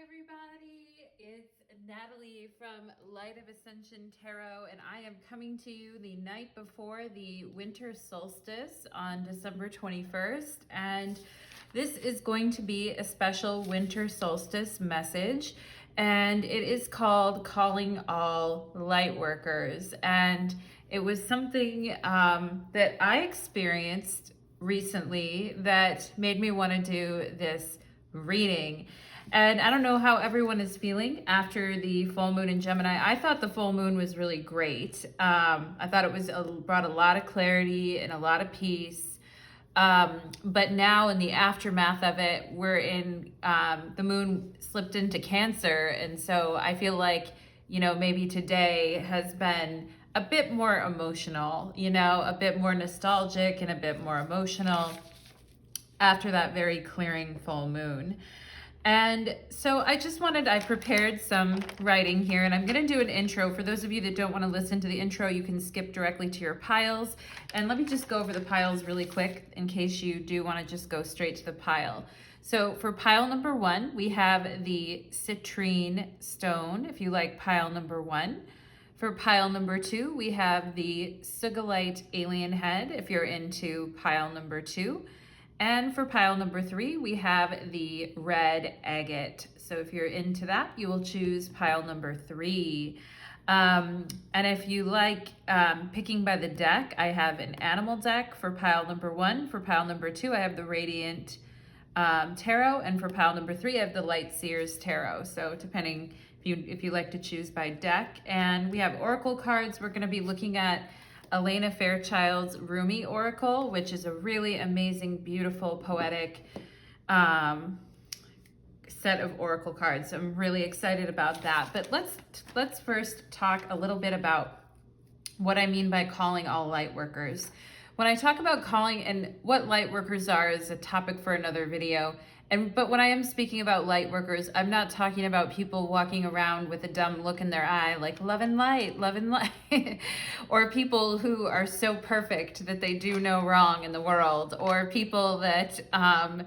everybody, it's Natalie from Light of Ascension Tarot, and I am coming to you the night before the winter solstice on December 21st, and this is going to be a special winter solstice message, and it is called Calling All Lightworkers, and it was something that I experienced recently that made me want to do this reading. And I don't know how everyone is feeling after the full moon in Gemini. I thought the full moon was really great. I thought it brought a lot of clarity and a lot of peace. But now in the aftermath of it, we're in, the moon slipped into Cancer. And so I feel like, maybe today has been a bit more emotional, a bit more nostalgic and a bit more emotional after that very clearing full moon. And so I prepared some writing here, and I'm going to do an intro. For those of you that don't want to listen to the intro, you can skip directly to your piles. And let me just go over the piles really quick in case you do want to just go straight to the pile. So for pile number 1, we have the Citrine stone, if you like pile number 1. For pile number 2, we have the Sugilite Alien head, if you're into pile number 2. And for pile number 3, we have the red agate. So if you're into that, you will choose pile number 3. And if you like picking by the deck, I have an animal deck for pile number 1. For pile number 2, I have the Radiant Tarot. And for pile number 3, I have the Light Seers Tarot. So depending if you like to choose by deck. And we have oracle cards. We're going to be looking at Elena Fairchild's Rumi Oracle, which is a really amazing, beautiful, poetic set of oracle cards. So I'm really excited about that. But let's first talk a little bit about what I mean by calling all light workers. When I talk about calling and what light workers are is a topic for another video. But when I am speaking about light workers, I'm not talking about people walking around with a dumb look in their eye, like love and light, or people who are so perfect that they do no wrong in the world, or people that, I'm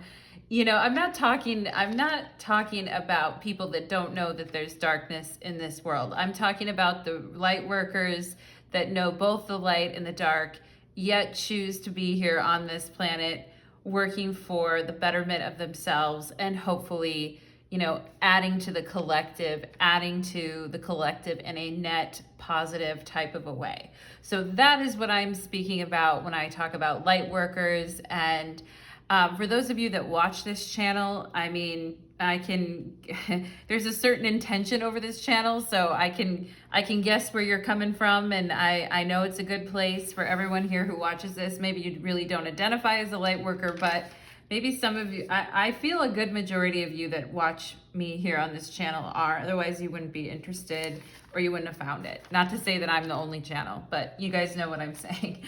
not talking about people that don't know that there's darkness in this world. I'm talking about the light workers that know both the light and the dark, yet choose to be here on this planet, working for the betterment of themselves and hopefully, adding to the collective in a net positive type of a way. So that is what I'm speaking about when I talk about light workers. And for those of you that watch this channel, there's a certain intention over this channel, so I can guess where you're coming from, and I know it's a good place for everyone here who watches this. Maybe you really don't identify as a light worker, but maybe some of you, I feel a good majority of you that watch me here on this channel are, otherwise you wouldn't be interested or you wouldn't have found it. Not to say that I'm the only channel, but you guys know what I'm saying.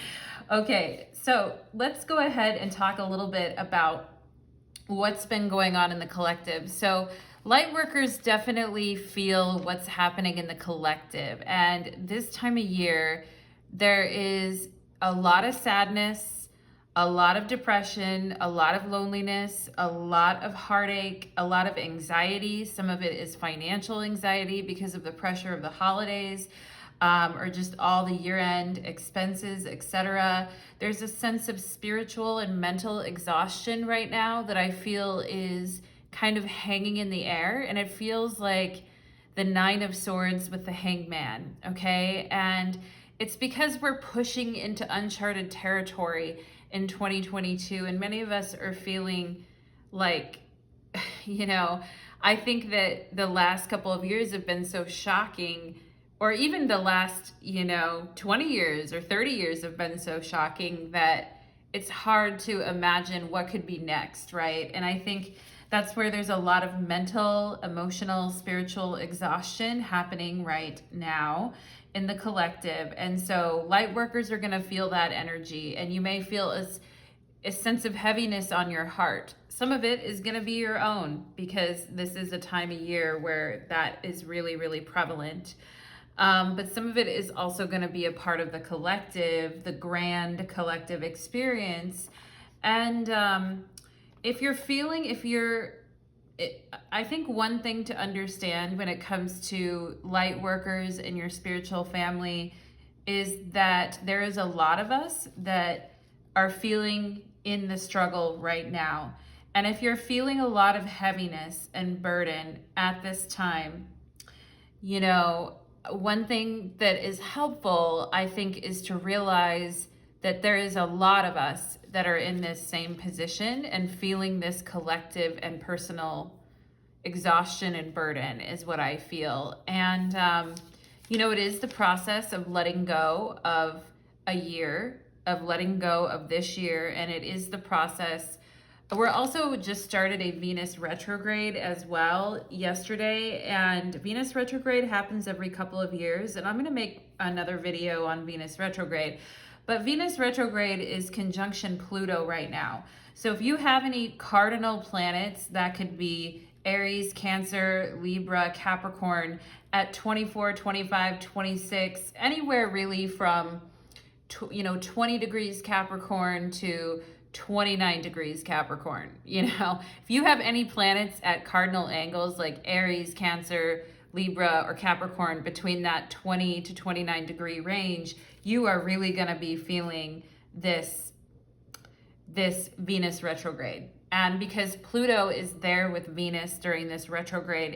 Okay, so let's go ahead and talk a little bit about what's been going on in the collective. So light workers definitely feel what's happening in the collective. And this time of year, there is a lot of sadness, a lot of depression, a lot of loneliness, a lot of heartache, a lot of anxiety. Some of it is financial anxiety because of the pressure of the holidays. Or just all the year-end expenses, etc. There's a sense of spiritual and mental exhaustion right now that I feel is kind of hanging in the air, and it feels like the 9 of Swords with the Hangman, okay? And it's because we're pushing into uncharted territory in 2022, and many of us are feeling like, I think that the last couple of years have been so shocking, or even the last, 20 years or 30 years have been so shocking that it's hard to imagine what could be next, right? And I think that's where there's a lot of mental, emotional, spiritual exhaustion happening right now in the collective. And so light workers are going to feel that energy, and you may feel a sense of heaviness on your heart. Some of it is going to be your own, because this is a time of year where that is really, really prevalent. But some of it is also going to be a part of the collective, the grand collective experience. And if you're I think one thing to understand when it comes to light workers and your spiritual family is that there is a lot of us that are feeling in the struggle right now. And if you're feeling a lot of heaviness and burden at this time, you know, one thing that is helpful, I think, is to realize that there is a lot of us that are in this same position and feeling this collective and personal exhaustion and burden is what I feel. And, you know, it is the process of letting go of a year, of letting go of this year. And it is the process. We're also just started a Venus retrograde as well yesterday. And Venus retrograde happens every couple of years. And I'm going to make another video on Venus retrograde. But Venus retrograde is conjunction Pluto right now. So if you have any cardinal planets, that could be Aries, Cancer, Libra, Capricorn at 24, 25, 26, anywhere really from 20 degrees Capricorn to 29 degrees Capricorn. You know, if you have any planets at cardinal angles like Aries, Cancer, Libra, or Capricorn between that 20 to 29 degree range, you are really going to be feeling this Venus retrograde. And because Pluto is there with Venus during this retrograde,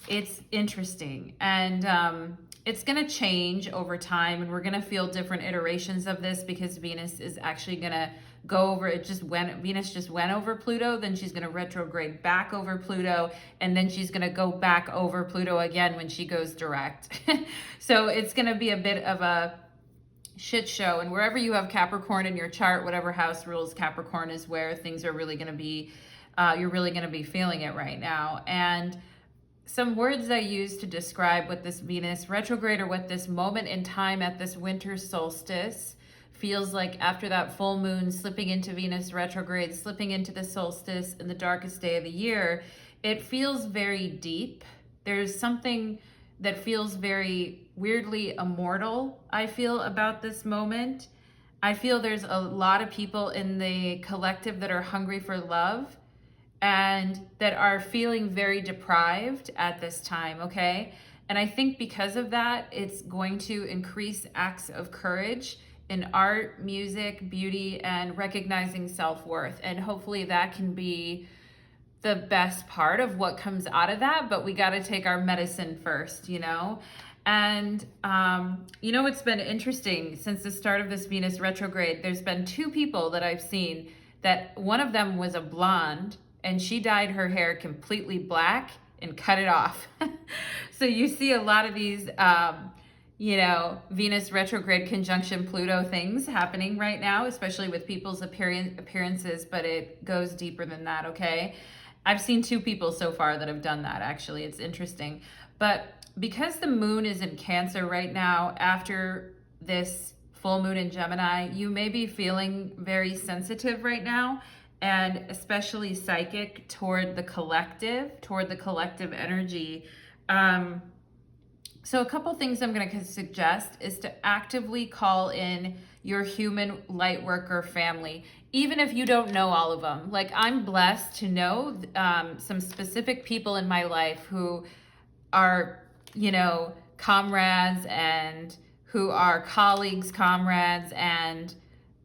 it's interesting. And it's going to change over time, and we're going to feel different iterations of this because Venus is actually going to go over, Venus just went over Pluto, then she's going to retrograde back over Pluto, and then she's going to go back over Pluto again when she goes direct. So it's going to be a bit of a shit show. And wherever you have Capricorn in your chart, whatever house rules Capricorn is where things are really going to be, you're really going to be feeling it right now. And some words I use to describe what this Venus retrograde, or what this moment in time at this winter solstice feels like after that full moon, slipping into Venus retrograde, slipping into the solstice in the darkest day of the year, it feels very deep. There's something that feels very weirdly immortal, I feel, about this moment. I feel there's a lot of people in the collective that are hungry for love and that are feeling very deprived at this time, okay? And I think because of that, it's going to increase acts of courage in art, music, beauty, and recognizing self-worth. And hopefully that can be the best part of what comes out of that, but we got to take our medicine first, you know? And, you know, it's been interesting since the start of this Venus retrograde. There's been two people that I've seen that one of them was a blonde and she dyed her hair completely black and cut it off. So you see a lot of these, you know, Venus retrograde conjunction Pluto things happening right now, especially with people's appearances, but it goes deeper than that, okay? I've seen two people so far that have done that, actually. It's interesting. But because the moon is in Cancer right now, after this full moon in Gemini, you may be feeling very sensitive right now, and especially psychic toward the collective energy. So a couple things I'm going to suggest is to actively call in your human light worker family, even if you don't know all of them. Like, I'm blessed to know some specific people in my life who are, you know, comrades, and who are colleagues, comrades, and,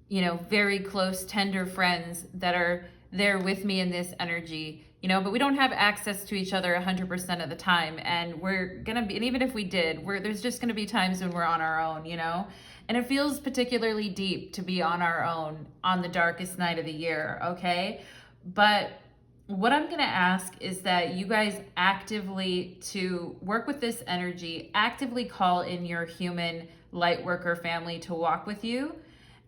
you know, very close, tender friends that are there with me in this energy, you know, but we don't have access to each other 100% of the time. And we're going to be, and even if we did, there's just going to be times when we're on our own, you know, and it feels particularly deep to be on our own on the darkest night of the year. Okay. But what I'm going to ask is that you guys actively, to work with this energy, actively call in your human light worker family to walk with you.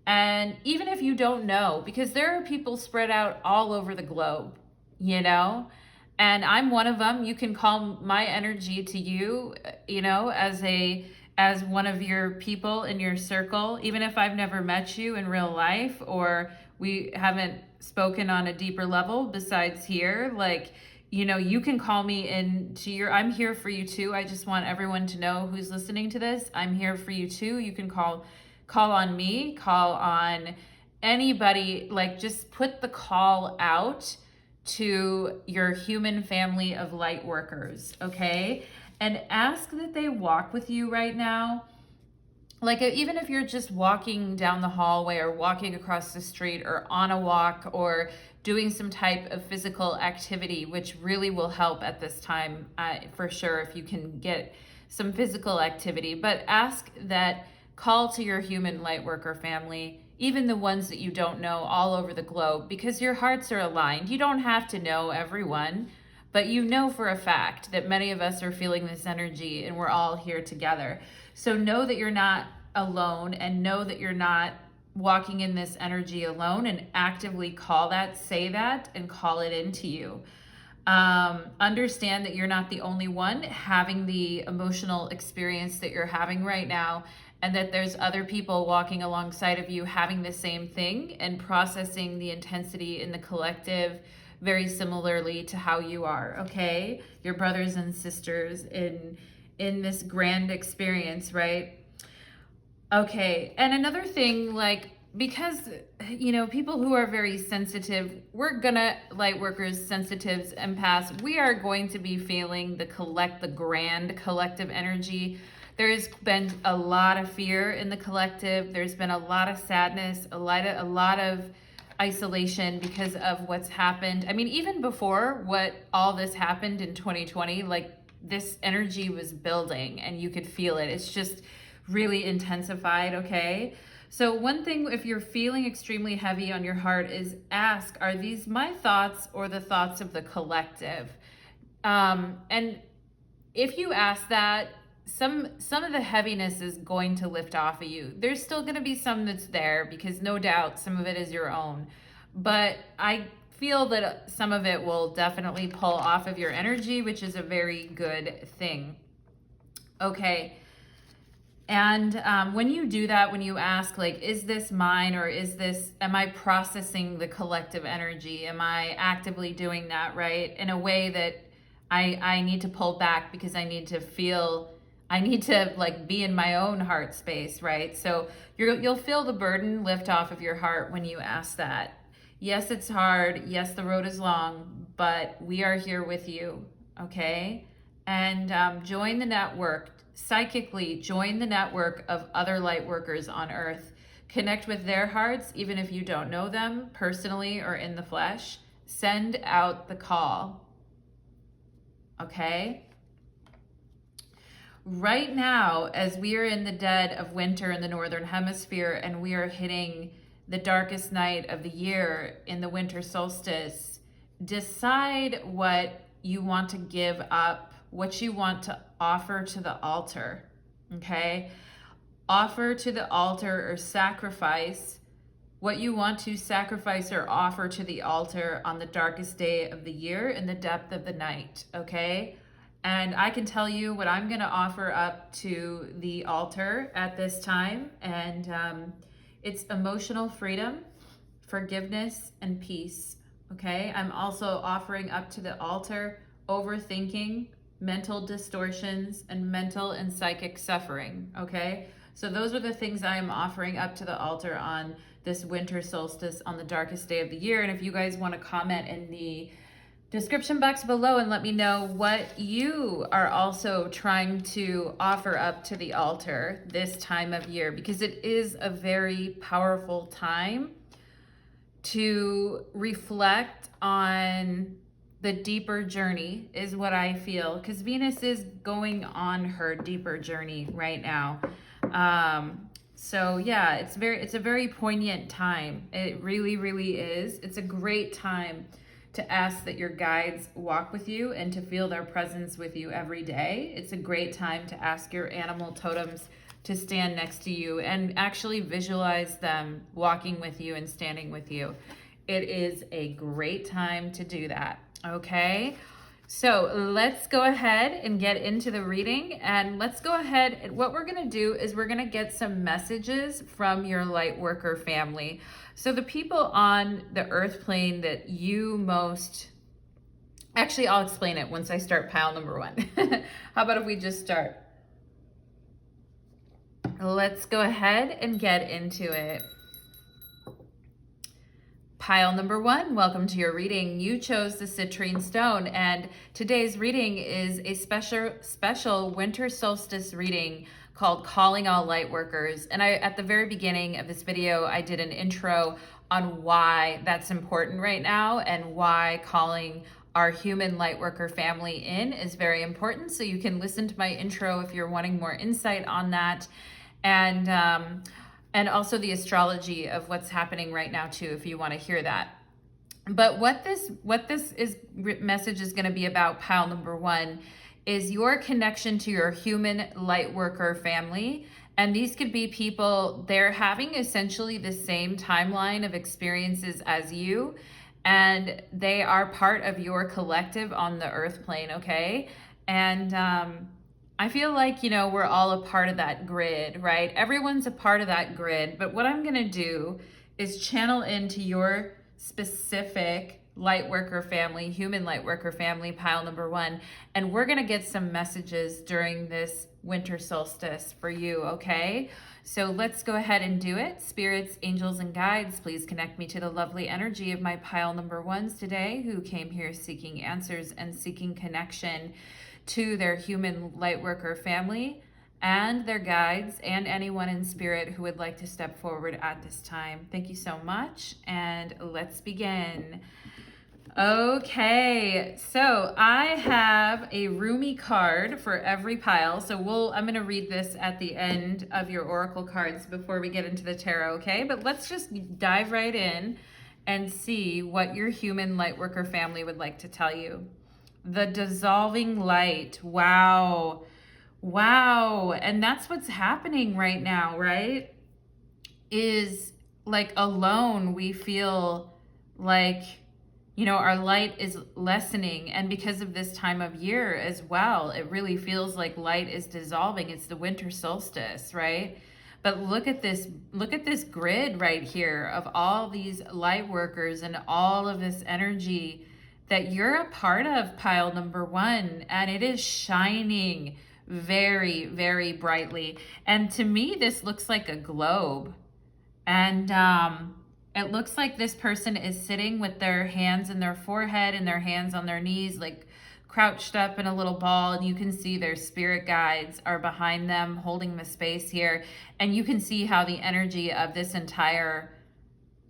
And even if you don't know, because there are people spread out all over the globe, you know, and I'm one of them. You can call my energy to you, you know, as one of your people in your circle, even if I've never met you in real life, or we haven't spoken on a deeper level besides here. Like, you know, you can call me I'm here for you too. I just want everyone to know who's listening to this. I'm here for you too. You can call on me, call on anybody. Like, just put the call out to your human family of light workers, okay? And ask that they walk with you right now. Like, even if you're just walking down the hallway or walking across the street or on a walk or doing some type of physical activity, which really will help at this time, for sure, if you can get some physical activity. But ask that, call to your human light worker family, even the ones that you don't know all over the globe, because your hearts are aligned. You don't have to know everyone, but you know for a fact that many of us are feeling this energy and we're all here together. So know that you're not alone, and know that you're not walking in this energy alone, and actively call that, say that, and call it into you. Understand that you're not the only one having the emotional experience that you're having right now, and that there's other people walking alongside of you having the same thing and processing the intensity in the collective very similarly to how you are, okay? Your brothers and sisters in this grand experience, right? Okay, and another thing, like, because, you know, people who are very sensitive, we're gonna, light workers, sensitives, empaths, we are going to be feeling the grand collective energy. There's been a lot of fear in the collective. There's been a lot of sadness, a lot of isolation because of what's happened. I mean, even before what all this happened in 2020, like, this energy was building and you could feel it. It's just really intensified, okay? So one thing, if you're feeling extremely heavy on your heart, is ask, are these my thoughts or the thoughts of the collective? And if you ask that, some of the heaviness is going to lift off of you. There's still going to be some that's there, because no doubt some of it is your own. But I feel that some of it will definitely pull off of your energy, which is a very good thing. Okay. And when you do that, when you ask, like, is this mine, or am I processing the collective energy? Am I actively doing that, right? In a way that I need to pull back, because I need to like be in my own heart space, right? So you'll feel the burden lift off of your heart when you ask that. Yes, it's hard. Yes, the road is long, but we are here with you, okay? And join the network. Psychically join the network of other light workers on earth. Connect with their hearts, even if you don't know them personally or in the flesh. Send out the call, okay? Right now, as we are in the dead of winter in the Northern Hemisphere, and we are hitting the darkest night of the year in the winter solstice, decide what you want to give up, what you want to offer to the altar, okay? Offer to the altar or sacrifice what you want to sacrifice or offer to the altar on the darkest day of the year in the depth of the night, okay? And I can tell you what I'm gonna offer up to the altar at this time, and it's emotional freedom, forgiveness, and peace, okay? I'm also offering up to the altar overthinking, mental distortions, and mental and psychic suffering, okay? So those are the things I am offering up to the altar on this winter solstice on the darkest day of the year. And if you guys want to comment in the description box below and let me know what you are also trying to offer up to the altar this time of year, because it is a very powerful time to reflect on the deeper journey, is what I feel, because Venus is going on her deeper journey right now. So yeah, it's a very poignant time. It really, really is. It's a great time to ask that your guides walk with you and to feel their presence with you every day. It's a great time to ask your animal totems to stand next to you and actually visualize them walking with you and standing with you. It is a great time to do that, okay? So let's go ahead and get into the reading, and let's go ahead, and what we're gonna do is we're gonna get some messages from your light worker family. So the people on the earth plane that you most, actually I'll explain it once I start pile number one. How about if we just start? Let's go ahead and get into it. Pile number one, welcome to your reading. You chose the citrine stone, and today's reading is a special winter solstice reading called Calling All Lightworkers. And at the very beginning of this video, I did an intro on why that's important right now and why calling our human lightworker family in is very important. So you can listen to my intro if you're wanting more insight on that. And also the astrology of what's happening right now too, if you want to hear that. But what this message is going to be about, pile number one, is your connection to your human lightworker family. And these could be people, they're having essentially the same timeline of experiences as you, and they are part of your collective on the earth plane, okay? And I feel like, you know, we're all a part of that grid, right? Everyone's a part of that grid. But what I'm going to do is channel into your specific lightworker family, human lightworker family, pile number one. And we're going to get some messages during this winter solstice for you, okay? So let's go ahead and do it. Spirits, angels, and guides, please connect me to the lovely energy of my pile number ones today who came here seeking answers and seeking connection to their human lightworker family and their guides and anyone in spirit who would like to step forward at this time. Thank you so much, and let's begin. Okay, so I have a roomy card for every pile. So I'm going to read this at the end of your oracle cards before we get into the tarot, okay? But let's just dive right in and see what your human lightworker family would like to tell you. The dissolving light. Wow. Wow. And that's what's happening right now, right? Is like alone, we feel like, you know, our light is lessening. And because of this time of year as well, it really feels like light is dissolving. It's the winter solstice, right? But look at this grid right here of all these light workers and all of this energy that you're a part of, pile number one. And it is shining very, very brightly. And to me, this looks like a globe. And it looks like this person is sitting with their hands in their forehead and their hands on their knees, like crouched up in a little ball. And you can see their spirit guides are behind them holding the space here. And you can see how the energy of this entire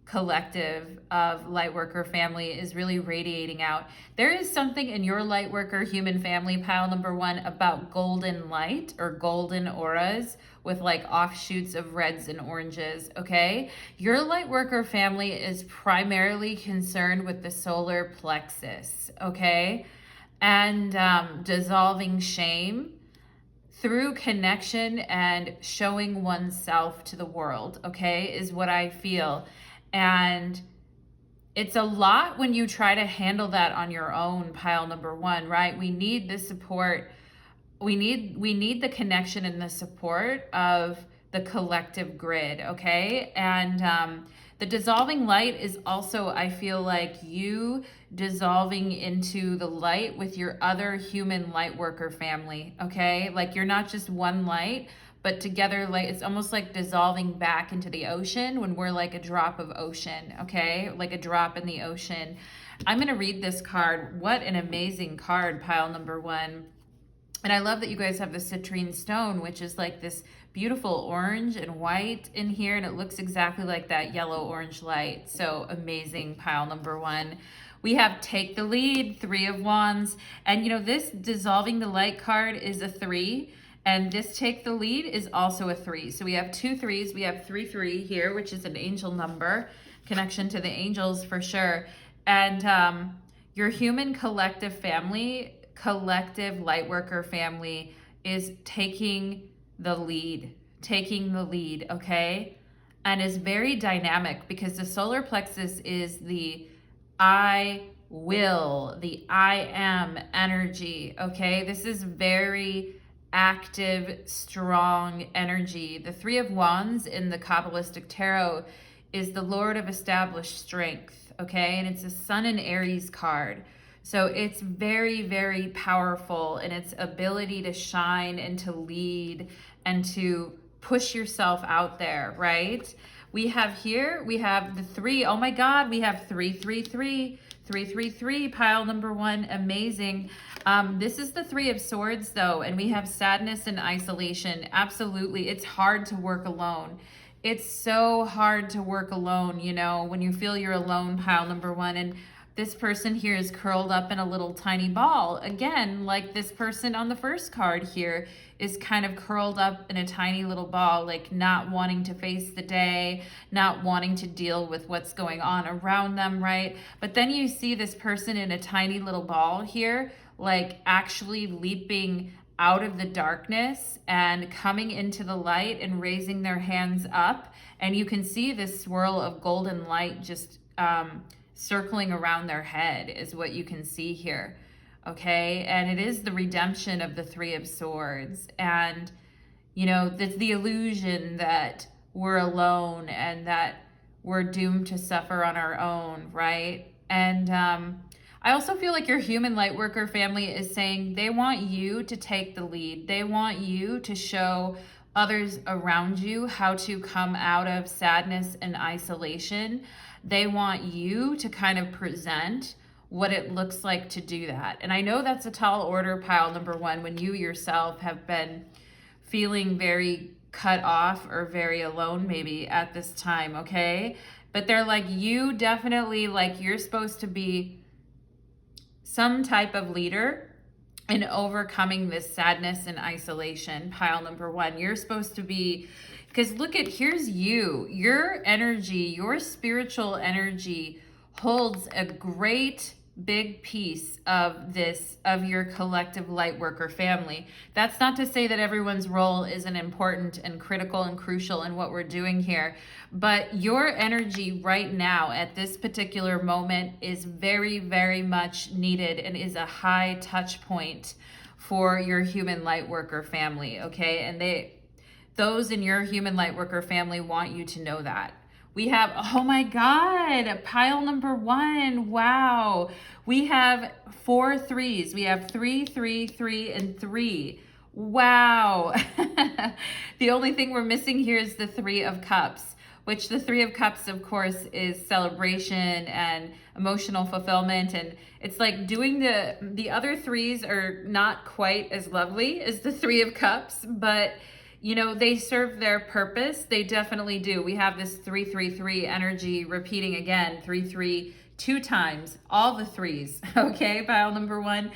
collective of lightworker family is really radiating out. There is something in your lightworker human family, pile number one, about golden light or golden auras with like offshoots of reds and oranges, okay? Your lightworker family is primarily concerned with the solar plexus, okay? And dissolving shame through connection and showing oneself to the world, okay, is what I feel. And it's a lot when you try to handle that on your own, pile number one, right? We need the support. We need the connection and the support of the collective grid, okay? And the dissolving light is also, I feel like, you dissolving into the light with your other human light worker family, okay? Like you're not just one light, but together, like it's almost like dissolving back into the ocean when we're like a drop of ocean, okay? Like a drop in the ocean. I'm gonna read this card. What an amazing card, pile number one. And I love that you guys have the citrine stone, which is like this beautiful orange and white in here, and it looks exactly like that yellow-orange light. So amazing, pile number one. We have Take the Lead, 3 of Wands. And you know, this dissolving the light card is a 3. And this Take the Lead is also a 3. So we have 2 3s. We have 3 here, which is an angel number, connection to the angels for sure. And your human collective family, collective lightworker family is taking the lead, okay? And is very dynamic because the solar plexus is the I will, the I am energy, okay? This is very active, strong energy. The 3 of Wands in the Kabbalistic Tarot is the Lord of established strength, okay? And it's a Sun and Aries card. So it's very, very powerful in its ability to shine and to lead and to push yourself out there, right? We have here, we have the 3. Oh my God, we have 333. 333, pile number 1, amazing. This is the 3 of Swords though, and we have sadness and isolation. Absolutely, it's hard to work alone. It's so hard to work alone, you know, when you feel you're alone, pile number 1. And this person here is curled up in a little tiny ball. Again, like this person on the first card here is kind of curled up in a tiny little ball, like not wanting to face the day, not wanting to deal with what's going on around them, right? But then you see this person in a tiny little ball here, like actually leaping out of the darkness and coming into the light and raising their hands up. And you can see this swirl of golden light just circling around their head is what you can see here. Okay, and it is the redemption of the 3 of Swords. And, you know, the illusion that we're alone and that we're doomed to suffer on our own, right? And I also feel like your human light worker family is saying they want you to take the lead. They want you to show others around you how to come out of sadness and isolation. They want you to kind of present what it looks like to do that. And I know that's a tall order, pile number 1, when you yourself have been feeling very cut off or very alone maybe at this time, okay? But they're like, you definitely, like, you're supposed to be some type of leader in overcoming this sadness and isolation, pile number 1. You're supposed to be, because look at, here's you, your energy, your spiritual energy holds a great big piece of this, of your collective light worker family. That's not to say that everyone's role isn't important and critical and crucial in what we're doing here, but your energy right now at this particular moment is very, very much needed and is a high touch point for your human light worker family, okay? And those in your human light worker family want you to know that. We have, oh my God, pile number 1. Wow. We have 4 3s. We have 3, 3, 3, and 3. Wow. The only thing we're missing here is the 3 of Cups, which the 3 of Cups, of course, is celebration and emotional fulfillment. And it's like doing the other 3s are not quite as lovely as the 3 of Cups, but you know, they serve their purpose. They definitely do. We have this 3, 3, 3 energy repeating again, 3, 3, 2 times, all the 3s, okay, pile number 1.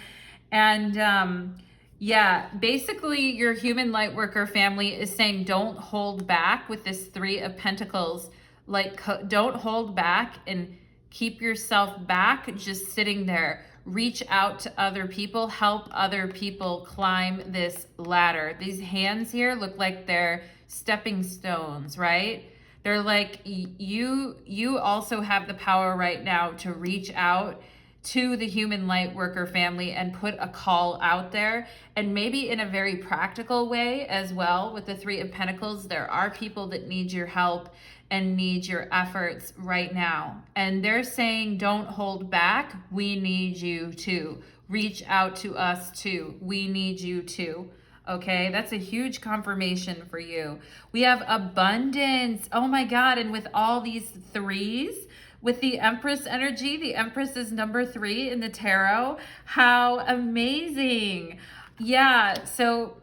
And yeah, basically your human light worker family is saying don't hold back with this 3 of Pentacles. Like, don't hold back and keep yourself back just sitting there. Reach out to other people, help other people climb this ladder. These hands here look like they're stepping stones, right? They're like, you also have the power right now to reach out to the human light worker family and put a call out there, and maybe in a very practical way as well. With the 3 of Pentacles, there are people that need your help and need your efforts right now. And they're saying, don't hold back. We need you to reach out to us too. We need you too. Okay, that's a huge confirmation for you. We have abundance. Oh my God. And with all these 3s, with the Empress energy, the Empress is number 3 in the tarot. How amazing. Yeah, so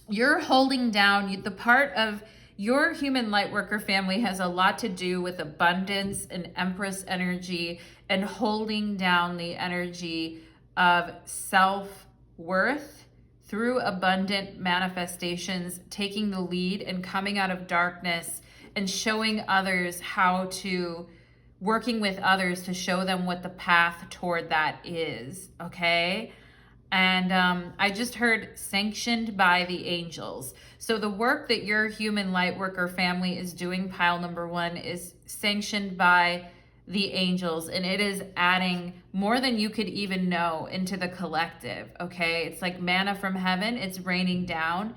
you're holding down the part of your human light worker family has a lot to do with abundance and Empress energy and holding down the energy of self-worth through abundant manifestations, taking the lead and coming out of darkness and showing others how to, working with others to show them what the path toward that is, okay? And I just heard sanctioned by the angels. So the work that your human light worker family is doing, pile number 1, is sanctioned by the angels, and it is adding more than you could even know into the collective, okay? It's like manna from heaven. It's raining down.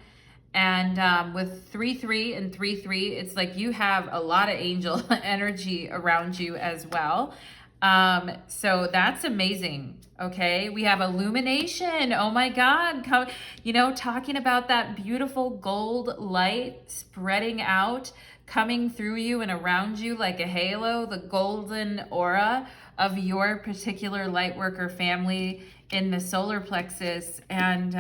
And with 3, 3 and 3, 3, it's like you have a lot of angel energy around you as well. So that's amazing. Okay. We have illumination. Oh my God. Come, you know, talking about that beautiful gold light spreading out, coming through you and around you like a halo, the golden aura of your particular light worker family in the solar plexus. And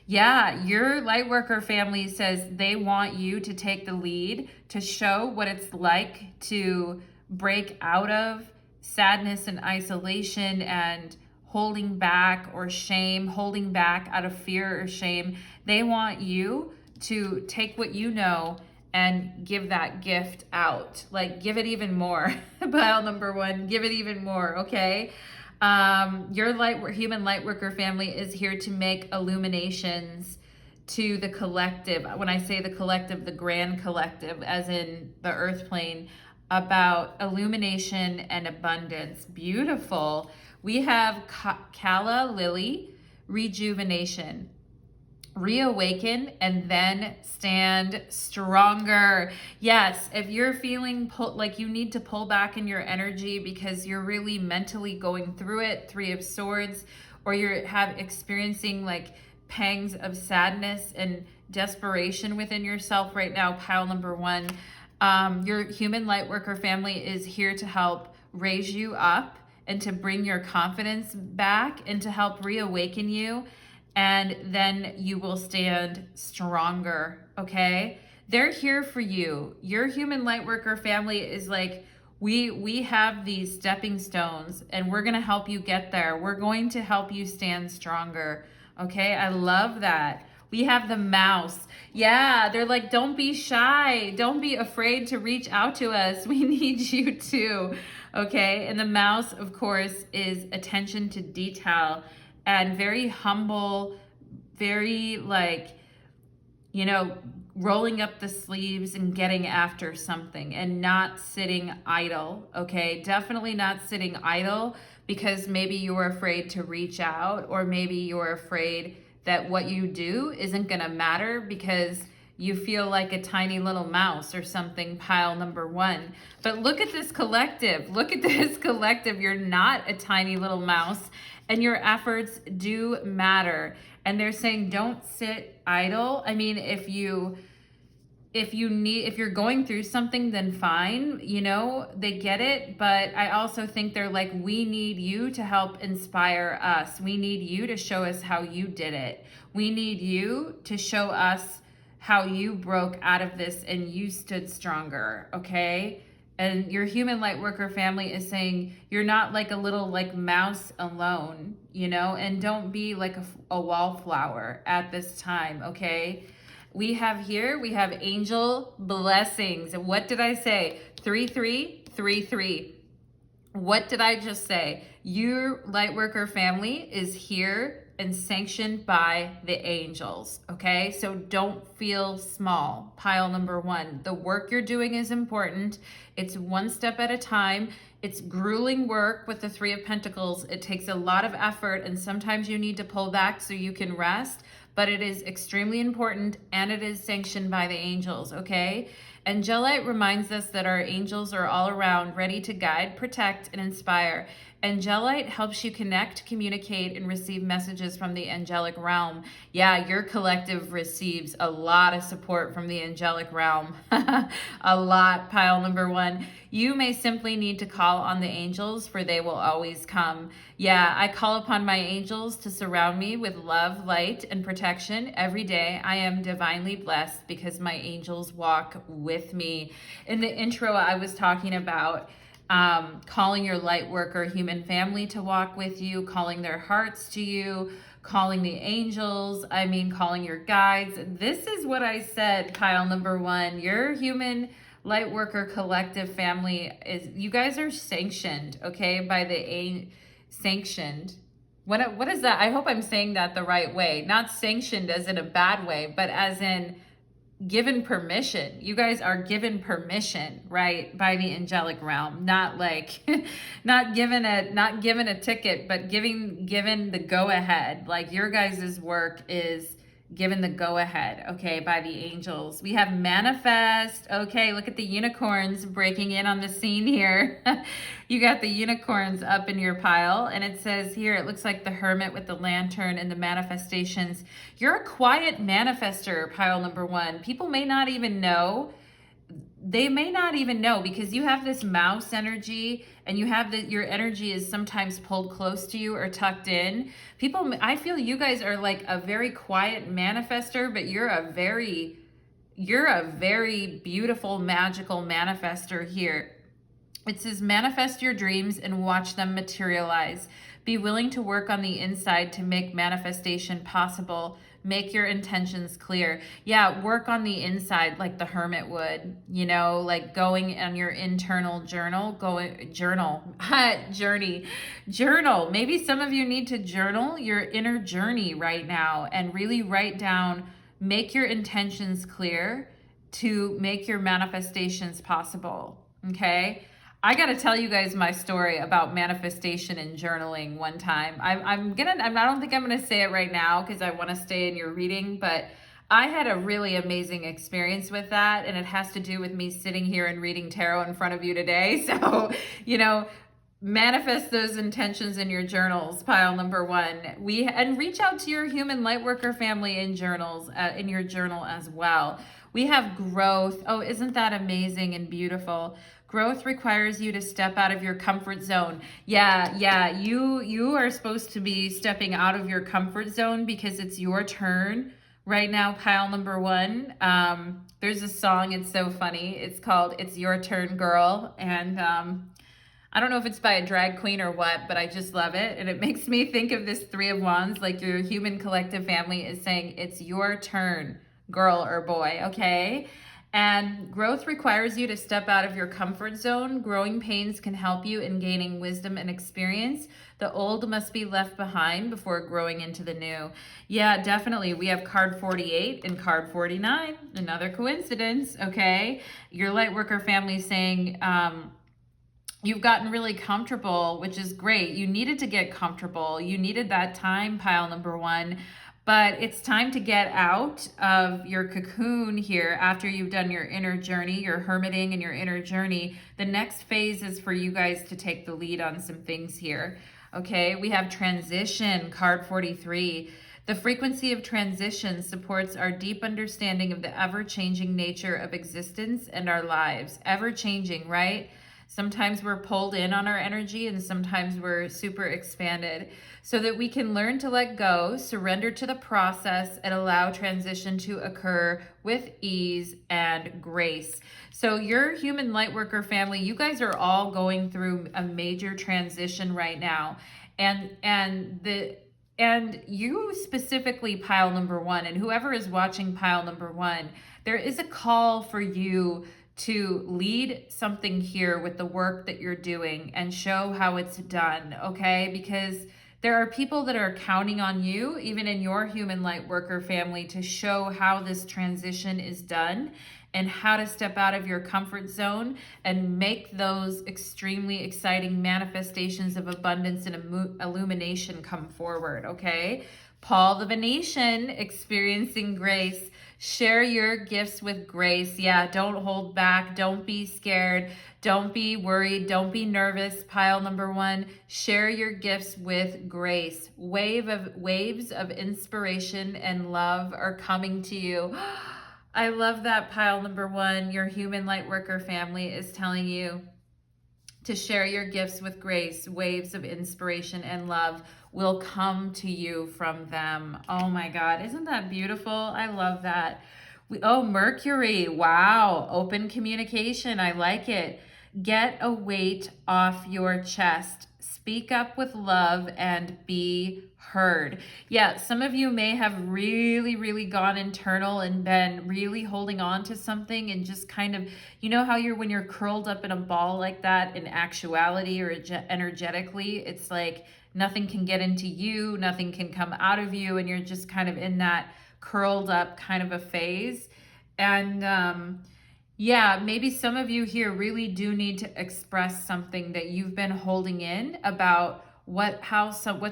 yeah, your light worker family says they want you to take the lead, to show what it's like to break out of sadness and isolation and holding back or shame, holding back out of fear or shame. They want you to take what you know and give that gift out. Like, give it even more. Pile number one, give it even more, okay? Your human light worker family is here to make illuminations to the collective. When I say the collective, the grand collective, as in the earth plane, about illumination and abundance. Beautiful. We have Kala Lily, rejuvenation. Reawaken and then stand stronger. Yes, if you're feeling like you need to pull back in your energy because you're really mentally going through it, Three of Swords, or you're experiencing like pangs of sadness and desperation within yourself right now, pile number one. Your human light worker family is here to help raise you up and to bring your confidence back and to help reawaken you. And then you will stand stronger, okay? They're here for you. Your human light worker family is like, we have these stepping stones and we're gonna help you get there. We're going to help you stand stronger, okay? I love that. We have the mouse. Yeah, they're like, don't be shy. Don't be afraid to reach out to us. We need you too, okay? And the mouse, of course, is attention to detail and very humble, very like, you know, rolling up the sleeves and getting after something and not sitting idle, okay? Definitely not sitting idle because maybe you're afraid to reach out, or maybe you're afraid that what you do isn't gonna matter because you feel like a tiny little mouse or something, pile number one. But look at this collective. Look at this collective. You're not a tiny little mouse and your efforts do matter. And they're saying don't sit idle. I mean, if you're going through something, then fine, you know, they get it. But I also think they're like, we need you to help inspire us. We need you to show us how you did it. We need you to show us how you broke out of this and you stood stronger, okay? And your human light worker family is saying, you're not like a little like mouse alone, you know, and don't be like a wallflower at this time, okay? We have angel blessings. And what did I say? 3333. What did I just say? Your lightworker family is here and sanctioned by the angels, okay? So don't feel small. Pile number one. The work you're doing is important. It's one step at a time. It's grueling work with the Three of Pentacles. It takes a lot of effort and sometimes you need to pull back so you can rest, but it is extremely important and it is sanctioned by the angels, okay? Angelite reminds us that our angels are all around, ready to guide, protect, and inspire. Angelite helps you connect, communicate, and receive messages from the angelic realm. Yeah, your collective receives a lot of support from the angelic realm. A lot, pile number one. You may simply need to call on the angels, for they will always come. Yeah, I call upon my angels to surround me with love, light, and protection every day. I am divinely blessed because my angels walk with me. In the intro, I was talking about calling your light worker human family to walk with you, calling their hearts to you, calling the angels, calling your guides. This is what I said, pile number one. Your human light worker collective family you guys are sanctioned, okay, by the sanctioned. What is that? I hope I'm saying that the right way. Not sanctioned as in a bad way, but as in given permission. You guys are given permission, right, by the angelic realm. Not like not given a ticket, but given the go ahead. Like your guys' work is given the go-ahead, okay, by the angels. We have manifest. Okay, look at the unicorns breaking in on the scene here. You got the unicorns up in your pile, and it says here, it looks like the hermit with the lantern and the manifestations. You're a quiet manifester, pile number one. People may not even know. They may not even know, because you have this mouse energy, and you have that your energy is sometimes pulled close to you or tucked in. People, I feel you guys are like a very quiet manifester, but you're a very beautiful, magical manifester here. It says, manifest your dreams and watch them materialize. Be willing to work on the inside to make manifestation possible. Make your intentions clear. Yeah, work on the inside like the hermit would, you know, like going on your internal journey. Maybe some of you need to journal your inner journey right now and really write down, make your intentions clear to make your manifestations possible, okay? I got to tell you guys my story about manifestation and journaling one time. I don't think I'm going to say it right now because I want to stay in your reading, but I had a really amazing experience with that, and it has to do with me sitting here and reading tarot in front of you today. So, you know, manifest those intentions in your journals, pile number one. And reach out to your human lightworker family in journals, in your journal as well. We have growth. Oh, isn't that amazing and beautiful? Growth requires you to step out of your comfort zone. Yeah, you are supposed to be stepping out of your comfort zone because it's your turn right now, pile number one. There's a song, it's so funny. It's called It's Your Turn, Girl. And I don't know if it's by a drag queen or what, but I just love it. And it makes me think of this Three of Wands, like your human collective family is saying, it's your turn, girl or boy, okay? And growth requires you to step out of your comfort zone. Growing pains can help you in gaining wisdom and experience. The old must be left behind before growing into the new. Yeah, definitely. We have card 48 and card 49. Another coincidence, okay? Your lightworker family is saying, you've gotten really comfortable, which is great. You needed to get comfortable. You needed that time, pile number one. But it's time to get out of your cocoon here after you've done your inner journey, your hermiting and your inner journey. The next phase is for you guys to take the lead on some things here. Okay, we have transition, card 43. The frequency of transition supports our deep understanding of the ever-changing nature of existence and our lives. Ever-changing, right? Sometimes we're pulled in on our energy and sometimes we're super expanded, so that we can learn to let go, surrender to the process, and allow transition to occur with ease and grace. So your human lightworker family, you guys are all going through a major transition right now. And you specifically, pile number one, and whoever is watching pile number one, there is a call for you to lead something here with the work that you're doing and show how it's done, okay? Because there are people that are counting on you, even in your human light worker family, to show how this transition is done and how to step out of your comfort zone and make those extremely exciting manifestations of abundance and illumination come forward, okay? Paul the Venetian, experiencing grace. Share your gifts with grace. Yeah, don't hold back. Don't be scared. Don't be worried. Don't be nervous. Pile number one, share your gifts with grace. Waves of inspiration and love are coming to you. I love that, pile number one. Your human light worker family is telling you to share your gifts with grace. Waves of inspiration and love will come to you from them. Oh my God, isn't that beautiful? I love that. Mercury, wow, open communication, I like it. Get a weight off your chest. Speak up with love and be heard. Yeah, some of you may have really gone internal and been really holding on to something and just kind of, you know how when you're curled up in a ball like that, in actuality or energetically, it's like nothing can get into you, nothing can come out of you, and you're just kind of in that curled up kind of a phase. And yeah, maybe some of you here really do need to express something that you've been holding in about what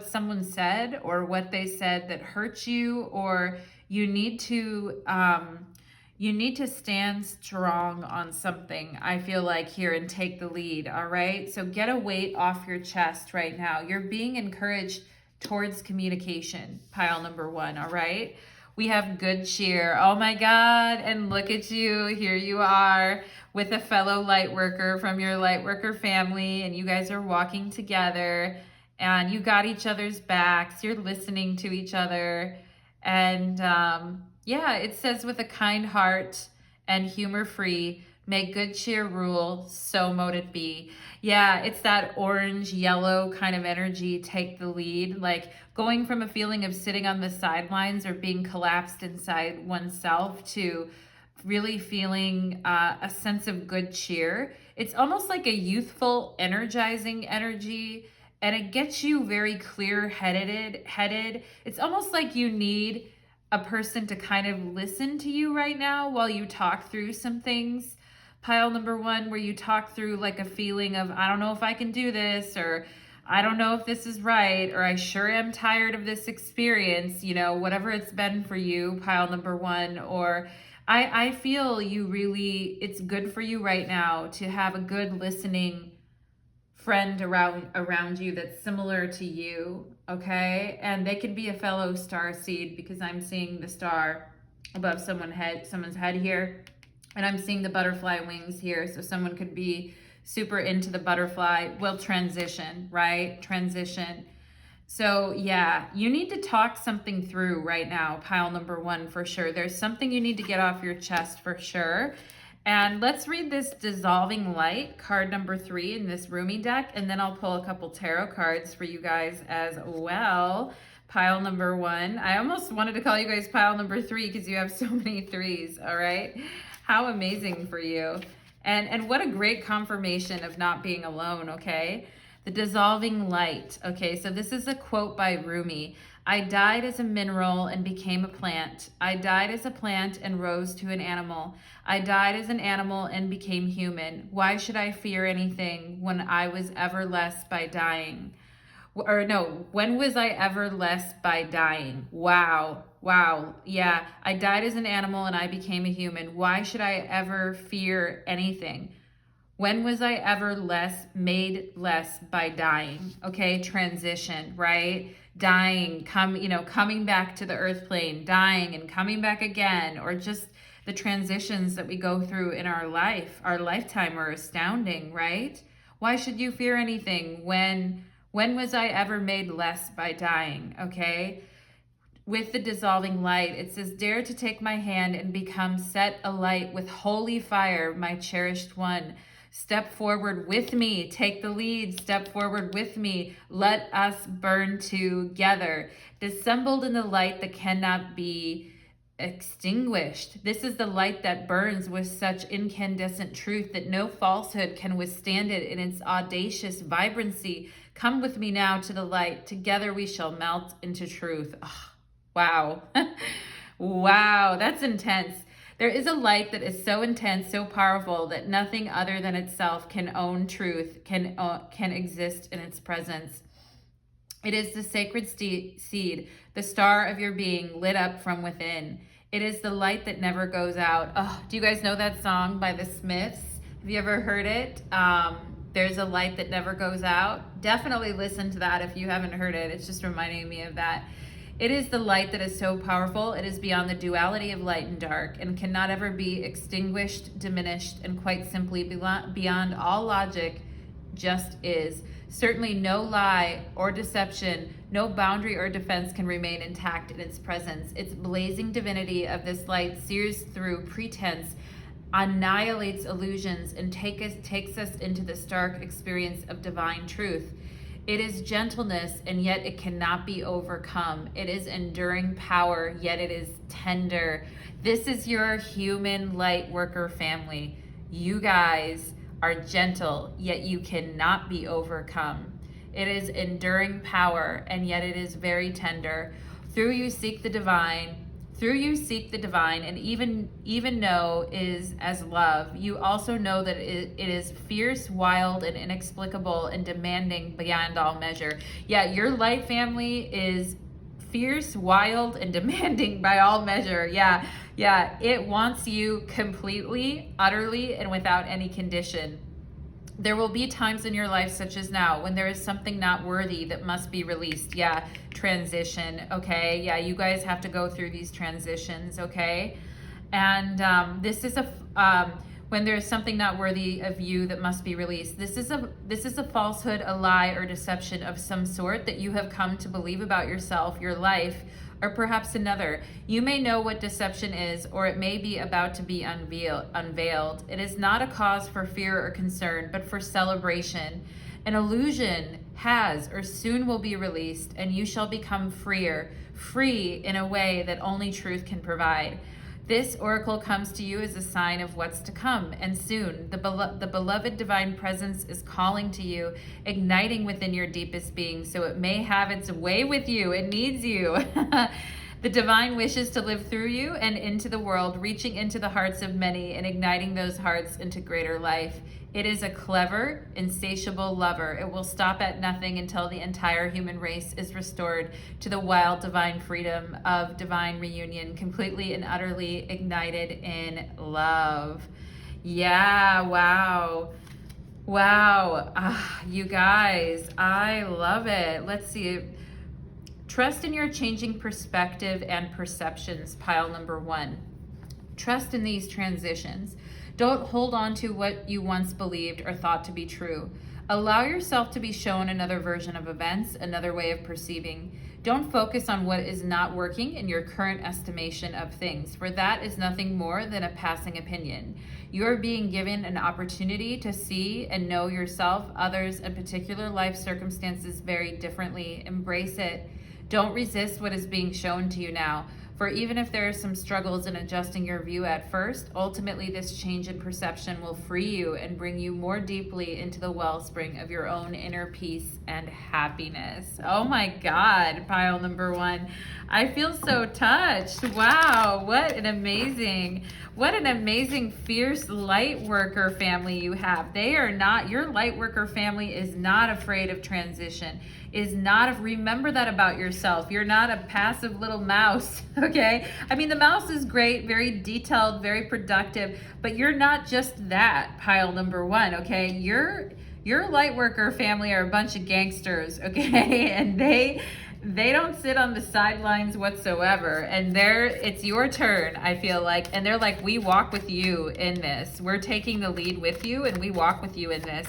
someone said or what they said that hurt you, or you need to stand strong on something, I feel like, here, and take the lead, all right? So get a weight off your chest right now. You're being encouraged towards communication, pile number 1, all right? We have good cheer. Oh my God, and look at you. Here you are with a fellow light worker from your light worker family, and you guys are walking together, and you got each other's backs. You're listening to each other, and yeah, it says, with a kind heart and humor free, may good cheer rule, so mote it be. Yeah, it's that orange, yellow kind of energy, take the lead, like going from a feeling of sitting on the sidelines or being collapsed inside oneself to really feeling a sense of good cheer. It's almost like a youthful, energizing energy, and it gets you very clear-headed. It's almost like you need a person to kind of listen to you right now while you talk through some things. Pile number 1, where you talk through like a feeling of, I don't know if I can do this, or I don't know if this is right, or I sure am tired of this experience, you know, whatever it's been for you, pile number 1, or I feel you really, it's good for you right now to have a good listening friend around you that's similar to you, okay? And they could be a fellow star seed, because I'm seeing the star above someone's head here, and I'm seeing the butterfly wings here. So someone could be super into the butterfly. Will transition, right? Transition. So yeah, you need to talk something through right now, pile number 1, for sure. There's something you need to get off your chest for sure. And let's read this Dissolving Light, card number 3 in this Rumi deck, and then I'll pull a couple tarot cards for you guys as well. Pile number 1. I almost wanted to call you guys pile number 3 because you have so many 3s, all right? How amazing for you. And what a great confirmation of not being alone, okay? The Dissolving Light. Okay, so this is a quote by Rumi. I died as a mineral and became a plant. I died as a plant and rose to an animal. I died as an animal and became human. Why should I fear anything when I was ever less by dying? Or no, when was I ever less by dying? Wow. Wow. Yeah, I died as an animal and I became a human. Why should I ever fear anything? When was I ever made less by dying? Okay, transition, right? Dying, coming back to the earth plane, dying and coming back again, or just the transitions that we go through in our lifetime are astounding, right? Why should you fear anything? When was I ever made less by dying? Okay. With the Dissolving Light, it says, dare to take my hand and become set alight with holy fire, my cherished one. Step forward with me, take the lead, step forward with me, let us burn together. Dissembled in the light that cannot be extinguished. This is the light that burns with such incandescent truth that no falsehood can withstand it in its audacious vibrancy. Come with me now to the light, together we shall melt into truth. Oh, wow. Wow, that's intense. There is a light that is so intense, so powerful, that nothing other than itself can own truth, can exist in its presence. It is the sacred seed, the star of your being lit up from within. It is the light that never goes out. Oh, do you guys know that song by the Smiths? Have you ever heard it? There's a light that never goes out. Definitely listen to that if you haven't heard it. It's just reminding me of that. It is the light that is so powerful, it is beyond the duality of light and dark, and cannot ever be extinguished, diminished, and quite simply beyond all logic, just is. Certainly no lie or deception, no boundary or defense can remain intact in its presence. Its blazing divinity of this light sears through pretense, annihilates illusions, and takes us into the stark experience of divine truth. It is gentleness, and yet it cannot be overcome. It is enduring power, yet it is tender. This is your human light worker family. You guys are gentle, yet you cannot be overcome. It is enduring power, and yet it is very tender. Through you seek the divine, and even know is as love. You also know that it is fierce, wild, and inexplicable, and demanding beyond all measure. Yeah, your light family is fierce, wild, and demanding by all measure. Yeah, it wants you completely, utterly, and without any condition. There will be times in your life, such as now, when there is something not worthy that must be released. Yeah, transition, okay? Yeah, you guys have to go through these transitions, okay? And this is when there is something not worthy of you that must be released. This is a falsehood, a lie, or deception of some sort that you have come to believe about yourself, your life, or perhaps another. You may know what deception is, or it may be about to be unveiled. It is not a cause for fear or concern, but for celebration. An illusion has or soon will be released, and you shall become free in a way that only truth can provide. This oracle comes to you as a sign of what's to come, and soon the beloved divine presence is calling to you, igniting within your deepest being, so it may have its way with you. It needs you. The divine wishes to live through you and into the world, reaching into the hearts of many and igniting those hearts into greater life. It is a clever, insatiable lover. It will stop at nothing until the entire human race is restored to the wild divine freedom of divine reunion, completely and utterly ignited in love. Yeah, wow. You guys, I love it. Let's see. Trust in your changing perspective and perceptions, pile number 1. Trust in these transitions. Don't hold on to what you once believed or thought to be true. Allow yourself to be shown another version of events, another way of perceiving. Don't focus on what is not working in your current estimation of things, for that is nothing more than a passing opinion. You are being given an opportunity to see and know yourself, others, and particular life circumstances very differently. Embrace it. Don't resist what is being shown to you now. For even if there are some struggles in adjusting your view at first, ultimately this change in perception will free you and bring you more deeply into the wellspring of your own inner peace and happiness. Oh my God, pile number 1. I feel so touched. Wow, what an amazing fierce light worker family you have. Your light worker family is not afraid of transition. Remember that about yourself. You're not a passive little mouse, okay? I mean, the mouse is great, very detailed, very productive, but you're not just that, pile number 1, okay? Your light worker family are a bunch of gangsters, okay? And they don't sit on the sidelines whatsoever. And it's your turn, I feel like. And they're like, we walk with you in this. We're taking the lead with you, and we walk with you in this.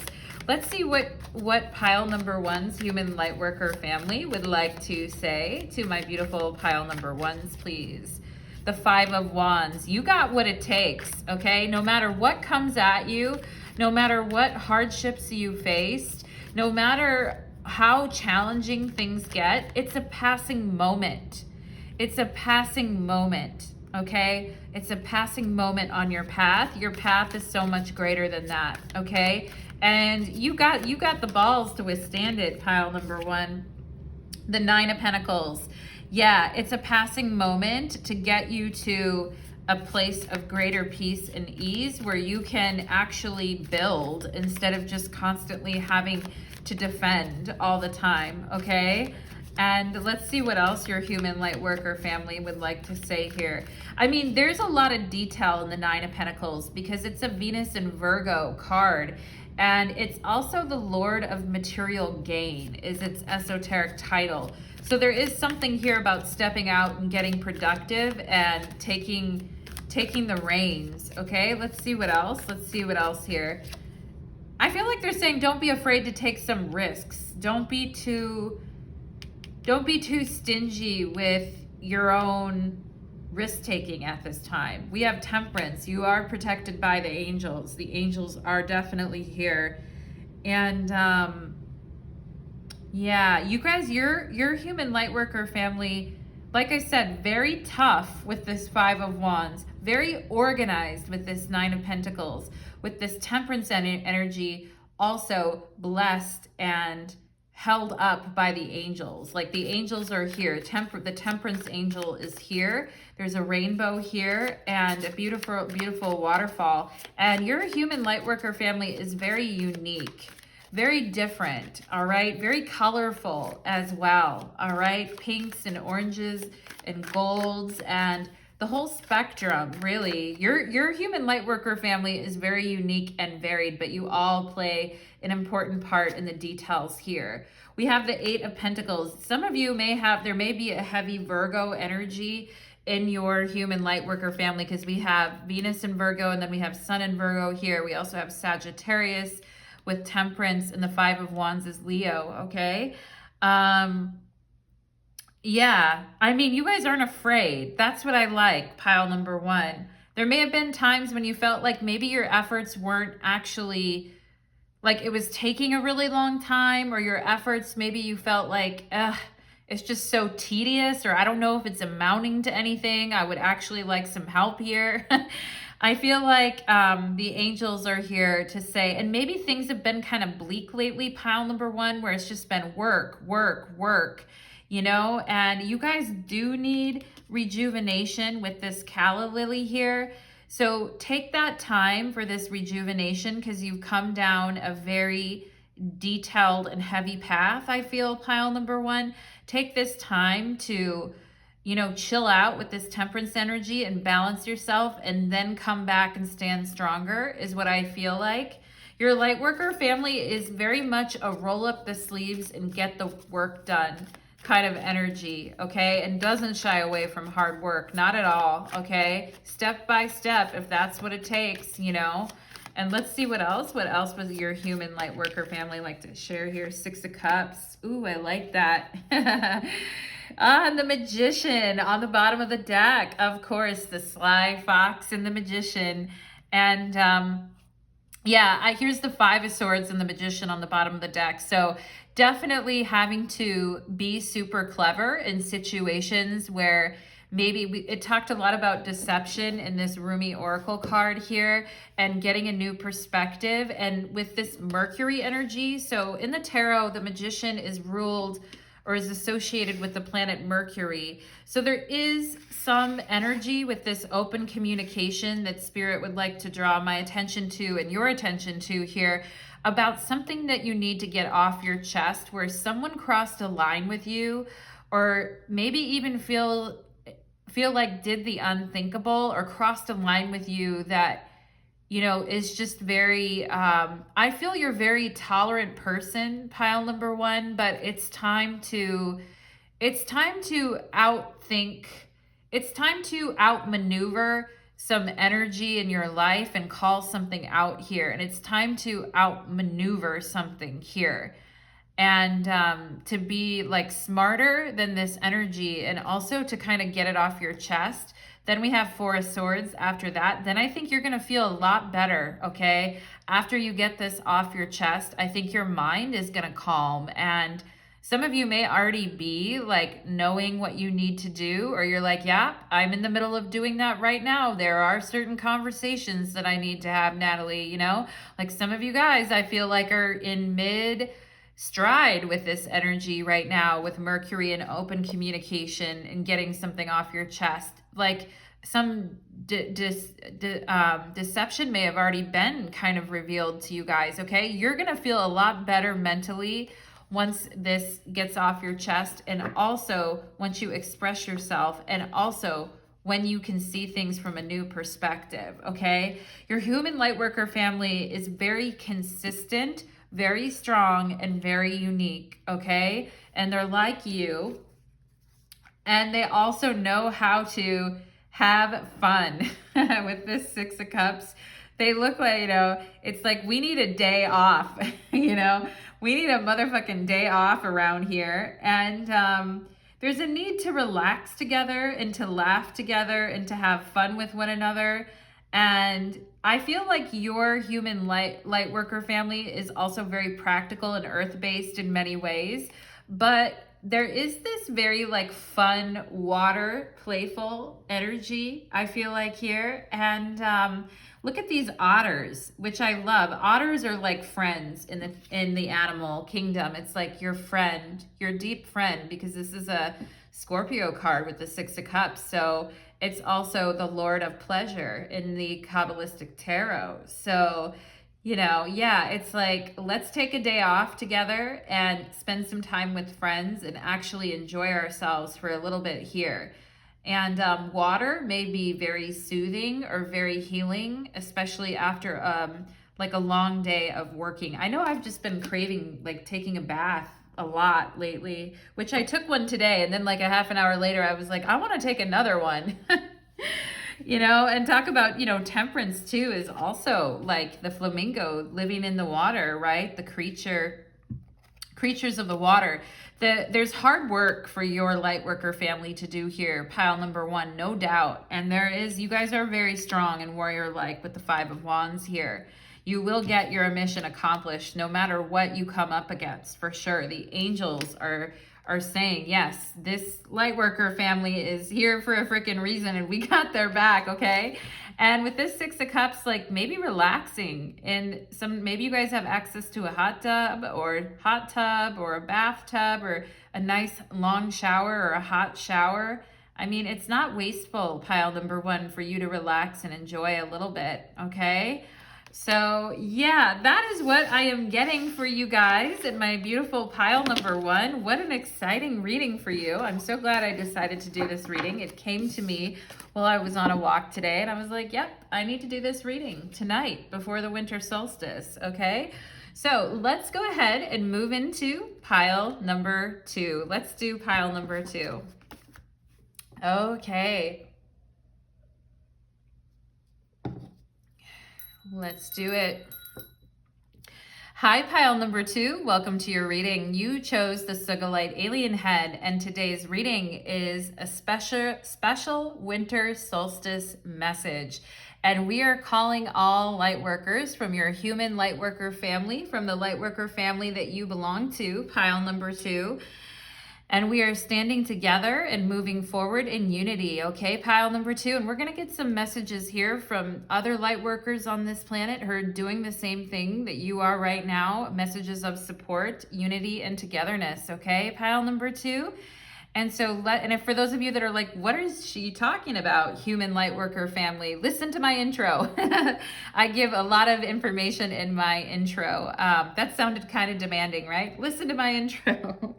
Let's see what pile number 1's human light worker family would like to say to my beautiful pile number 1s, please. The 5 of Wands. You got what it takes, okay? No matter what comes at you, no matter what hardships you faced, no matter how challenging things get, it's a passing moment. It's a passing moment, okay? It's a passing moment on your path. Your path is so much greater than that, okay? And you got the balls to withstand it, pile number 1. The 9 of Pentacles. Yeah, it's a passing moment to get you to a place of greater peace and ease where you can actually build instead of just constantly having to defend all the time, okay? And let's see what else your human light worker family would like to say here. I mean, there's a lot of detail in the 9 of Pentacles because it's a Venus and Virgo card. And it's also the Lord of Material Gain is its esoteric title. So there is something here about stepping out and getting productive and taking the reins, okay? Let's see what else. Let's see what else here. I feel like they're saying don't be afraid to take some risks. Don't be too stingy with your own risk-taking at this time. We have Temperance. You are protected by the angels. The angels are definitely here. And yeah, you guys, your human light worker family, like I said, very tough with this 5 of Wands, very organized with this 9 of Pentacles, with this Temperance energy, also blessed and held up by the angels. Like the angels are here. The Temperance angel is here. There's a rainbow here and a beautiful, beautiful waterfall. And your human light worker family is very unique. very different, all right? Very colorful as well, all right? Pinks and oranges and golds and the whole spectrum, really. Your human light worker family is very unique and varied, but you all play an important part in the details here. We have the Eight of Pentacles. Some of you may have, there may be a heavy Virgo energy in your human light worker family because we have Venus in Virgo and then we have Sun in Virgo here. We also have Sagittarius with Temperance, and the Five of Wands is Leo, okay? Yeah, I mean, you guys aren't afraid. That's what I like, pile number one. There may have been times when you felt like maybe your efforts weren't actually, like it was taking a really long time, or your efforts, maybe you felt like, it's just so tedious, or I don't know if it's amounting to anything. I would actually like some help here. I feel like the angels are here to say, and maybe things have been kind of bleak lately, pile number one, where it's just been work, work, work, you know, and you guys do need rejuvenation with this calla lily here. So take that time for this rejuvenation because you've come down a very detailed and heavy path, I feel, pile number one. Take this time to, you know, chill out with this Temperance energy and balance yourself, and then come back and stand stronger is what I feel like. Your light worker family is very much a roll up the sleeves and get the work done kind of energy, okay? And doesn't shy away from hard work, not at all, okay? Step by step, if that's what it takes, you know? And let's see what else. What else was your human light worker family like to share here? Six of Cups. Ooh, I like that. And the Magician on the bottom of the deck. Of course, the sly fox and the Magician. And yeah, here's the Five of Swords and the Magician on the bottom of the deck. So definitely having to be super clever in situations where maybe it talked a lot about deception in this Rumi Oracle card here, and getting a new perspective. And with this Mercury energy, so in the tarot, the Magician is ruled or is associated with the planet Mercury. So there is some energy with this open communication that Spirit would like to draw my attention to and your attention to here, about something that you need to get off your chest, where someone crossed a line with you, or maybe even feel like did the unthinkable or crossed a line with you that, you know, is just very, I feel you're a very tolerant person, pile number one, but it's time to outthink, it's time to outmaneuver some energy in your life and call something out here. And it's time to outmaneuver something here. And to be like smarter than this energy, and also to kind of get it off your chest. Then we have Four of Swords after that. Then I think you're going to feel a lot better, okay? After you get this off your chest, I think your mind is going to calm. And some of you may already be like knowing what you need to do, or you're like, yeah, I'm in the middle of doing that right now. There are certain conversations that I need to have, Natalie, you know? Like some of you guys, I feel like are in mid stride with this energy right now, with Mercury and open communication and getting something off your chest. Like some deception may have already been kind of revealed to you guys, okay? You're gonna feel a lot better mentally once this gets off your chest, and also once you express yourself, and also when you can see things from a new perspective, okay? Your human lightworker family is very consistent, very strong, and very unique, okay? And they're like you, and they also know how to have fun with this Six of Cups. They look like, you know, it's like we need a day off, you know? We need a motherfucking day off around here. And there's a need to relax together and to laugh together and to have fun with one another. And I feel like your human light worker family is also very practical and earth-based in many ways. But there is this very like fun, water, playful energy, I feel like here. And look at these otters, which I love. Otters are like friends in the animal kingdom. It's like your friend, your deep friend, because this is a Scorpio card with the Six of Cups. So it's also the Lord of Pleasure in the Kabbalistic Tarot. So You know, yeah, it's like, let's take a day off together and spend some time with friends and actually enjoy ourselves for a little bit here. And water may be very soothing or very healing, especially after like a long day of working. I know I've just been craving like taking a bath a lot lately, which I took one today, and then like a half an hour later, I was like, I want to take another one. You know, and talk about, you know, temperance too is also like the flamingo living in the water, right? The creatures of the water. There's hard work for your light worker family to do here, pile number one, no doubt. And you guys are very strong and warrior-like with the Five of Wands here. You will get your mission accomplished no matter what you come up against, for sure. The angels are saying, yes, this light worker family is here for a freaking reason and we got their back, okay? And with this Six of Cups, like maybe relaxing in maybe you guys have access to a hot tub or a bathtub or a nice long shower or a hot shower. I mean, it's not wasteful, pile number one, for you to relax and enjoy a little bit, okay? So yeah, that is what I am getting for you guys in my beautiful pile number one. What an exciting reading for you. I'm so glad I decided to do this reading. It came to me while I was on a walk today and I was like, yep, I need to do this reading tonight before the winter solstice, okay? So let's go ahead and move into pile number two. Let's do pile number two. Okay. Let's do it. Hi, pile number two. Welcome to your reading. You chose the Sugilite Alien head, and today's reading is a special winter solstice message. And we are calling all light workers from your human light worker family, from the light worker family that you belong to, pile number two. And we are standing together and moving forward in unity, okay, pile number two. And we're going to get some messages here from other light workers on this planet who are doing the same thing that you are right now. Messages of support, unity, and togetherness, okay, pile number two. And so, if for those of you that are like, what is she talking about, human light worker family, listen to my intro. I give a lot of information in my intro. That sounded kind of demanding, right? Listen to my intro.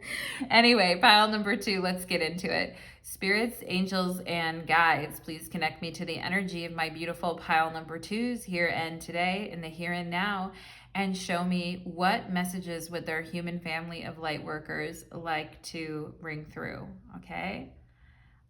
Anyway, pile number two, let's get into it. Spirits, angels, and guides, please connect me to the energy of my beautiful pile number twos here and today, in the here and now, and show me what messages would their human family of light workers like to bring through, okay?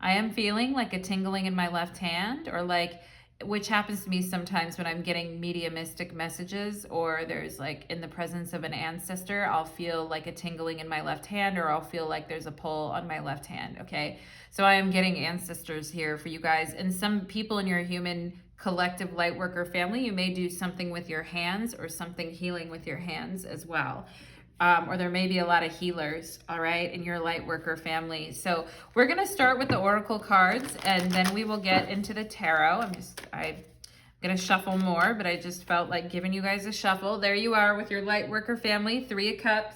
I am feeling like a tingling in my left hand, or like, which happens to me sometimes when I'm getting mediumistic messages, or there's like in the presence of an ancestor, I'll feel like a tingling in my left hand, or I'll feel like there's a pull on my left hand, okay? So I am getting ancestors here for you guys. And some people in your human collective light worker family, you may do something with your hands or something healing with your hands as well. Or there may be a lot of healers, all right, in your light worker family. So we're going to start with the oracle cards, and then we will get into the tarot. I'm going to shuffle more, but I just felt like giving you guys a shuffle. There you are with your light worker family, Three of Cups.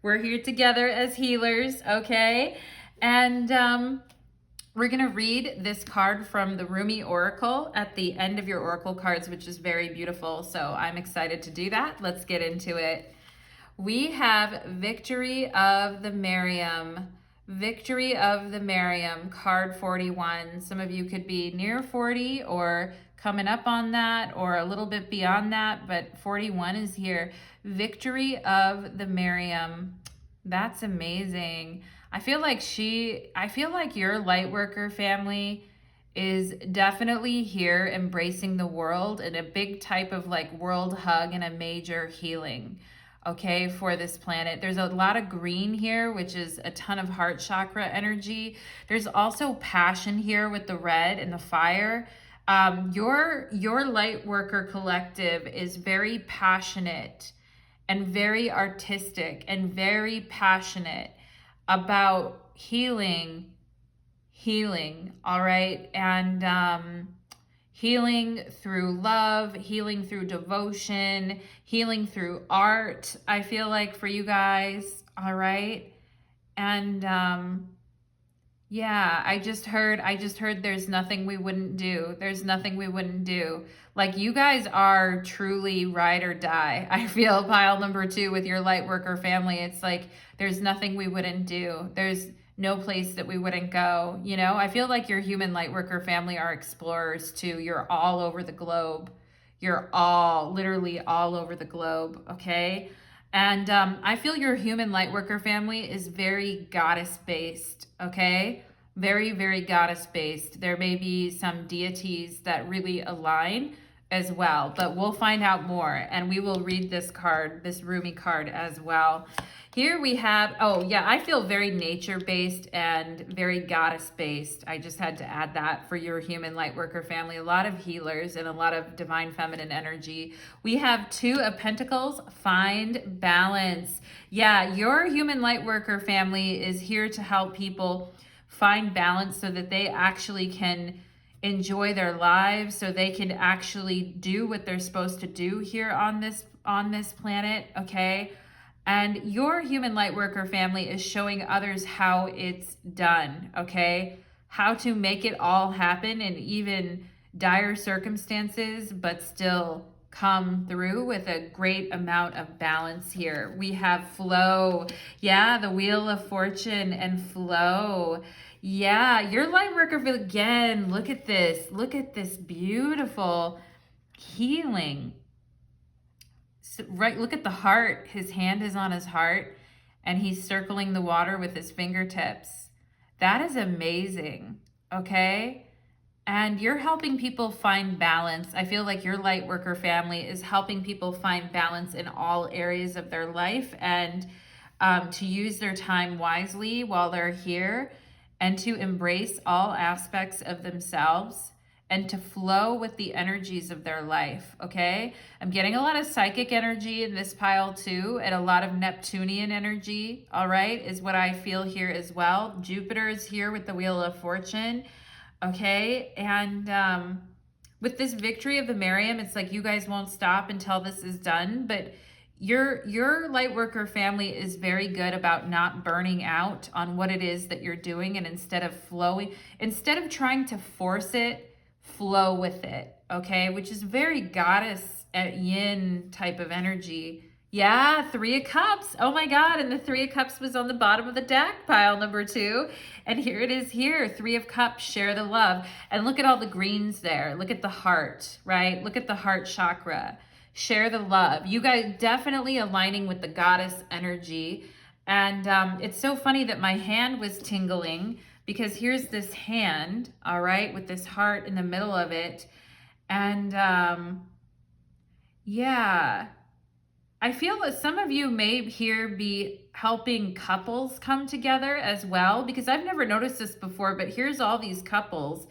We're here together as healers, okay? And we're going to read this card from the Rumi Oracle at the end of your oracle cards, which is very beautiful. So I'm excited to do that. Let's get into it. We have Victory of the Miriam. Victory of the Miriam, card 41. Some of you could be near 40 or coming up on that or a little bit beyond that, but 41 is here. Victory of the Miriam. That's amazing. I feel like your light worker family is definitely here embracing the world in a big type of like world hug and a major healing, okay, for this planet. There's a lot of green here, which is a ton of heart chakra energy. There's also passion here with the red and the fire. Your light worker collective is very passionate and very artistic and very passionate about healing, all right? And healing through love, healing through devotion, healing through art, I feel like, for you guys, all right? And Yeah, I just heard there's nothing we wouldn't do. There's nothing we wouldn't do. Like, you guys are truly ride or die. I feel pile number 2 with your light worker family. It's like there's nothing we wouldn't do. There's no place that we wouldn't go. You know, I feel like your human light worker family are explorers too. You're all over the globe. You're all literally all over the globe, okay? And I feel your human light worker family is very goddess based, okay? Very, very goddess based. There may be some deities that really align as well, but we'll find out more, and we will read this card, this Rumi card as well. Here we have, oh yeah, I feel very nature based and very goddess based. I just had to add that for your human light worker family. A lot of healers and a lot of divine feminine energy. We have 2 of Pentacles, find balance. Yeah, your human light worker family is here to help people find balance so that they actually can enjoy their lives, so they can actually do what they're supposed to do here on this planet, okay? And your human light worker family is showing others how it's done, okay? How to make it all happen in even dire circumstances, but still come through with a great amount of balance here. We have flow. Yeah, the Wheel of Fortune and flow. Yeah, your light worker, again, look at this. Look at this beautiful healing. So, right, look at the heart. His hand is on his heart and he's circling the water with his fingertips. That is amazing, okay? And you're helping people find balance. I feel like your light worker family is helping people find balance in all areas of their life, and to use their time wisely while they're here, and to embrace all aspects of themselves and to flow with the energies of their life, okay? I'm getting a lot of psychic energy in this pile too, and a lot of Neptunian energy, all right, is what I feel here as well. Jupiter is here with the Wheel of Fortune, okay? And with this victory of the Miriam, it's like you guys won't stop until this is done, but your light worker family is very good about not burning out on what it is that you're doing, and instead of flowing, instead of trying to force it, flow with it, okay? Which is very goddess yin type of energy. Yeah, 3 of Cups. Oh my God, and the 3 of Cups was on the bottom of the deck, pile number 2. And here it is here, 3 of Cups, share the love. And look at all the greens there. Look at the heart, right? Look at the heart chakra. Share the love. You guys definitely aligning with the goddess energy. And it's so funny that my hand was tingling, because here's this hand, all right, with this heart in the middle of it. And yeah, I feel that some of you may here be helping couples come together as well, because I've never noticed this before, but here's all these couples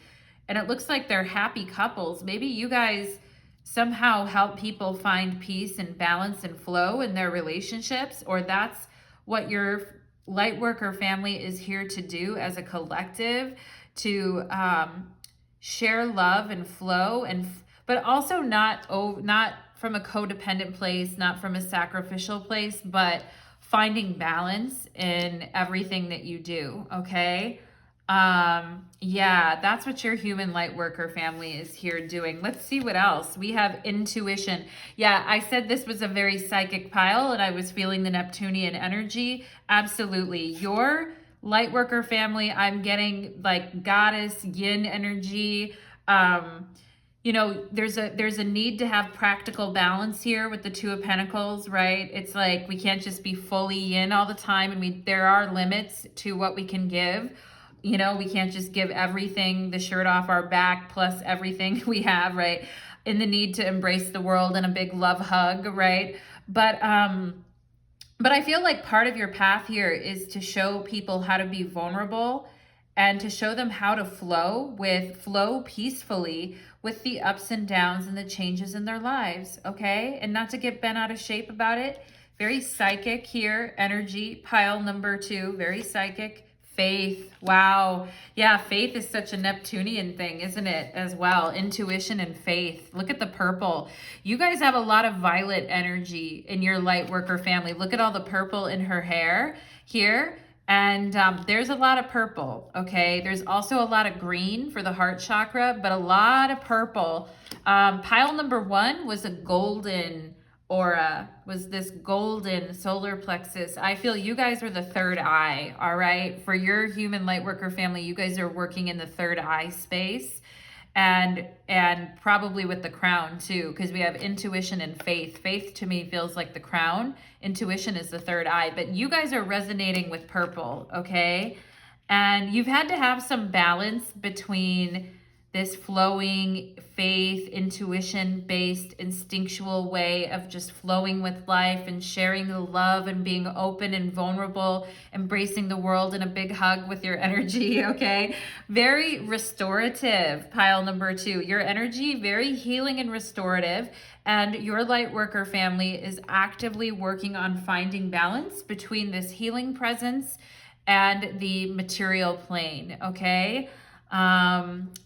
and it looks like they're happy couples. Maybe you guys somehow help people find peace and balance and flow in their relationships, or that's what your light worker family is here to do as a collective, to share love and flow, and but also not from a codependent place, not from a sacrificial place, but finding balance in everything that you do, okay? Yeah, that's what your human light worker family is here doing. Let's see what else. We have intuition. Yeah, I said this was a very psychic pile and I was feeling the Neptunian energy. Absolutely. Your light worker family, I'm getting like goddess yin energy. You know, there's a need to have practical balance here with the 2 of Pentacles, right? It's like we can't just be fully yin all the time, and there are limits to what we can give. You know, we can't just give everything, the shirt off our back, plus everything we have, right? In the need to embrace the world and a big love hug, right? But I feel like part of your path here is to show people how to be vulnerable and to show them how to flow peacefully with the ups and downs and the changes in their lives, okay? And not to get bent out of shape about it. Very psychic here, energy, pile number 2, very psychic. Faith. Wow. Yeah, faith is such a Neptunian thing, isn't it, as well? Intuition and faith. Look at the purple. You guys have a lot of violet energy in your light worker family. Look at all the purple in her hair here. And there's a lot of purple, okay? There's also a lot of green for the heart chakra, but a lot of purple. Pile number 1 was a golden aura, was this golden solar plexus. I feel you guys are the third eye, all right? For your human light worker family, you guys are working in the third eye space. And probably with the crown too, because we have intuition and faith. Faith to me feels like the crown. Intuition is the third eye, but you guys are resonating with purple, okay? And you've had to have some balance between this flowing faith, intuition-based, instinctual way of just flowing with life and sharing the love and being open and vulnerable, embracing the world in a big hug with your energy, okay? Very restorative, pile number 2. Your energy, very healing and restorative. And your light worker family is actively working on finding balance between this healing presence and the material plane, okay?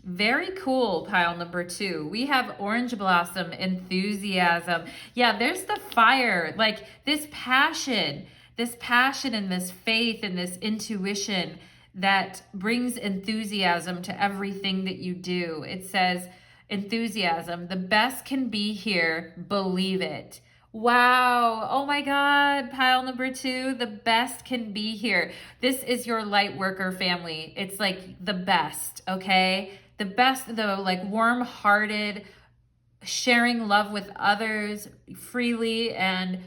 Very cool, pile number 2. We have orange blossom, enthusiasm. Yeah, there's the fire, like this passion and this faith and this intuition that brings enthusiasm to everything that you do. It says, enthusiasm, the best can be here, believe it. Wow. Oh my God. Pile number 2, the best can be here. This is your light worker family. It's like the best, okay? The best, the like warm-hearted, sharing love with others freely and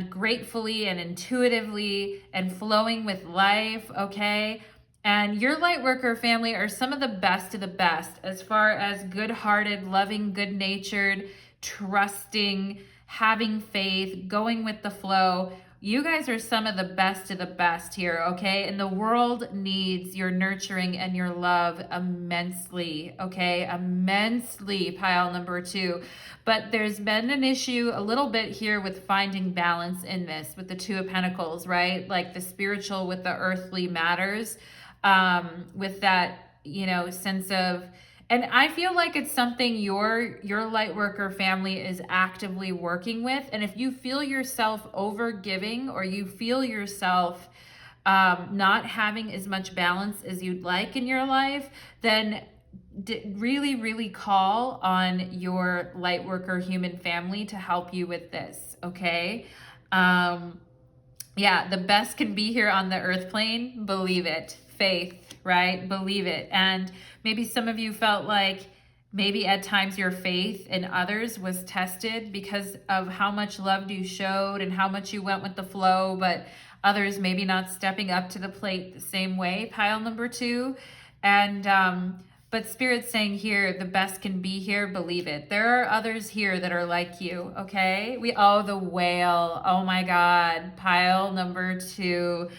gratefully and intuitively and flowing with life, okay? And your light worker family are some of the best of the best as far as good-hearted, loving, good-natured, trusting, having faith, going with the flow. You guys are some of the best here, okay? And the world needs your nurturing and your love immensely, okay? Immensely, pile number 2. But there's been an issue a little bit here with finding balance in this, with the 2 of Pentacles, right? Like the spiritual with the earthly matters, with that, you know, sense of, and I feel like it's something your light worker family is actively working with. And if you feel yourself over giving, or you feel yourself not having as much balance as you'd like in your life, then really call on your light worker human family to help you with this, okay? Yeah, the best can be here on the earth plane. Believe it. Faith, right? Believe it. And maybe some of you felt like maybe at times your faith in others was tested because of how much love you showed and how much you went with the flow, but others maybe not stepping up to the plate the same way, pile number 2. And but Spirit's saying here, the best can be here, believe it. There are others here that are like you, okay? The whale, oh my God, pile number 2.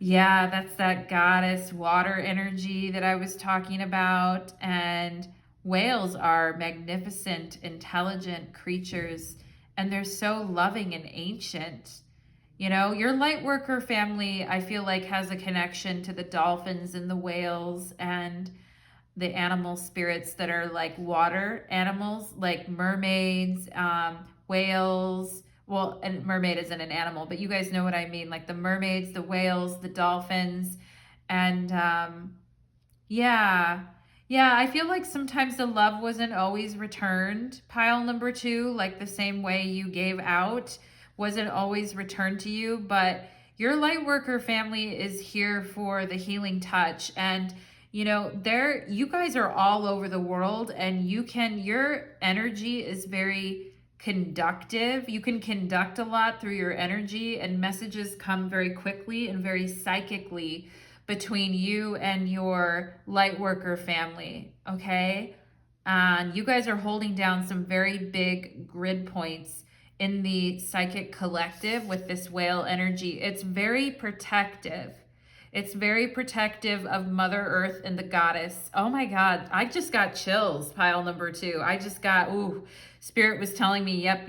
Yeah, that's that goddess water energy that I was talking about. And whales are magnificent, intelligent creatures, and they're so loving and ancient. You know, your light worker family, I feel like, has a connection to the dolphins and the whales and the animal spirits that are like water animals, like mermaids, whales. Well, and mermaid isn't an animal, but you guys know what I mean. Like the mermaids, the whales, the dolphins. And yeah, I feel like sometimes the love wasn't always returned. Pile number 2, like the same way you gave out wasn't always returned to you. But your light worker family is here for the healing touch. And you know, you guys are all over the world, and your energy is very conductive. You can conduct a lot through your energy, and messages come very quickly and very psychically between you and your light worker family, okay? And you guys are holding down some very big grid points in the psychic collective with this whale energy. It's very protective. It's very protective of Mother Earth and the goddess. Oh my God, I just got chills, pile number 2. I just got, ooh, Spirit was telling me, yep,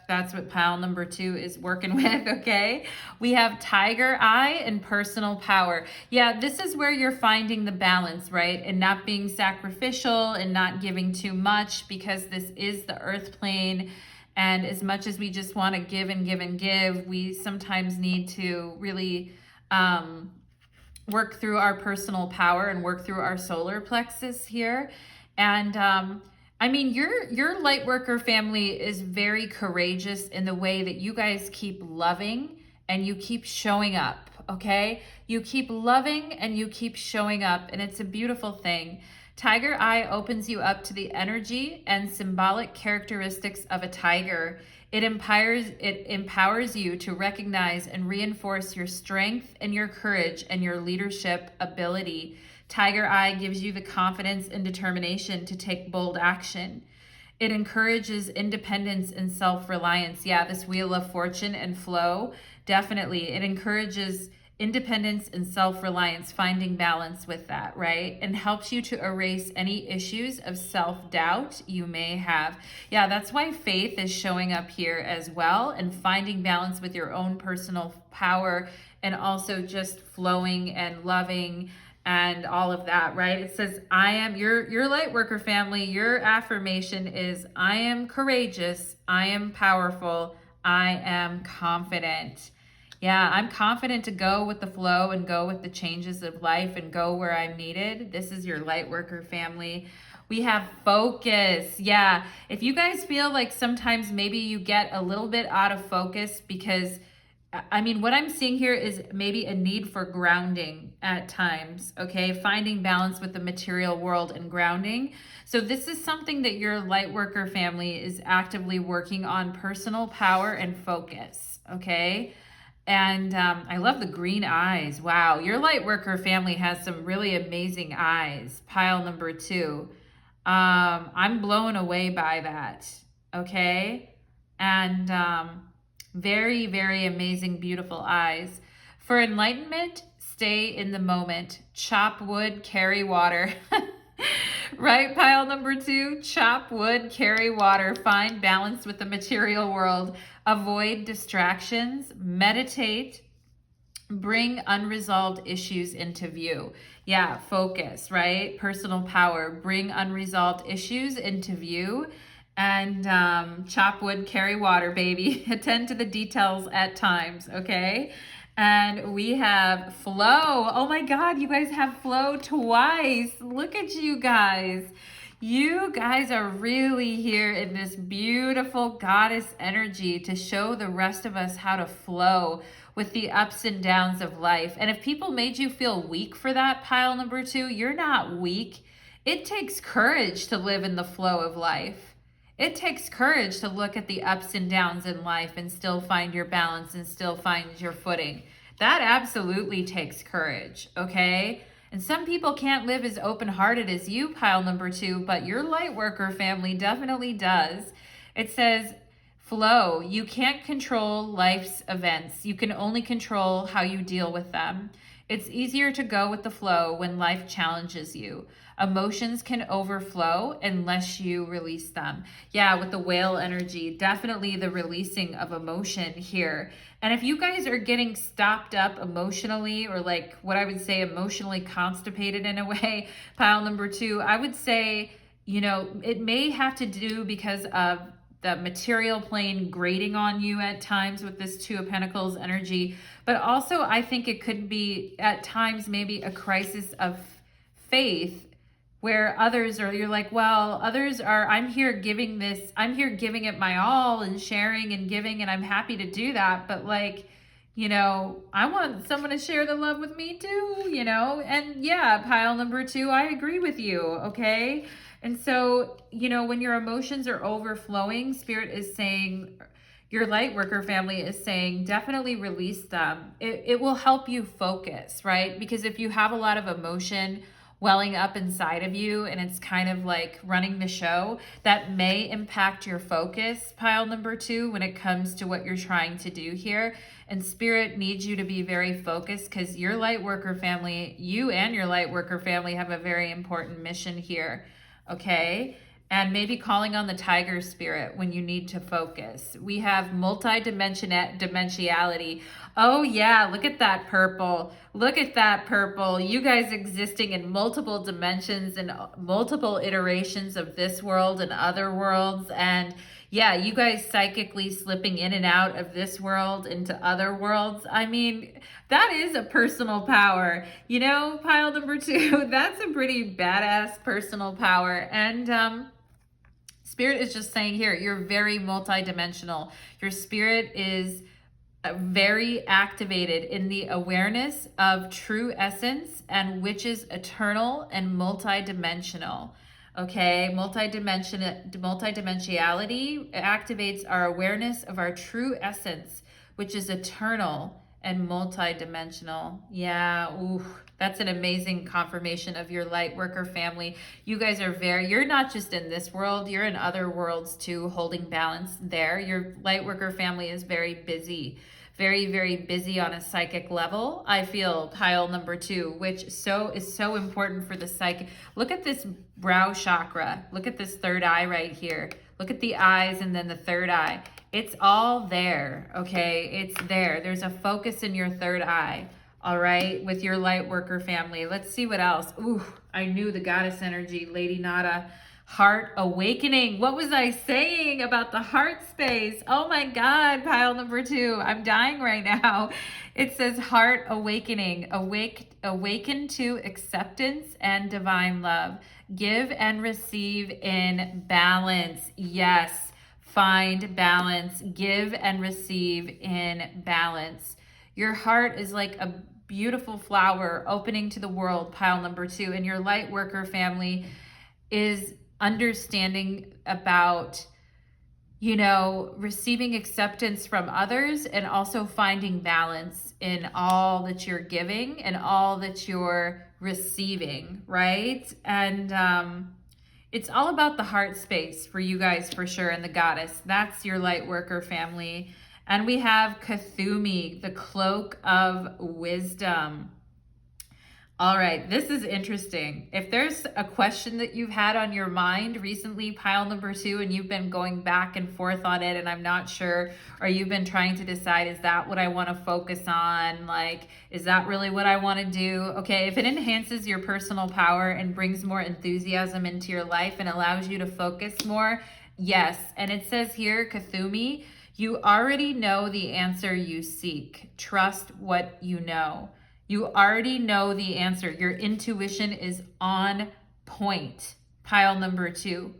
that's what pile number 2 is working with, okay? We have Tiger Eye and personal power. Yeah, this is where you're finding the balance, right? And not being sacrificial and not giving too much, because this is the earth plane. And as much as we just want to give and give and give, we sometimes need to really work through our personal power and work through our solar plexus here. And I mean, your light worker family is very courageous in the way that you guys keep loving and you keep showing up, okay? You keep loving and you keep showing up, and it's a beautiful thing. Tiger Eye opens you up to the energy and symbolic characteristics of a tiger. It empowers you to recognize and reinforce your strength and your courage and your leadership ability. Tiger Eye gives you the confidence and determination to take bold action. It encourages independence and self-reliance. Yeah, this Wheel of Fortune and flow, definitely. It encourages independence and self-reliance, finding balance with that, right? And helps you to erase any issues of self-doubt you may have. Yeah, that's why faith is showing up here as well, and finding balance with your own personal power, and also just flowing and loving and all of that, right? It says, I am your light worker family. Your affirmation is, I am courageous, I am powerful, I am confident. Yeah, I'm confident to go with the flow and go with the changes of life and go where I'm needed. This is your light worker family. We have focus. Yeah, if you guys feel like sometimes maybe you get a little bit out of focus, because I mean, what I'm seeing here is maybe a need for grounding at times, okay? Finding balance with the material world and grounding. So this is something that your light worker family is actively working on: personal power and focus, okay? And I love the green eyes. Wow, your light worker family has some really amazing eyes. Pile number 2. I'm blown away by that, okay? And very, very amazing, beautiful eyes. For enlightenment, stay in the moment. Chop wood, carry water. Right, pile number 2, chop wood, carry water, find balance with the material world, avoid distractions, meditate, bring unresolved issues into view. Yeah, focus, right? Personal power, bring unresolved issues into view, and chop wood, carry water, baby. Attend to the details at times, okay? And we have flow. Oh my God, you guys have flow twice. Look at you guys. You guys are really here in this beautiful goddess energy to show the rest of us how to flow with the ups and downs of life. And if people made you feel weak for that, pile number 2, you're not weak. It takes courage to live in the flow of life. It takes courage to look at the ups and downs in life and still find your balance and still find your footing. That absolutely takes courage, okay? And some people can't live as open-hearted as you, pile number 2, but your light worker family definitely does. It says, flow. You can't control life's events. You can only control how you deal with them. It's easier to go with the flow when life challenges you. Emotions can overflow unless you release them. Yeah, with the whale energy, definitely the releasing of emotion here. And if you guys are getting stopped up emotionally, or like what I would say emotionally constipated in a way, pile number 2, I would say, you know, it may have to do because of the material plane grating on you at times with this 2 of Pentacles energy. But also I think it could be at times maybe a crisis of faith, where others are, you're like, well, others are, I'm here giving it my all and sharing and giving, and I'm happy to do that. But like, you know, I want someone to share the love with me too, you know? And yeah, pile number 2, I agree with you, okay? And so, you know, when your emotions are overflowing, Spirit is saying, your light worker family is saying, definitely release them. It will help you focus, right? Because if you have a lot of emotion welling up inside of you and it's kind of like running the show, that may impact your focus, pile number 2, when it comes to what you're trying to do here. And Spirit needs you to be very focused, because your light worker family, you and your light worker family have a very important mission here, okay? And maybe calling on the tiger spirit when you need to focus. We have multi-dimensionality. Oh yeah, look at that purple. Look at that purple. You guys existing in multiple dimensions and multiple iterations of this world and other worlds. And yeah, you guys psychically slipping in and out of this world into other worlds. I mean, that is a personal power. You know, pile number 2, that's a pretty badass personal power. And Spirit is just saying here, you're very multidimensional. Your spirit is very activated in the awareness of true essence and which is eternal and multidimensional. Okay, multidimensionality activates our awareness of our true essence, which is eternal and multidimensional. Yeah, ooh, that's an amazing confirmation of your light worker family. You guys are you're not just in this world, you're in other worlds too, holding balance there. Your light worker family is very busy. Very, very busy on a psychic level. I feel pile number 2, which is so important for the psychic. Look at this brow chakra. Look at this third eye right here. Look at the eyes and then the third eye. It's all there, okay? It's there. There's a focus in your third eye, all right, with your light worker family. Let's see what else. Ooh, I knew the goddess energy, Lady Nada. Heart awakening. What was I saying about the heart space? Oh my God, pile number 2. I'm dying right now. It says heart awakening. Awaken to acceptance and divine love. Give and receive in balance. Yes, find balance. Give and receive in balance. Your heart is like a beautiful flower opening to the world, pile number 2. And your light worker family is understanding about, you know, receiving acceptance from others and also finding balance in all that you're giving and all that you're receiving, right? And it's all about the heart space for you guys for sure, and the goddess. That's your light worker family. And we have Kathumi, the cloak of wisdom. All right, this is interesting. If there's a question that you've had on your mind recently, pile number 2, and you've been going back and forth on it and I'm not sure, or you've been trying to decide, is that what I want to focus on? Like, is that really what I want to do? Okay, if it enhances your personal power and brings more enthusiasm into your life and allows you to focus more, yes. And it says here, Kathumi, you already know the answer you seek. Trust what you know. You already know the answer. Your intuition is on point. Pile number 2.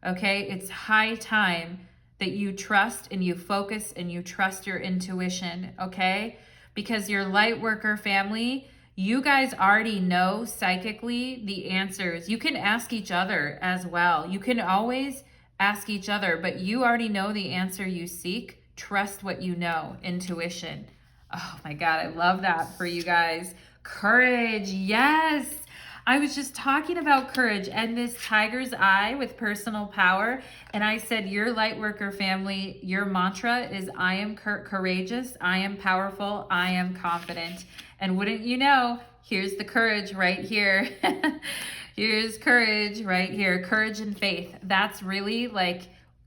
Okay, it's high time that you trust and you focus and you trust your intuition. Okay, because your light worker family, you guys already know psychically the answers. You can ask each other as well. You can always ask each other, but you already know the answer you seek. Trust what you know. Intuition. Oh my God, I love that for you guys. Courage, yes. I was just talking about courage and this tiger's eye with personal power. And I said, your light worker family, your mantra is, I am courageous, I am powerful, I am confident. And wouldn't you know, here's the courage right here. Here's courage right here. Courage and faith. That's really like,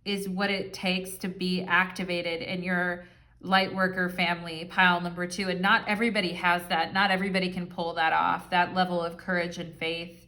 is what it takes to be activated in your light worker family, pile number 2. And not everybody has that. Not everybody can pull that off, that level of courage and faith.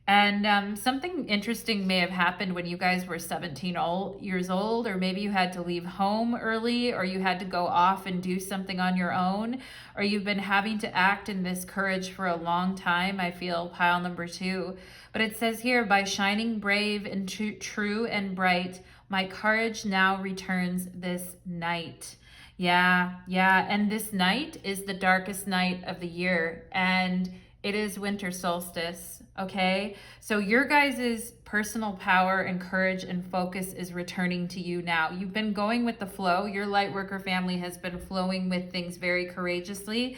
And something interesting may have happened when you guys were 17 years old, or maybe you had to leave home early, or you had to go off and do something on your own, or you've been having to act in this courage for a long time, I feel, pile number 2. But it says here, by shining brave and true and bright, my courage now returns this night. Yeah. And this night is the darkest night of the year, and it is winter solstice. Okay. So your guys' personal power and courage and focus is returning to you now. You've been going with the flow. Your light worker family has been flowing with things very courageously.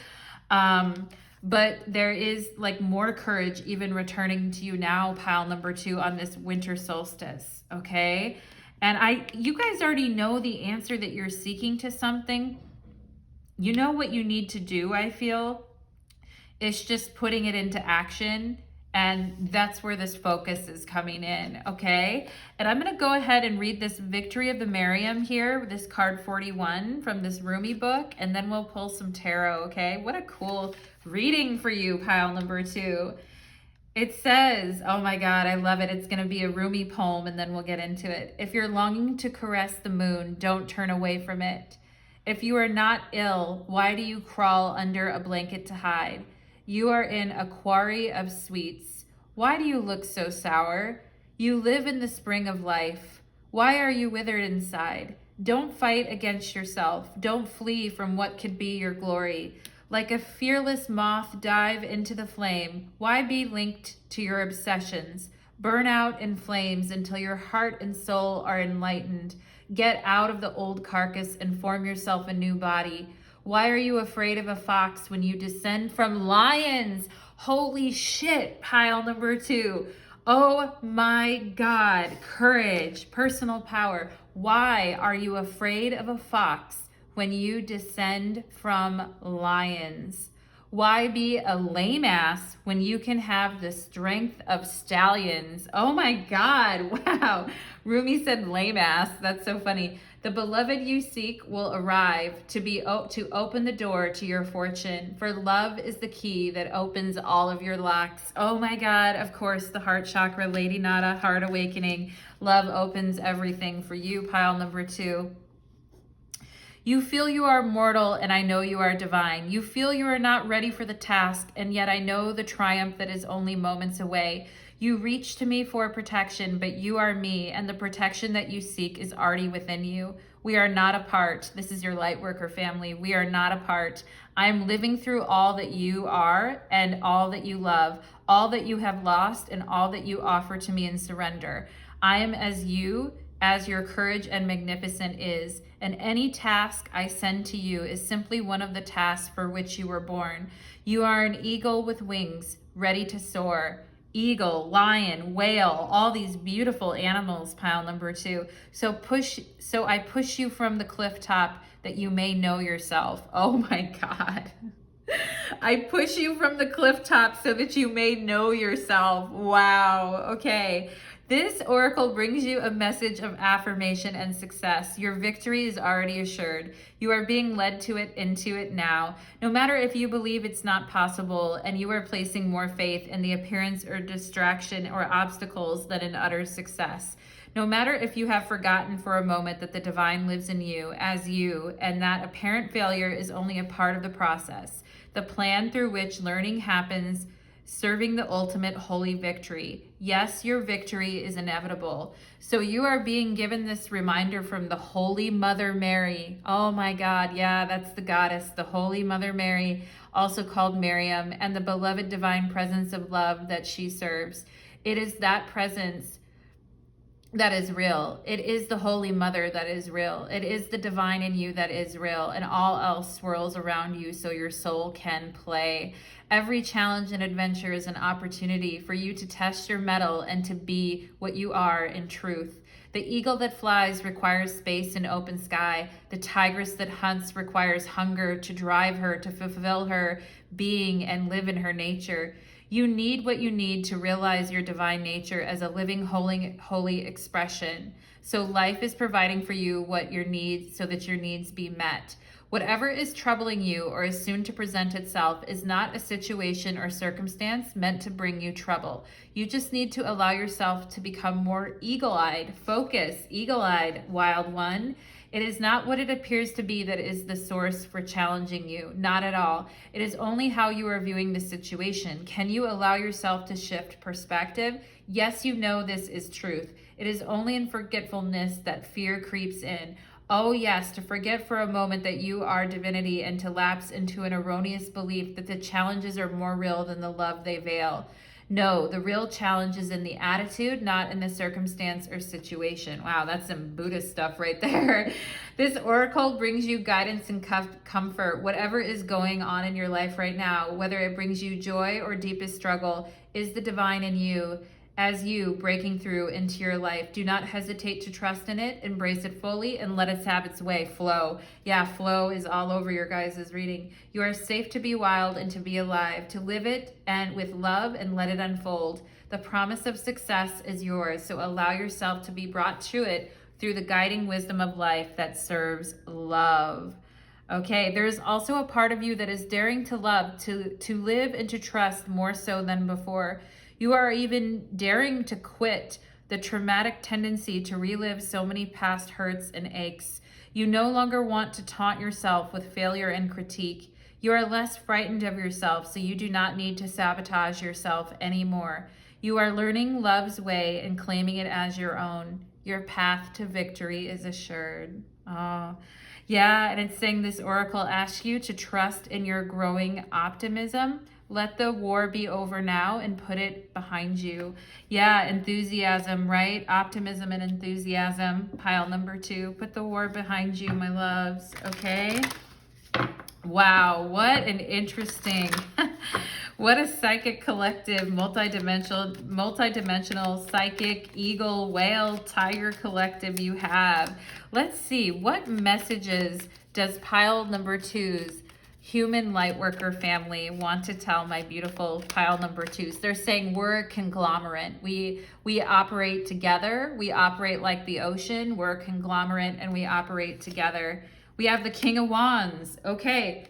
But there is like more courage even returning to you now, pile number 2, on this winter solstice. Okay. And you guys already know the answer that you're seeking to something. You know what you need to do, I feel. It's just putting it into action. And that's where this focus is coming in, okay? And I'm going to go ahead and read this Victory of the Miriam here, this card 41 from this Rumi book, and then we'll pull some tarot, okay? What a cool reading for you, pile number 2. It says, oh my God, I love it. It's going to be a Rumi poem and then we'll get into it. If you're longing to caress the moon, don't turn away from it. If you are not ill, why do you crawl under a blanket to hide? You are in a quarry of sweets. Why do you look so sour? You live in the spring of life. Why are you withered inside? Don't fight against yourself. Don't flee from what could be your glory. Like a fearless moth, dive into the flame. Why be linked to your obsessions? Burn out in flames until your heart and soul are enlightened. Get out of the old carcass and form yourself a new body. Why are you afraid of a fox when you descend from lions? Holy shit, pile number 2. Oh my God, courage, personal power. Why are you afraid of a fox when you descend from lions? Why be a lame ass when you can have the strength of stallions? Oh my God, wow. Rumi said lame ass, that's so funny. The beloved you seek will arrive to open the door to your fortune, for love is the key that opens all of your locks. Oh my God, of course, the heart chakra, Lady Nada, heart awakening. Love opens everything for you, pile number 2. You feel you are mortal, and I know you are divine. You feel you are not ready for the task, and yet I know the triumph that is only moments away. You reach to me for protection, but you are me, and the protection that you seek is already within you. We are not apart. This is your Lightworker family. We are not apart. I am living through all that you are and all that you love, all that you have lost, and all that you offer to me in surrender. I am as you, as your courage and magnificent is, and any task I send to you is simply one of the tasks for which you were born. You are an eagle with wings, ready to soar. Eagle, lion, whale, all these beautiful animals, pile number 2. So I push you from the cliff top that you may know yourself. Oh my God. I push you from the cliff top so that you may know yourself. Wow. Okay. This oracle brings you a message of affirmation and success. Your victory is already assured. You are being led into it now. No matter if you believe it's not possible and you are placing more faith in the appearance or distraction or obstacles than in utter success. No matter if you have forgotten for a moment that the divine lives in you as you and that apparent failure is only a part of the process, the plan through which learning happens, serving the ultimate holy victory. Yes, your victory is inevitable. So you are being given this reminder from the Holy Mother Mary. Oh my God, yeah, that's the goddess, the Holy Mother Mary, also called Miriam, and the beloved divine presence of love that she serves. It is that presence that is real. It is the Holy Mother that is real. It is the divine in you that is real, and all else swirls around you so your soul can play. Every challenge and adventure is an opportunity for you to test your mettle and to be what you are in truth. The eagle that flies requires space and open sky. The tigress that hunts requires hunger to drive her, to fulfill her being and live in her nature. You need what you need to realize your divine nature as a living, holy expression. So life is providing for you what your needs so that your needs be met. Whatever is troubling you or is soon to present itself is not a situation or circumstance meant to bring you trouble. You just need to allow yourself to become more eagle-eyed. Focus, eagle-eyed, wild one. It is not what it appears to be that is the source for challenging you. Not at all. It is only how you are viewing the situation. Can you allow yourself to shift perspective? Yes, you know this is truth. It is only in forgetfulness that fear creeps in. Oh yes, to forget for a moment that you are divinity and to lapse into an erroneous belief that the challenges are more real than the love they veil. No, the real challenge is in the attitude, not in the circumstance or situation. Wow, that's some Buddhist stuff right there. This oracle brings you guidance and comfort. Whatever is going on in your life right now, whether it brings you joy or deepest struggle, is the divine in you as you breaking through into your life. Do not hesitate to trust in it, embrace it fully, and let it have its way. Flow. Yeah, flow is all over your guys' reading. You are safe to be wild and to be alive, to live it and with love and let it unfold. The promise of success is yours, so allow yourself to be brought to it through the guiding wisdom of life that serves love. Okay, there's also a part of you that is daring to love, to live and to trust more so than before. You are even daring to quit the traumatic tendency to relive so many past hurts and aches. You no longer want to taunt yourself with failure and critique. You are less frightened of yourself, so you do not need to sabotage yourself anymore. You are learning love's way and claiming it as your own. Your path to victory is assured. Oh, yeah, and it's saying this oracle asks you to trust in your growing optimism. Let the war be over now and put it behind you. Yeah, enthusiasm, right? Optimism and enthusiasm. Pile number 2. Put the war behind you, my loves. Okay. Wow, what an interesting, what a psychic collective, multidimensional psychic eagle, whale, tiger collective you have. Let's see, what messages does pile number 2's human lightworker family want to tell my beautiful pile number 2s? They're saying we're a conglomerate. We operate together. We operate like the ocean. We're a conglomerate and we operate together. We have the King of Wands. Okay.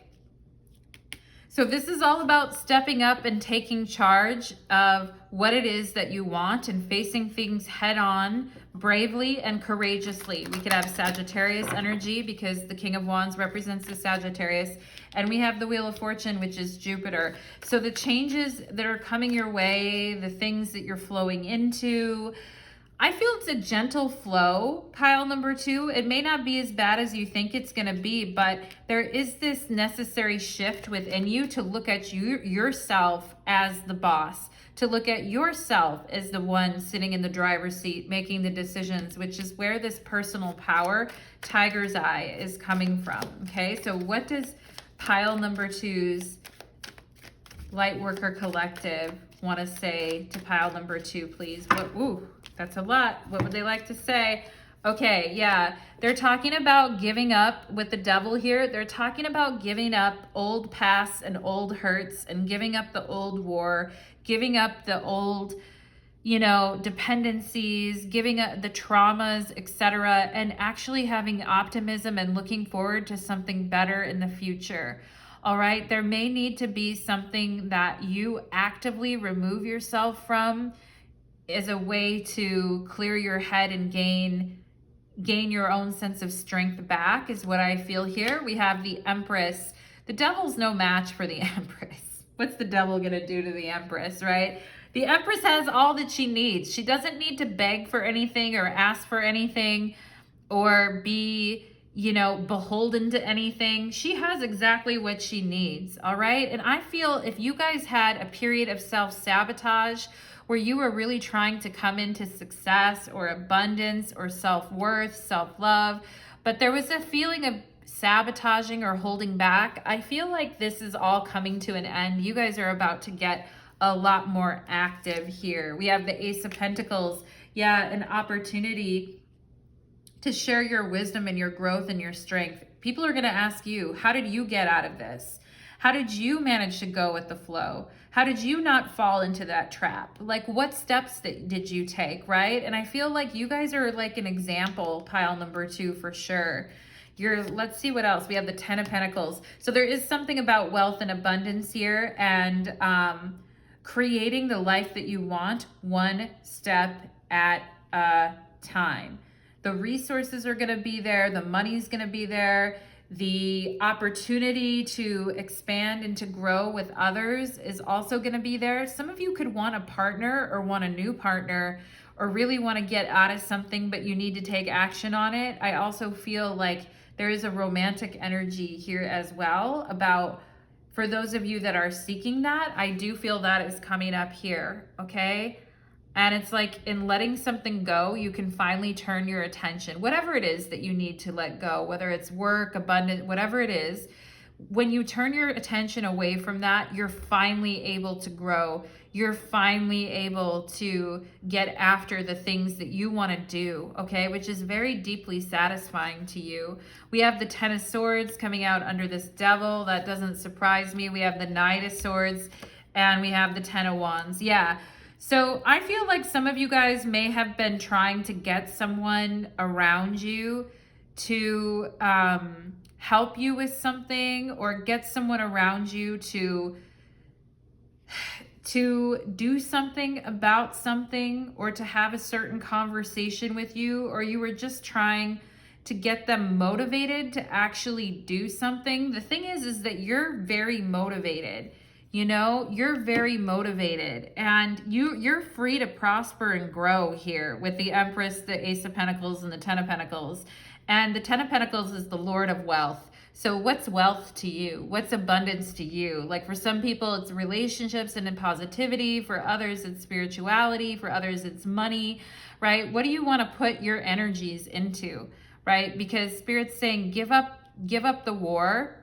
So this is all about stepping up and taking charge of what it is that you want and facing things head on, bravely and courageously. We could have Sagittarius energy because the King of Wands represents the Sagittarius. And we have the Wheel of Fortune, which is Jupiter. So the changes that are coming your way, the things that you're flowing into, I feel it's a gentle flow, pile number 2. It may not be as bad as you think it's going to be, but there is this necessary shift within you to look at yourself as the boss, to look at yourself as the one sitting in the driver's seat, making the decisions, which is where this personal power, tiger's eye, is coming from. Okay, so what does pile number 2's Lightworker Collective want to say to pile number 2, please? What? Ooh. That's a lot. What would they like to say? Okay, yeah. They're talking about giving up with the devil here. They're talking about giving up old pasts and old hurts and giving up the old war, giving up the old, dependencies, giving up the traumas, etc., and actually having optimism and looking forward to something better in the future. All right, there may need to be something that you actively remove yourself from as a way to clear your head and gain your own sense of strength back, is what I feel here. We have the Empress. The devil's no match for the Empress. What's the devil gonna do to the Empress, right? The Empress has all that she needs. She doesn't need to beg for anything or ask for anything or be, beholden to anything. She has exactly what she needs, all right? And I feel if you guys had a period of self-sabotage where you were really trying to come into success or abundance or self-worth, self-love, but there was a feeling of sabotaging or holding back, I feel like this is all coming to an end. You guys are about to get a lot more active here. We have the Ace of Pentacles. Yeah, an opportunity to share your wisdom and your growth and your strength. People are going to ask you, how did you get out of this? How did you manage to go with the flow? How did you not fall into that trap? Like, what steps did you take, right? And I feel like you guys are like an example, pile number 2 for sure. Let's see what else. We have the 10 of Pentacles. So there is something about wealth and abundance here and creating the life that you want one step at a time. The resources are going to be there. The money's going to be there. The opportunity to expand and to grow with others is also going to be there. Some of you could want a partner or want a new partner or really want to get out of something, but you need to take action on it. I also feel like there is a romantic energy here as well about, for those of you that are seeking that, I do feel that is coming up here, okay? And it's like in letting something go, you can finally turn your attention, whatever it is that you need to let go, whether it's work, abundance, whatever it is. When you turn your attention away from that, you're finally able to grow. You're finally able to get after the things that you want to do, okay? Which is very deeply satisfying to you. We have the 10 of Swords coming out under this devil. That doesn't surprise me. We have the Knight of Swords and we have the 10 of Wands. Yeah. So I feel like some of you guys may have been trying to get someone around you to help you with something or get someone around you to to do something about something, or to have a certain conversation with you, or you were just trying to get them motivated to actually do something. The thing is that you're very motivated. You know, you're very motivated, and you're free to prosper and grow here with the Empress, the Ace of Pentacles, and the Ten of Pentacles. And the Ten of Pentacles is the Lord of Wealth. So what's wealth to you? What's abundance to you? Like for some people, it's relationships and in positivity. For others, it's spirituality. For others, it's money, right? What do you want to put your energies into, right? Because Spirit's saying, give up the war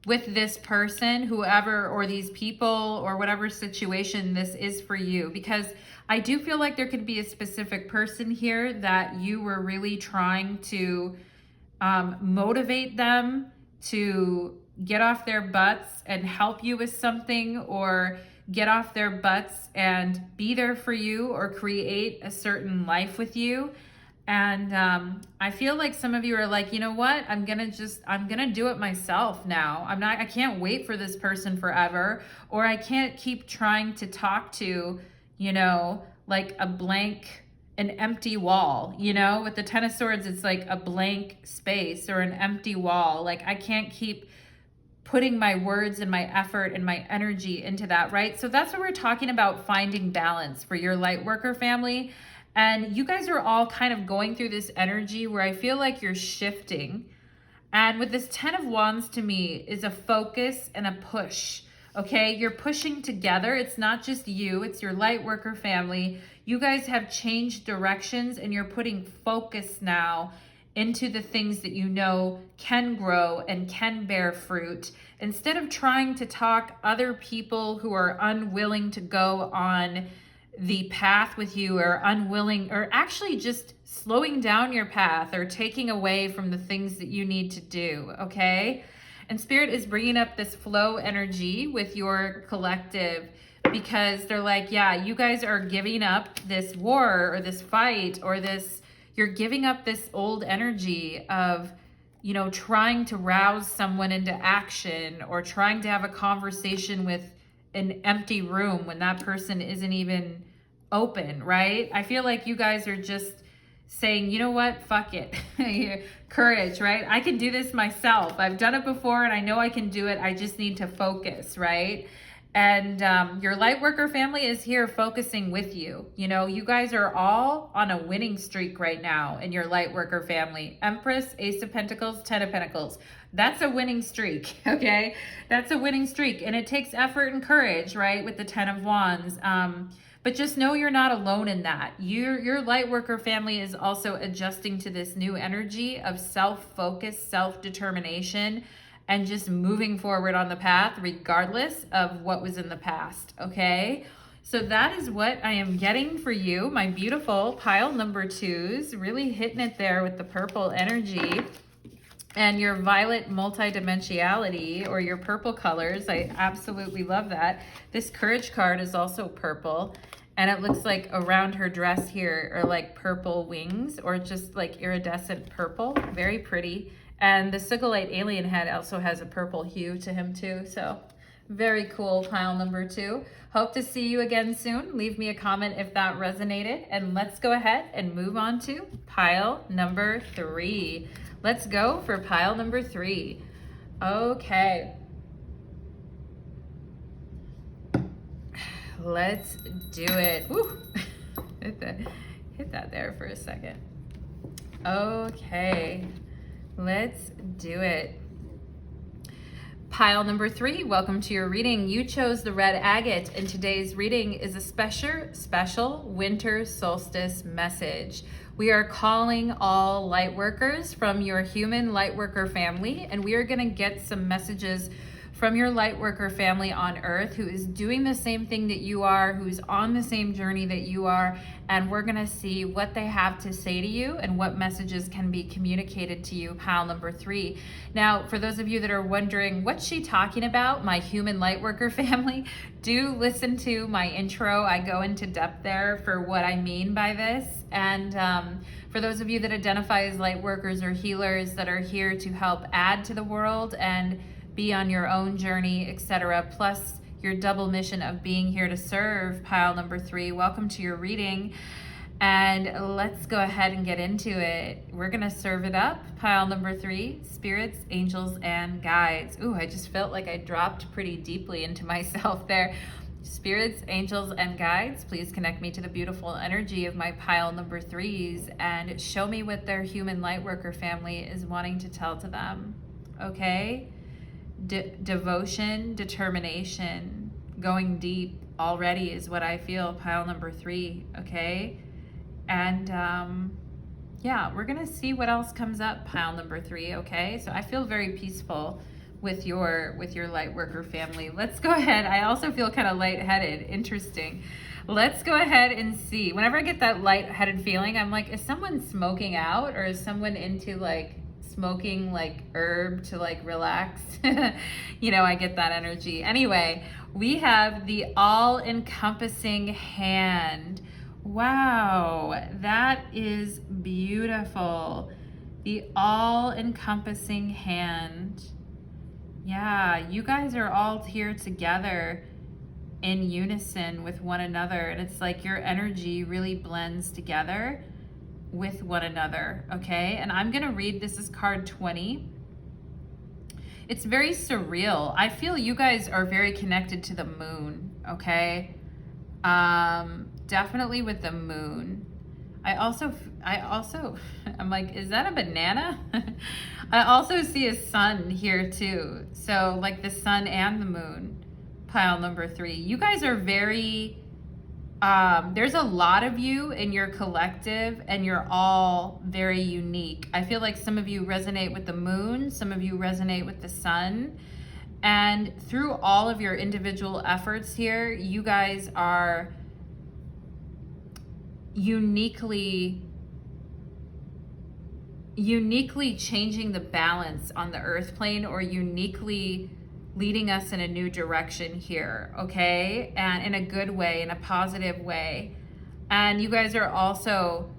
with this person, whoever, or these people, or whatever situation this is for you. Because I do feel like there could be a specific person here that you were really trying to motivate them to get off their butts and help you with something, or get off their butts and be there for you, or create a certain life with you. And I feel like some of you are like, you know what? I'm gonna do it myself now. I can't wait for this person forever, or I can't keep trying to talk to, you know, like an empty wall, you know. With the Ten of Swords, it's like a blank space or an empty wall. Like I can't keep putting my words and my effort and my energy into that, right? So that's what we're talking about, finding balance for your light worker family. And you guys are all kind of going through this energy where I feel like you're shifting. And with this Ten of Wands, to me, is a focus and a push. Okay, you're pushing together. It's not just you, it's your light worker family. You guys have changed directions, and you're putting focus now into the things that you know can grow and can bear fruit. Instead of trying to talk other people who are unwilling to go on the path with you, or unwilling, or actually just slowing down your path, or taking away from the things that you need to do, okay? And Spirit is bringing up this flow energy with your collective, because they're like, yeah, you guys are giving up this war or this fight, or this, you're giving up this old energy of, you know, trying to rouse someone into action, or trying to have a conversation with an empty room when that person isn't even open, right? I feel like you guys are just saying, you know what, fuck it. Courage, right? I can do this myself. I've done it before, and I know I can do it. I just need to focus, right? And your light worker family is here focusing with you. You know, you guys are all on a winning streak right now in your light worker family. Empress, Ace of Pentacles, Ten of Pentacles. That's a winning streak, okay? That's a winning streak. And it takes effort and courage, right? With the Ten of Wands. But just know you're not alone in that. Your light worker family is also adjusting to this new energy of self-focus, self-determination, and just moving forward on the path regardless of what was in the past, okay? So that is what I am getting for you, my beautiful pile number twos, really hitting it there with the purple energy. And your violet multidimensionality, or your purple colors, I absolutely love that. This courage card is also purple, and it looks like around her dress here are like purple wings, or just like iridescent purple. Very pretty. And the Sugilite Alien head also has a purple hue to him too. So very cool, pile number two. Hope to see you again soon. Leave me a comment if that resonated. And let's go ahead and move on to pile number three. Let's go for pile number three. Okay. Let's do it. Woo. Hit that there for a second. Okay. Let's do it. Pile number three, welcome to your reading. You chose the red agate, and today's reading is a special winter solstice message. We are calling all light workers from your human light worker family, and we are going to get some messages from your light worker family on earth who is doing the same thing that you are, who's on the same journey that you are, and we're gonna see what they have to say to you and what messages can be communicated to you, pile number three. Now, for those of you that are wondering, what's she talking about, my human light worker family, do listen to my intro. I go into depth there for what I mean by this. And for those of you that identify as light workers or healers that are here to help add to the world and be on your own journey, etc. Plus, your double mission of being here to serve, pile number 3. Welcome to your reading. And let's go ahead and get into it. We're going to serve it up. Pile number 3, spirits, angels, and guides. Ooh, I just felt like I dropped pretty deeply into myself there. Spirits, angels, and guides, please connect me to the beautiful energy of my pile number 3s and show me what their human lightworker family is wanting to tell to them. Okay? Devotion, determination, going deep already is what I feel, pile number 3. Okay? And yeah, we're gonna see what else comes up, pile number 3. Okay, so I feel very peaceful with your light worker family. Let's go ahead. I also feel kind of lightheaded. Interesting. Let's go ahead and see. Whenever I get that lightheaded feeling, I'm like, is someone smoking out, or is someone into like smoking like herb to like relax? You know, I get that energy. Anyway, we have the all-encompassing hand. Wow, that is beautiful. The all-encompassing hand. Yeah, you guys are all here together in unison with one another, and it's like your energy really blends together with one another, okay? And I'm gonna read, this is card 20. It's very surreal. I feel you guys are very connected to the moon, okay? Definitely with the moon. I also, I'm like, is that a banana? I also see a sun here too. So like the sun and the moon, pile number 3. You guys are very, there's a lot of you in your collective and you're all very unique. I feel like some of you resonate with the moon, some of you resonate with the sun. And through all of your individual efforts here, you guys are uniquely changing the balance on the earth plane, or uniquely leading us in a new direction here, okay? And in a good way, in a positive way. And you guys are also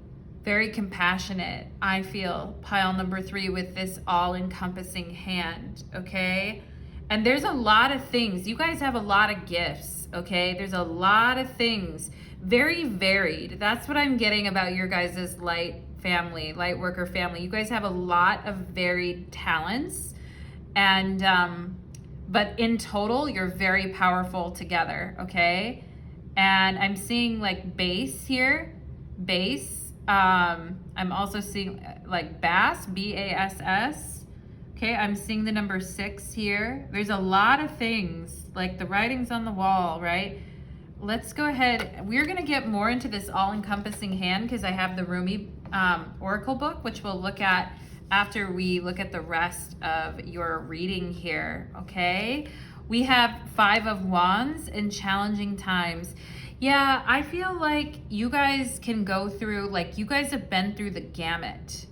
very compassionate, I feel, pile number 3, with this all-encompassing hand, okay? And there's a lot of things. You guys have a lot of gifts, okay? There's a lot of things. Very varied. That's what I'm getting about your guys' light family, light worker family. You guys have a lot of varied talents, and but in total, you're very powerful together, okay? And I'm seeing like bass here, bass. I'm also seeing like bass, B-A-S-S. Okay, I'm seeing the number 6 here. There's a lot of things, like the writing's on the wall, right? Let's go ahead. We're going to get more into this all-encompassing hand because I have the Rumi Oracle book, which we'll look at after we look at the rest of your reading here, okay? We have 5 of Wands in challenging times. Yeah, I feel like you guys can go through, like you guys have been through the gamut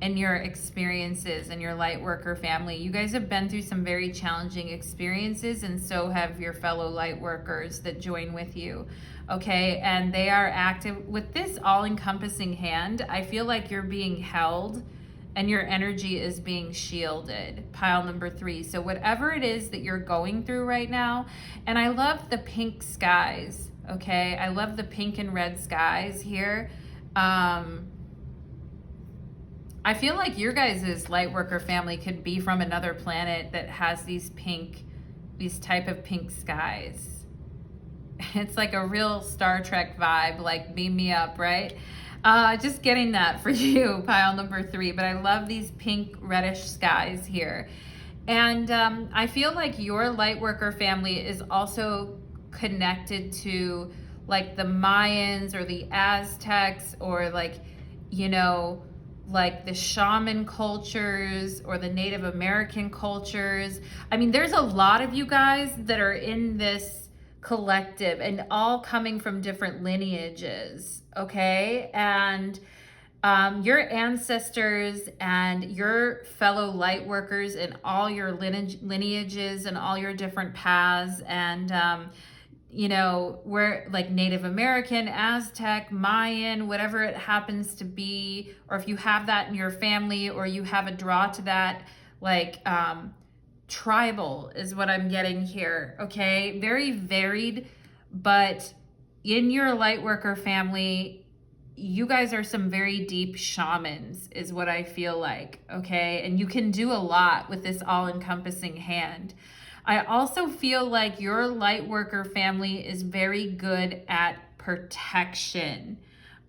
in your experiences and your light worker family. You guys have been through some very challenging experiences, and so have your fellow light workers that join with you, okay? And they are active with this all-encompassing hand. I feel like you're being held and your energy is being shielded, pile number 3. So whatever it is that you're going through right now, and I love the pink skies, okay? I love the pink and red skies here. I feel like your guys' light worker family could be from another planet that has these type of pink skies. It's like a real Star Trek vibe, like beam me up, right? Just getting that for you, pile number 3. But I love these pink reddish skies here. And I feel like your light worker family is also connected to like the Mayans or the Aztecs, or like, you know, like the shaman cultures or the Native American cultures. I mean, there's a lot of you guys that are in this collective and all coming from different lineages, okay? And your ancestors and your fellow light workers and all your lineages and all your different paths, and you know, we're like Native American, Aztec, Mayan, whatever it happens to be, or if you have that in your family or you have a draw to that, like tribal is what I'm getting here, okay? Very varied, but in your lightworker family, you guys are some very deep shamans is what I feel like, okay? And you can do a lot with this all-encompassing hand. I also feel like your lightworker family is very good at protection,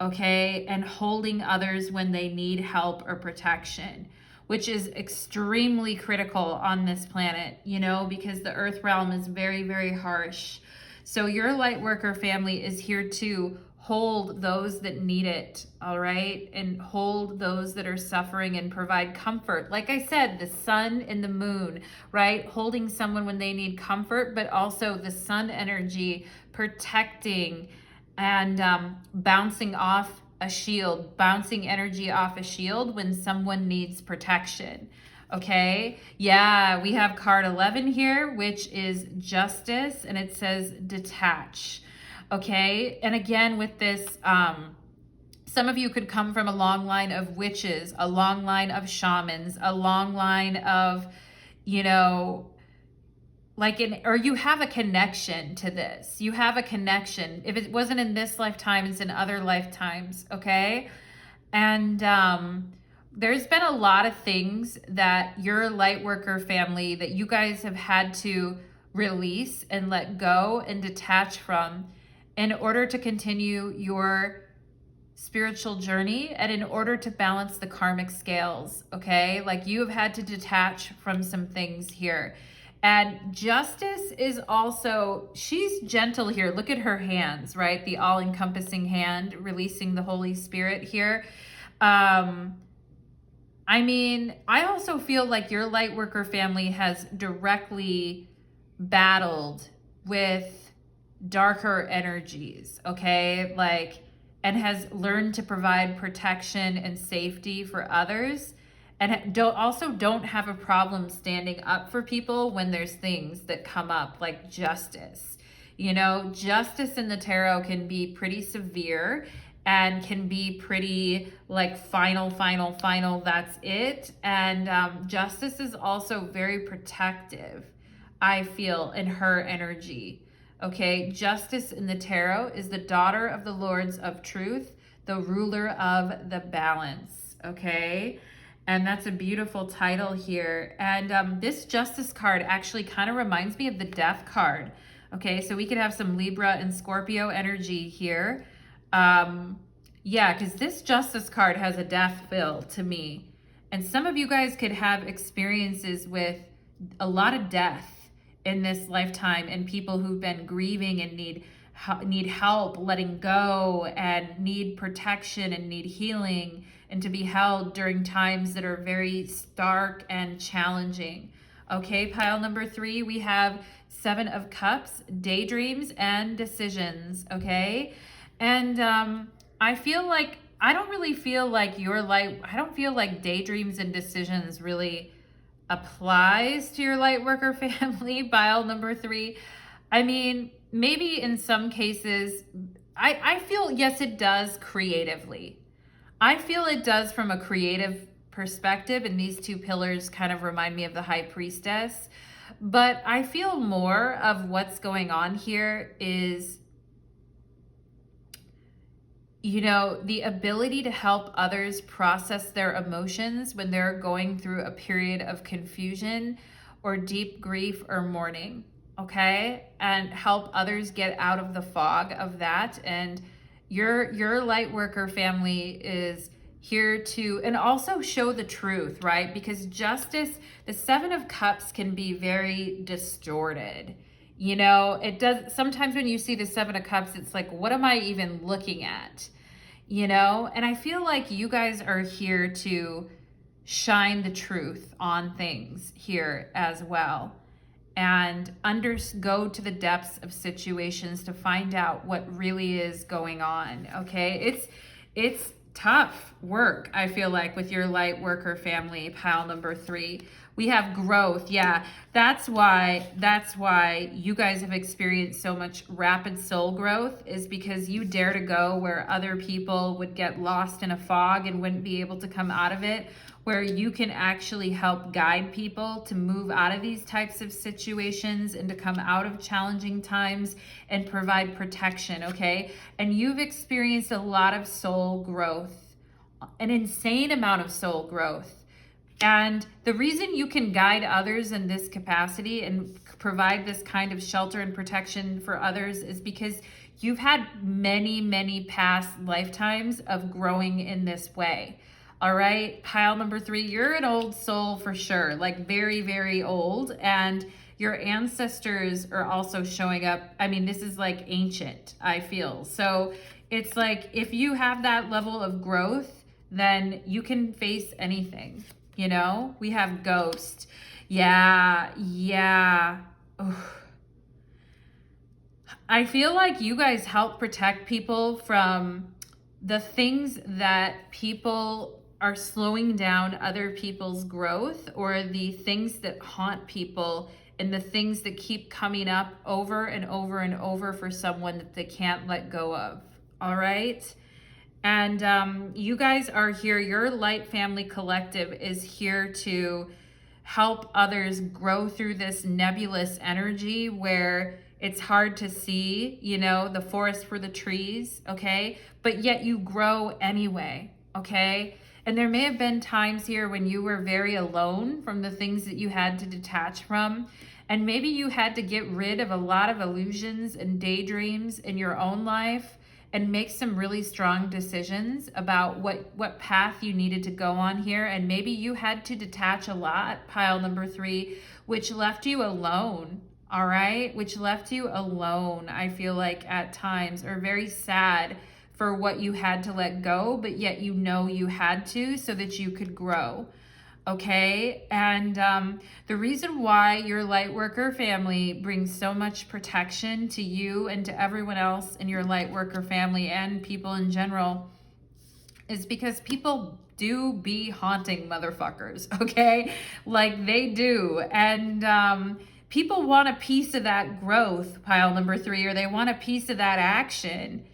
okay? And holding others when they need help or protection, which is extremely critical on this planet, you know, because the earth realm is very, very harsh. So your lightworker family is here to hold those that need it, all right? And hold those that are suffering and provide comfort. Like I said, the sun and the moon, right? Holding someone when they need comfort, but also the sun energy protecting and bouncing off a shield, bouncing energy off a shield when someone needs protection. Okay, yeah, we have card 11 here, which is justice, and it says detach. Okay, and again with this, some of you could come from a long line of witches, a long line of shamans, a long line of, you know, or you have a connection to this. You have a connection. If it wasn't in this lifetime, it's in other lifetimes, okay? And there's been a lot of things that your lightworker family that you guys have had to release and let go and detach from in order to continue your spiritual journey and in order to balance the karmic scales, okay? Like you have had to detach from some things here. And justice is also, she's gentle here. Look at her hands, right? The all-encompassing hand, releasing the Holy Spirit here. I mean, I also feel like your lightworker family has directly battled with darker energies, okay? Like, and has learned to provide protection and safety for others. And don't have a problem standing up for people when there's things that come up like justice. You know, justice in the tarot can be pretty severe and can be pretty like final, that's it. And justice is also very protective, I feel, in her energy. Okay, justice in the tarot is the daughter of the lords of truth, the ruler of the balance, okay? And that's a beautiful title here. And this justice card actually kind of reminds me of the death card. Okay, so we could have some Libra and Scorpio energy here. Yeah, because this justice card has a death feel to me. And some of you guys could have experiences with a lot of death in this lifetime and people who've been grieving and need help letting go and need protection and need healing and to be held during times that are very stark and challenging. Okay, pile number 3, we have 7 of Cups, daydreams and decisions, okay? And I feel like, I don't feel like daydreams and decisions really applies to your lightworker family, pile number 3. I mean, maybe in some cases, I feel, yes, it does creatively. I feel it does from a creative perspective, and these 2 pillars kind of remind me of the High Priestess. But I feel more of what's going on here is, you know, the ability to help others process their emotions when they're going through a period of confusion or deep grief or mourning, okay? And help others get out of the fog of that. And your lightworker family is here to, and also show the truth, right? Because justice, the 7 of Cups can be very distorted. You know, it does, sometimes when you see the 7 of Cups, it's like, what am I even looking at? You know, and I feel like you guys are here to shine the truth on things here as well. And go to the depths of situations to find out what really is going on, okay? It's tough work, I feel like, with your light worker family, pile number 3. We have growth. Yeah, that's why you guys have experienced so much rapid soul growth, is because you dare to go where other people would get lost in a fog and wouldn't be able to come out of it, where you can actually help guide people to move out of these types of situations and to come out of challenging times and provide protection, okay? And you've experienced a lot of soul growth, an insane amount of soul growth. And the reason you can guide others in this capacity and provide this kind of shelter and protection for others is because you've had many, many past lifetimes of growing in this way. All right, pile number 3, you're an old soul for sure, like very, very old. And your ancestors are also showing up. I mean, this is like ancient, I feel. So it's like, if you have that level of growth, then you can face anything. You know, we have ghost. Yeah. Ugh. I feel like you guys help protect people from the things that people are slowing down other people's growth, or the things that haunt people and the things that keep coming up over and over and over for someone that they can't let go of. All right. And you guys are here, your Light Family Collective is here to help others grow through this nebulous energy where it's hard to see, you know, the forest for the trees, okay? But yet you grow anyway, okay? And there may have been times here when you were very alone from the things that you had to detach from. And maybe you had to get rid of a lot of illusions and daydreams in your own life and make some really strong decisions about what path you needed to go on here. And maybe you had to detach a lot, pile number 3, which left you alone, all right? Which left you alone, I feel like at times, or very sad for what you had to let go, but yet you know you had to so that you could grow. Okay, and the reason why your Lightworker family brings so much protection to you and to everyone else in your Lightworker family and people in general is because people do be haunting motherfuckers, okay? Like they do. And people want a piece of that growth, pile number 3, or they want a piece of that action.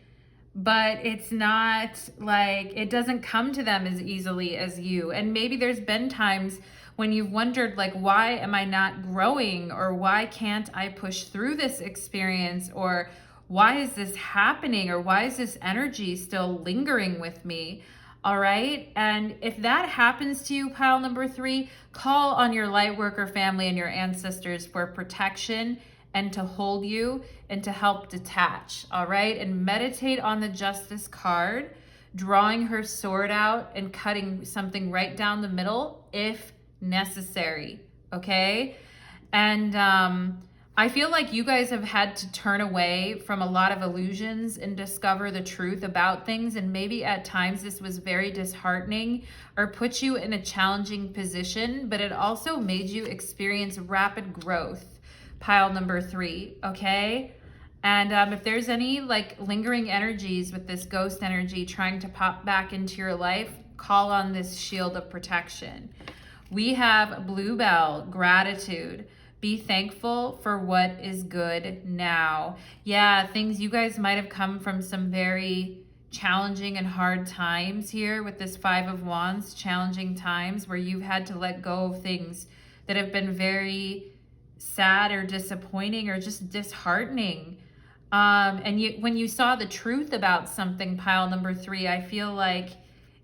But it's not like, it doesn't come to them as easily as you. And maybe there's been times when you've wondered, like, why am I not growing? Or why can't I push through this experience? Or why is this happening? Or why is this energy still lingering with me? All right. And if that happens to you, pile number 3, call on your Lightworker family and your ancestors for protection and to hold you and to help detach, all right? And meditate on the Justice card, drawing her sword out and cutting something right down the middle if necessary, okay? And I feel like you guys have had to turn away from a lot of illusions and discover the truth about things. And maybe at times this was very disheartening or put you in a challenging position, but it also made you experience rapid growth, pile number 3, okay? And if there's any like lingering energies with this ghost energy trying to pop back into your life, call on this shield of protection. We have Bluebell, gratitude. Be thankful for what is good now. Yeah, things, you guys might have come from some very challenging and hard times here with this 5 of Wands, challenging times where you've had to let go of things that have been very sad or disappointing or just disheartening. And when you saw the truth about something, pile number 3, I feel like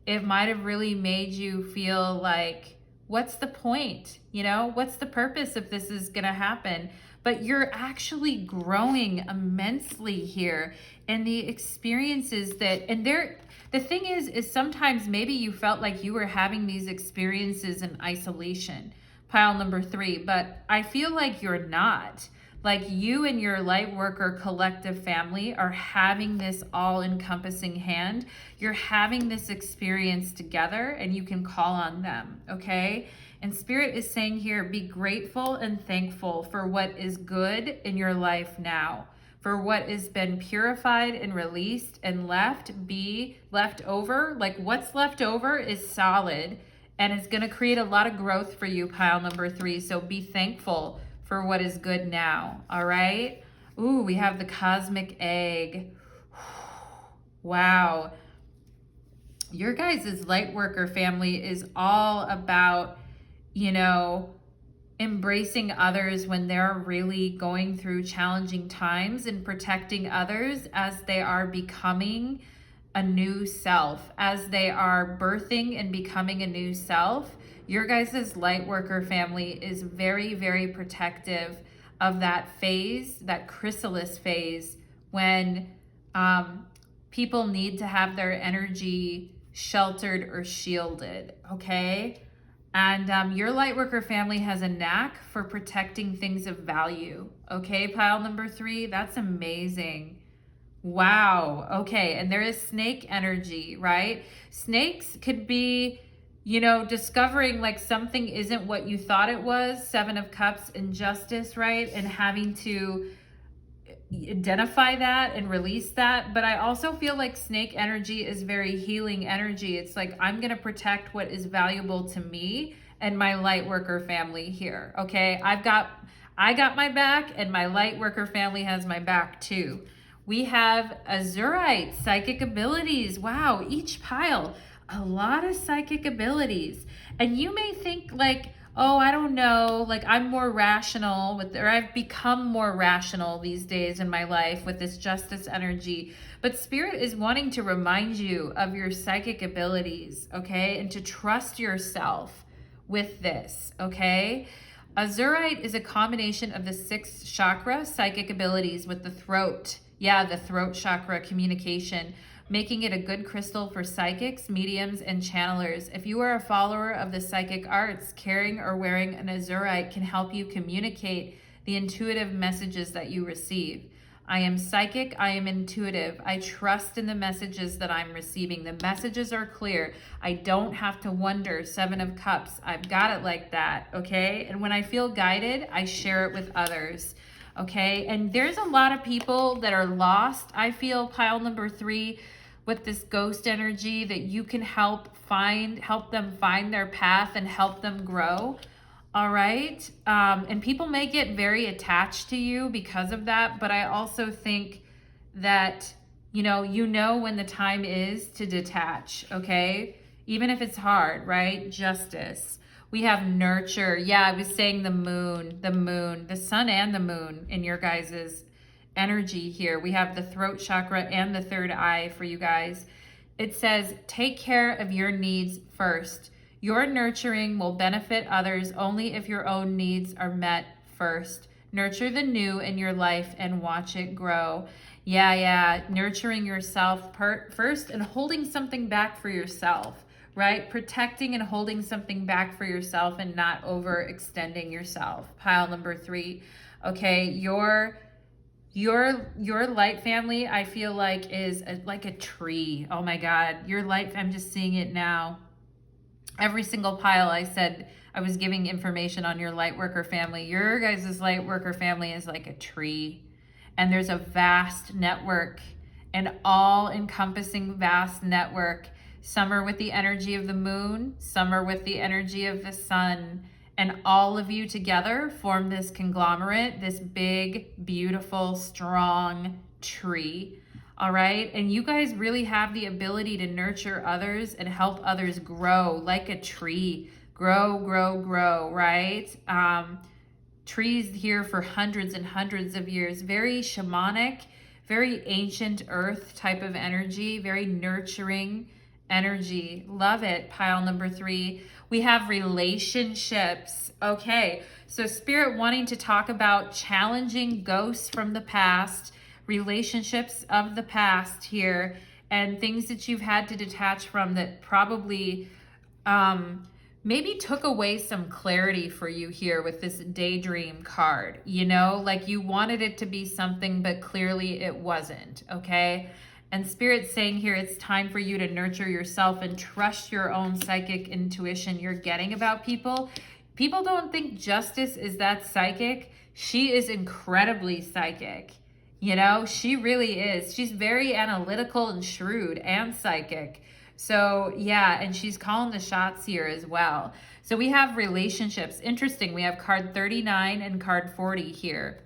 it might have really made you feel like, what's the point? You know, what's the purpose if this is going to happen? But you're actually growing immensely here. And the experiences that, and the thing is sometimes maybe you felt like you were having these experiences in isolation, pile number 3, but I feel like you're not. Like you and your Lightworker collective family are having this all-encompassing hand. You're having this experience together and you can call on them, okay? And Spirit is saying here, be grateful and thankful for what is good in your life now, for what has been purified and released and left over. Like what's left over is solid and it's going to create a lot of growth for you, pile number 3. So be thankful for what is good now. All right. Ooh, we have the cosmic egg. Wow. Your guys' light worker family is all about, you know, embracing others when they're really going through challenging times and protecting others as they are becoming a new self, as they are birthing and becoming a new self. Your guys' light worker family is very, very protective of that phase, that chrysalis phase, when people need to have their energy sheltered or shielded, okay? And your light worker family has a knack for protecting things of value, okay, pile number 3? That's amazing. Wow. Okay. And there is snake energy, right? Snakes could be, you know, discovering like something isn't what you thought it was. 7 of Cups, injustice, right? And having to identify that and release that. But I also feel like snake energy is very healing energy. It's like, I'm going to protect what is valuable to me and my light worker family here. Okay. I got my back, and my light worker family has my back too. We have Azurite, psychic abilities. Wow, each pile, a lot of psychic abilities. And you may think like, oh, I don't know, like I'm more rational or I've become more rational these days in my life with this justice energy. But Spirit is wanting to remind you of your psychic abilities, okay? And to trust yourself with this, okay? Azurite is a combination of the 6th chakra psychic abilities with the throat. Yeah, the throat chakra, communication, making it a good crystal for psychics, mediums, and channelers. If you are a follower of the psychic arts, carrying or wearing an azurite can help you communicate the intuitive messages that you receive. I am psychic, I am intuitive. I trust in the messages that I'm receiving. The messages are clear. I don't have to wonder. 7 of Cups, I've got it like that, okay? And when I feel guided, I share it with others. Okay, and there's a lot of people that are lost, I feel, pile number 3, with this ghost energy that you can help them find their path and help them grow. All right, and people may get very attached to you because of that, but I also think that, you know when the time is to detach, okay? Even if it's hard, right? Justice. We have nurture. Yeah, I was saying the moon, the sun and the moon in your guys' energy here. We have the throat chakra and the 3rd eye for you guys. It says, take care of your needs first. Your nurturing will benefit others only if your own needs are met first. Nurture the new in your life and watch it grow. Yeah. Nurturing yourself first and holding something back for yourself. Right? Protecting and holding something back for yourself and not overextending yourself. Pile number 3. Okay, your light family, I feel like, is like a tree. Oh my God, your light, I'm just seeing it now. Every single pile I said I was giving information on your light worker family. Your guys' light worker family is like a tree. And there's a vast network, an all-encompassing vast network. Some are with the energy of the moon, some are with the energy of the sun, and all of you together form this conglomerate, this big, beautiful, strong tree. All right, and you guys really have the ability to nurture others and help others grow like a tree. Grow, right? Trees here for hundreds and hundreds of years. Very shamanic, very ancient earth type of energy, very nurturing energy. Love it. Pile number 3. We have relationships. Okay, so Spirit wanting to talk about challenging ghosts from the past, relationships of the past here, and things that you've had to detach from that probably maybe took away some clarity for you here with this daydream card. Like you wanted it to be something, but clearly it wasn't, okay? And Spirit's saying here, it's time for you to nurture yourself and trust your own psychic intuition you're getting about people. People don't think Justice is that psychic. She is incredibly psychic. She really is. She's very analytical and shrewd and psychic. So yeah, and she's calling the shots here as well. So we have relationships. Interesting. We have card 39 and card 40 here.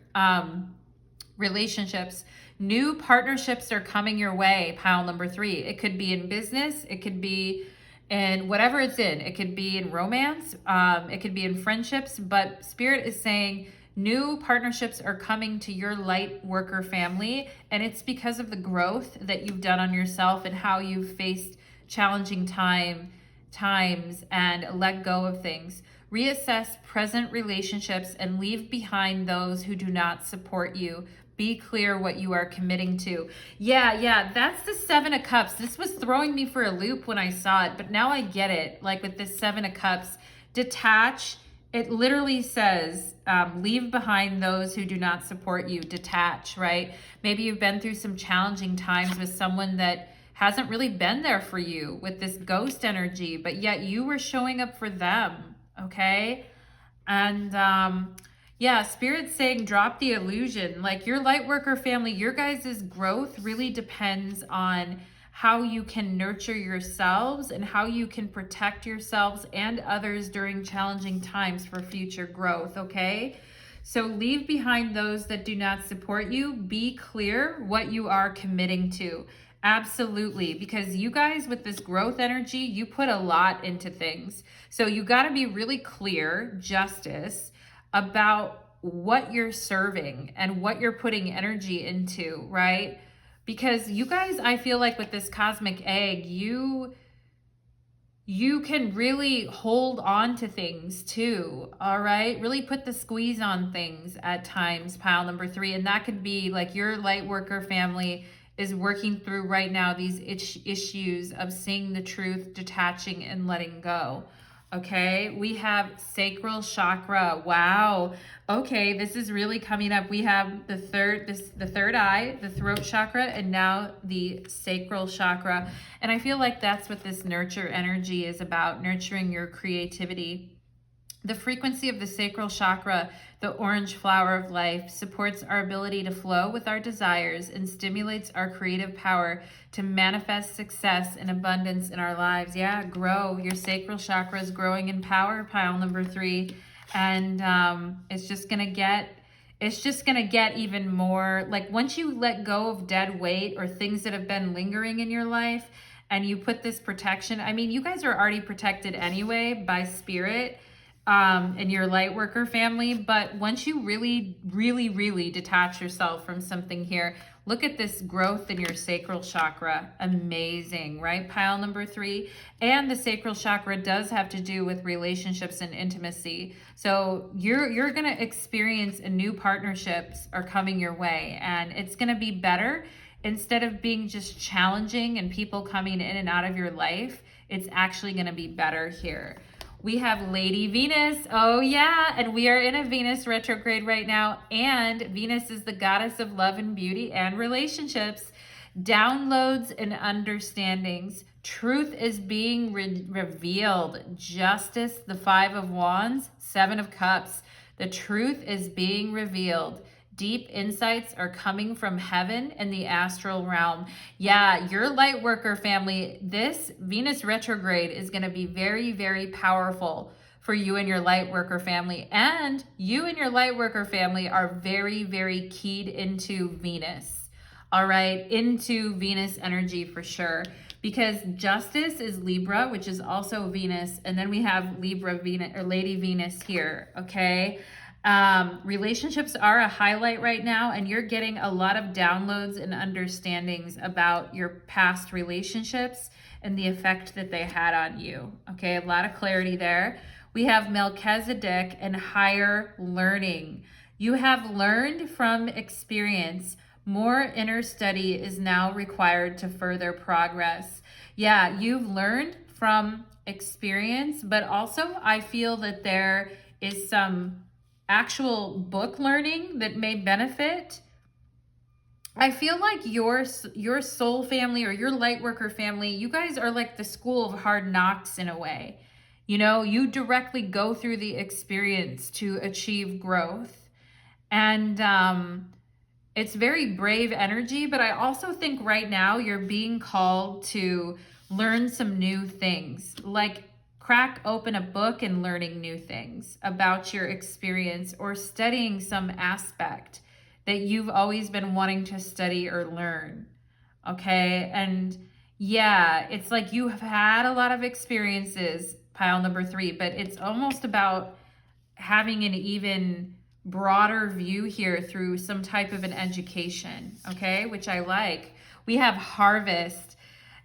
Relationships. New partnerships are coming your way, pile number 3. It could be in business. It could be in whatever it's in. It could be in romance. It could be in friendships. But Spirit is saying new partnerships are coming to your light worker family. And it's because of the growth that you've done on yourself and how you've faced challenging times and let go of things. Reassess present relationships and leave behind those who do not support you. Be clear what you are committing to. Yeah, that's the 7 of Cups. This was throwing me for a loop when I saw it, but now I get it. Like with this 7 of Cups, detach. It literally says, leave behind those who do not support you. Detach, right? Maybe you've been through some challenging times with someone that hasn't really been there for you with this ghost energy, but yet you were showing up for them, okay? And yeah, Spirit's saying drop the illusion. Like your light worker family, your guys' growth really depends on how you can nurture yourselves and how you can protect yourselves and others during challenging times for future growth, okay? So leave behind those that do not support you. Be clear what you are committing to. Absolutely, because you guys with this growth energy, you put a lot into things. So you got to be really clear, Justice, about what you're serving and what you're putting energy into, right? Because you guys, I feel like with this cosmic egg, you can really hold on to things too, all right? Really put the squeeze on things at times, pile number 3. And that could be like your light worker family is working through right now these issues of seeing the truth, detaching, and letting go. Okay, we have sacral chakra. Wow. Okay, this is really coming up. We have the third eye, the throat chakra, and now the sacral chakra. And I feel like that's what this nurture energy is about, nurturing your creativity. The frequency of the sacral chakra, the orange flower of life, supports our ability to flow with our desires and stimulates our creative power to manifest success and abundance in our lives. Yeah, grow. Your sacral chakra is growing in power, pile number 3. And it's just gonna get even more, like once you let go of dead weight or things that have been lingering in your life and you put this protection, I mean, you guys are already protected anyway by Spirit, and your light worker family. But once you really detach yourself from something here, look at this growth in your sacral chakra. Amazing, right? Pile number 3. And the sacral chakra does have to do with relationships and intimacy. So you're going to experience a new partnerships are coming your way, and it's going to be better. Instead of being just challenging and people coming in and out of your life, it's actually going to be better here. We have Lady Venus. Oh yeah, and we are in a Venus retrograde right now, and Venus is the goddess of love and beauty and relationships, downloads and understandings. Truth is being revealed. Justice, the 5 of Wands, 7 of Cups. The truth is being revealed. Deep insights are coming from heaven and the astral realm. Yeah, your light worker family, this Venus retrograde is going to be very powerful for you and your light worker family. And you and your light worker family are very keyed into Venus. All right, into Venus energy for sure. Because Justice is Libra, which is also Venus. And then we have Libra Venus or Lady Venus here, okay? Relationships are a highlight right now, and you're getting a lot of downloads and understandings about your past relationships and the effect that they had on you. Okay, a lot of clarity there. We have Melchizedek and higher learning. You have learned from experience. More inner study is now required to further progress. Yeah, you've learned from experience, but also I feel that there is some actual book learning that may benefit. I feel like your soul family or your light worker family, you guys are like the school of hard knocks in a way. You know, you directly go through the experience to achieve growth. And it's very brave energy, but I also think right now you're being called to learn some new things, like crack open a book and learning new things about your experience, or studying some aspect that you've always been wanting to study or learn. Okay. And yeah, it's like you have had a lot of experiences, pile number 3, but it's almost about having an even broader view here through some type of an education, okay, which I like. We have harvest.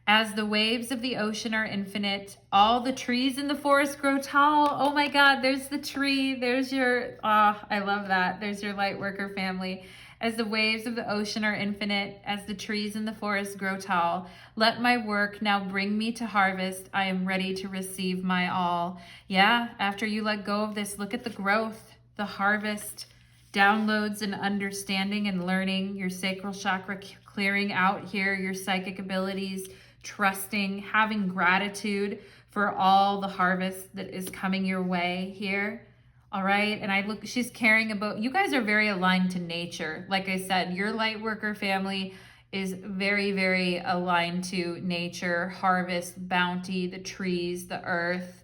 As the waves of the ocean are infinite, all the trees in the forest grow tall. Oh my God, there's the tree. There's your, I love that. There's your light worker family. As the waves of the ocean are infinite, as the trees in the forest grow tall, let my work now bring me to harvest. I am ready to receive my all. Yeah, after you let go of this, look at the growth, the harvest, downloads and understanding and learning, your sacral chakra clearing out here, your psychic abilities, trusting, having gratitude for all the harvest that is coming your way here. All right. And I look, she's caring about, you guys are very aligned to nature. Like I said, your light worker family is very, very aligned to nature, harvest, bounty, the trees, the earth,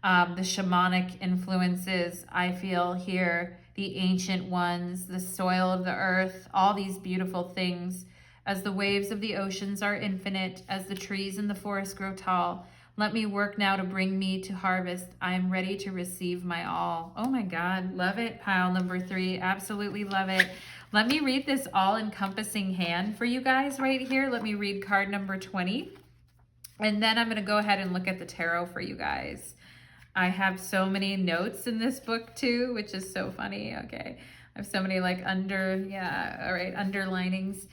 the shamanic influences I feel here, the ancient ones, the soil of the earth, all these beautiful things. As the waves of the oceans are infinite, as the trees in the forest grow tall, let me work now to bring me to harvest. I am ready to receive my all. Oh my God, love it, pile number 3. Absolutely love it. Let me read this all-encompassing hand for you guys right here. Let me read card number 20. And then I'm going to go ahead and look at the tarot for you guys. I have so many notes in this book too, which is so funny. Okay. I have so many like underlinings.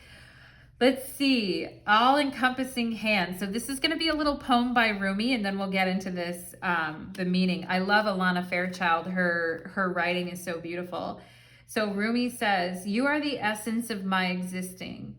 Let's see, all-encompassing hand. So this is going to be a little poem by Rumi, and then we'll get into this, the meaning. I love Alana Fairchild. Her writing is so beautiful. So Rumi says, "You are the essence of my existence.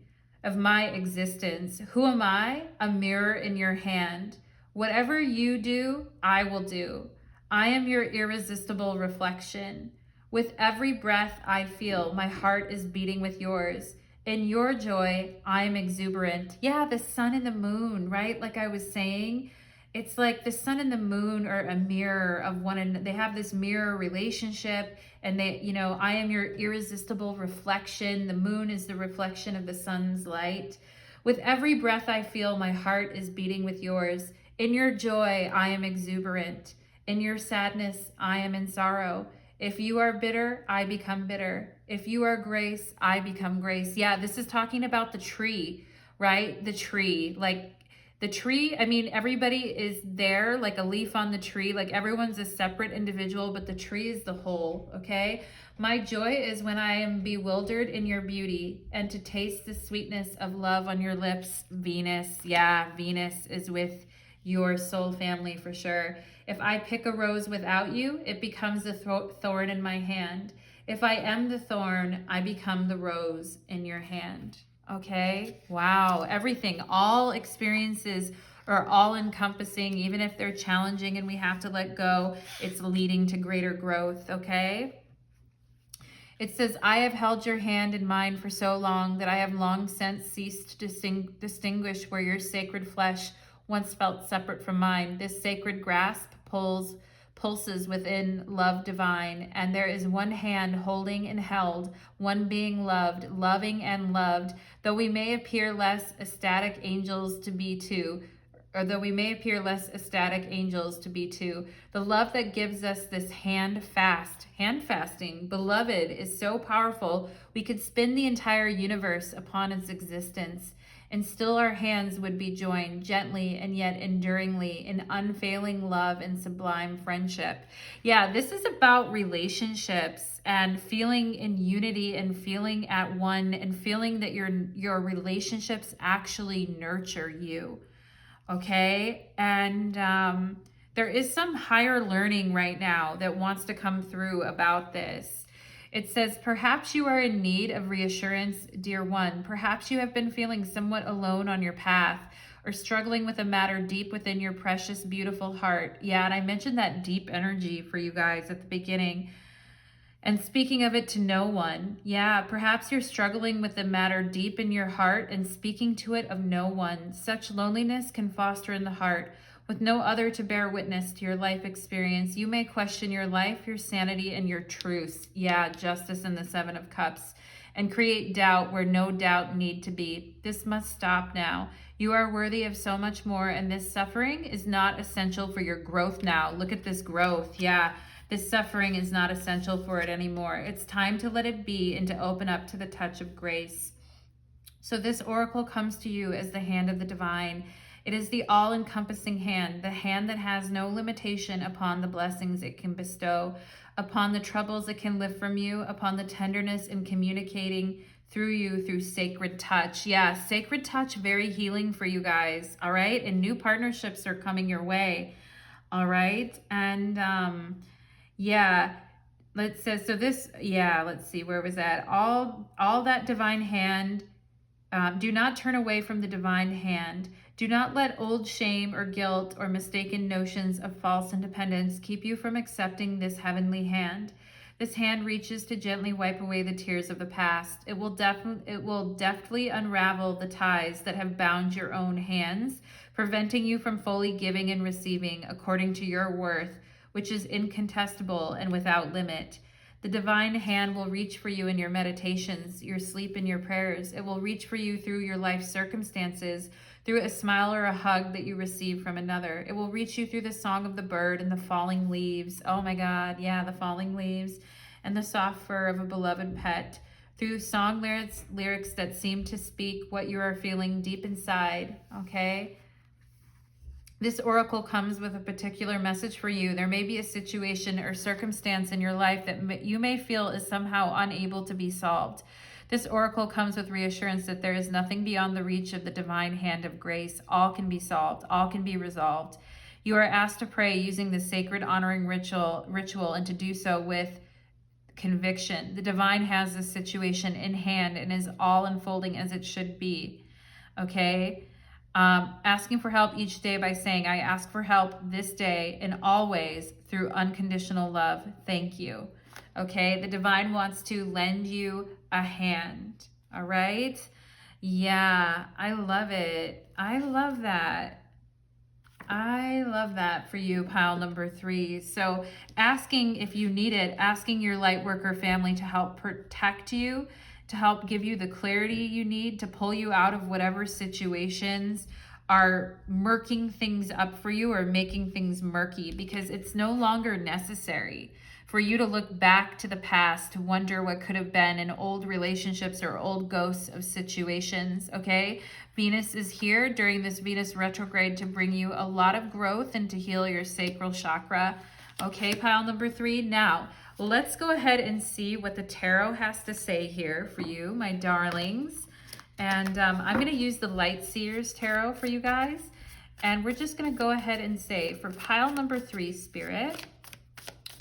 Who am I? A mirror in your hand. Whatever you do, I will do. I am your irresistible reflection. With every breath I feel, my heart is beating with yours. In your joy, I am exuberant." Yeah, the sun and the moon, right? Like I was saying, it's like the sun and the moon are a mirror of one another. They have this mirror relationship, and they, you know, I am your irresistible reflection. The moon is the reflection of the sun's light. With every breath I feel, my heart is beating with yours. In your joy, I am exuberant. In your sadness, I am in sorrow. If you are bitter, I become bitter. If you are grace, I become grace. Yeah, this is talking about the tree, right? The tree, like the tree. I mean, everybody is there, like a leaf on the tree. Like everyone's a separate individual, but the tree is the whole, okay? My joy is when I am bewildered in your beauty, and to taste the sweetness of love on your lips. Venus, yeah, Venus is with your soul family for sure. If I pick a rose without you, it becomes a thorn in my hand. If I am the thorn, I become the rose in your hand. Okay? Wow. Everything, all experiences are all encompassing, even if they're challenging and we have to let go, it's leading to greater growth. Okay? It says, I have held your hand in mine for so long that I have long since ceased to distinguish where your sacred flesh once felt separate from mine. This sacred grasp pulses within love divine, and there is one hand holding and held, one being loved, loving and loved, though we may appear less ecstatic angels to be two, the love that gives us this hand fasting, beloved, is so powerful we could spin the entire universe upon its existence, and still our hands would be joined gently and yet enduringly in unfailing love and sublime friendship. Yeah, this is about relationships and feeling in unity and feeling at one and feeling that your relationships actually nurture you. Okay? And there is some higher learning right now that wants to come through about this. It says, perhaps you are in need of reassurance, dear one. Perhaps you have been feeling somewhat alone on your path or struggling with a matter deep within your precious, beautiful heart. Yeah, and I mentioned that deep energy for you guys at the beginning. And speaking of it to no one, yeah, perhaps you're struggling with the matter deep in your heart and speaking to it of no one. Such loneliness can foster in the heart. With no other to bear witness to your life experience, you may question your life, your sanity, and your truths. Yeah, Justice and the Seven of Cups. And create doubt where no doubt need to be. This must stop now. You are worthy of so much more, and this suffering is not essential for your growth now. Look at this growth. Yeah. This suffering is not essential for it anymore. It's time to let it be and to open up to the touch of grace. So this oracle comes to you as the hand of the divine. It is the all-encompassing hand, the hand that has no limitation upon the blessings it can bestow, upon the troubles it can lift from you, upon the tenderness in communicating through you through sacred touch. Yeah, sacred touch, very healing for you guys, all right? And new partnerships are coming your way, all right? And yeah, let's see, where was that? All that divine hand. Do not turn away from the divine hand. Do not let old shame or guilt or mistaken notions of false independence keep you from accepting this heavenly hand. This hand reaches to gently wipe away the tears of the past. It will deftly unravel the ties that have bound your own hands, preventing you from fully giving and receiving according to your worth, which is incontestable and without limit. The divine hand will reach for you in your meditations, your sleep, and your prayers. It will reach for you through your life circumstances, through a smile or a hug that you receive from another. It will reach you through the song of the bird and the falling leaves. Oh my God, yeah, the falling leaves and the soft fur of a beloved pet. Through song lyrics that seem to speak what you are feeling deep inside, okay? This oracle comes with a particular message for you. There may be a situation or circumstance in your life that you may feel is somehow unable to be solved. This oracle comes with reassurance that there is nothing beyond the reach of the divine hand of grace. All can be solved. All can be resolved. You are asked to pray using the sacred honoring ritual and to do so with conviction. The divine has this situation in hand and is all unfolding as it should be. Okay? Asking for help each day by saying, I ask for help this day and always through unconditional love. Thank you. Okay, the divine wants to lend you a hand. All right. Yeah, I love it. I love that. I love that for you, pile number 3. So asking if you need it, asking your light worker family to help protect you, to help give you the clarity you need to pull you out of whatever situations are murking things up for you or making things murky, because it's no longer necessary for you to look back to the past to wonder what could have been in old relationships or old ghosts of situations, okay? Venus is here during this Venus retrograde to bring you a lot of growth and to heal your sacral chakra. Okay, pile number 3. Now, let's go ahead and see what the tarot has to say here for you, my darlings. And I'm going to use the Light Seers Tarot for you guys. And we're just going to go ahead and say for pile number 3, Spirit,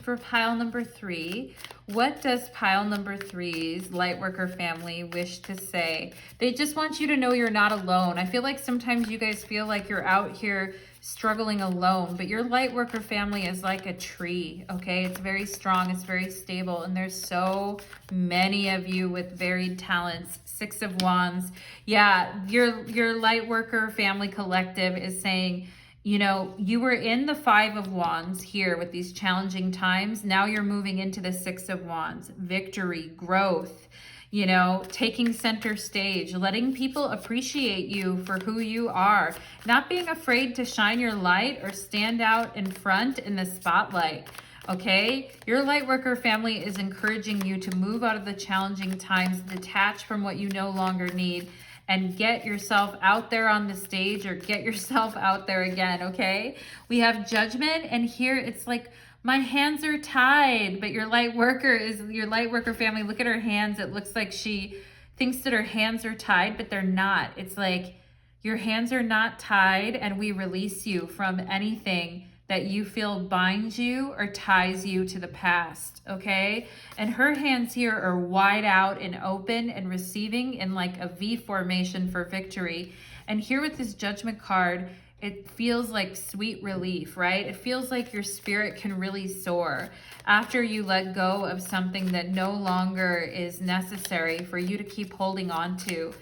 for pile number 3, what does pile number 3's Lightworker family wish to say? They just want you to know you're not alone. I feel like sometimes you guys feel like you're out here struggling alone, but your Lightworker family is like a tree, okay? It's very strong, it's very stable, and there's so many of you with varied talents. 6 of Wands. Yeah, your Lightworker family collective is saying, you know, you were in the 5 of Wands here with these challenging times. Now you're moving into the 6 of Wands. Victory, growth, you know, taking center stage, letting people appreciate you for who you are, not being afraid to shine your light or stand out in front in the spotlight. Okay, your Lightworker family is encouraging you to move out of the challenging times, detach from what you no longer need, and get yourself out there on the stage, or get yourself out there again, okay? We have Judgment, and here it's like, my hands are tied, but your Lightworker family, look at her hands. It looks like she thinks that her hands are tied, but they're not. It's like, your hands are not tied, and we release you from anything that you feel binds you or ties you to the past, okay? And her hands here are wide out and open and receiving in like a V formation for victory. And here with this Judgment card, it feels like sweet relief, right? It feels like your spirit can really soar after you let go of something that no longer is necessary for you to keep holding on to.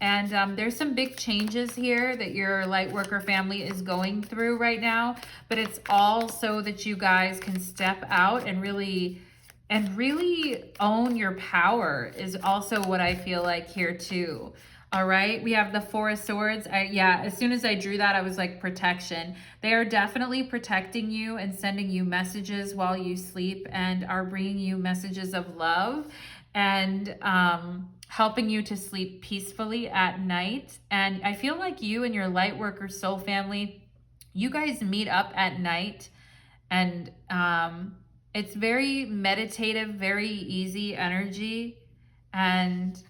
And there's some big changes here that your Lightworker family is going through right now, but it's all so that you guys can step out and really own your power is also what I feel like here too. All right, we have the Four of Swords. Yeah, as soon as I drew that, I was like, protection. They are definitely protecting you and sending you messages while you sleep, and are bringing you messages of love and helping you to sleep peacefully at night. And I feel like you and your Lightworker soul family, you guys meet up at night, and it's very meditative, very easy energy. And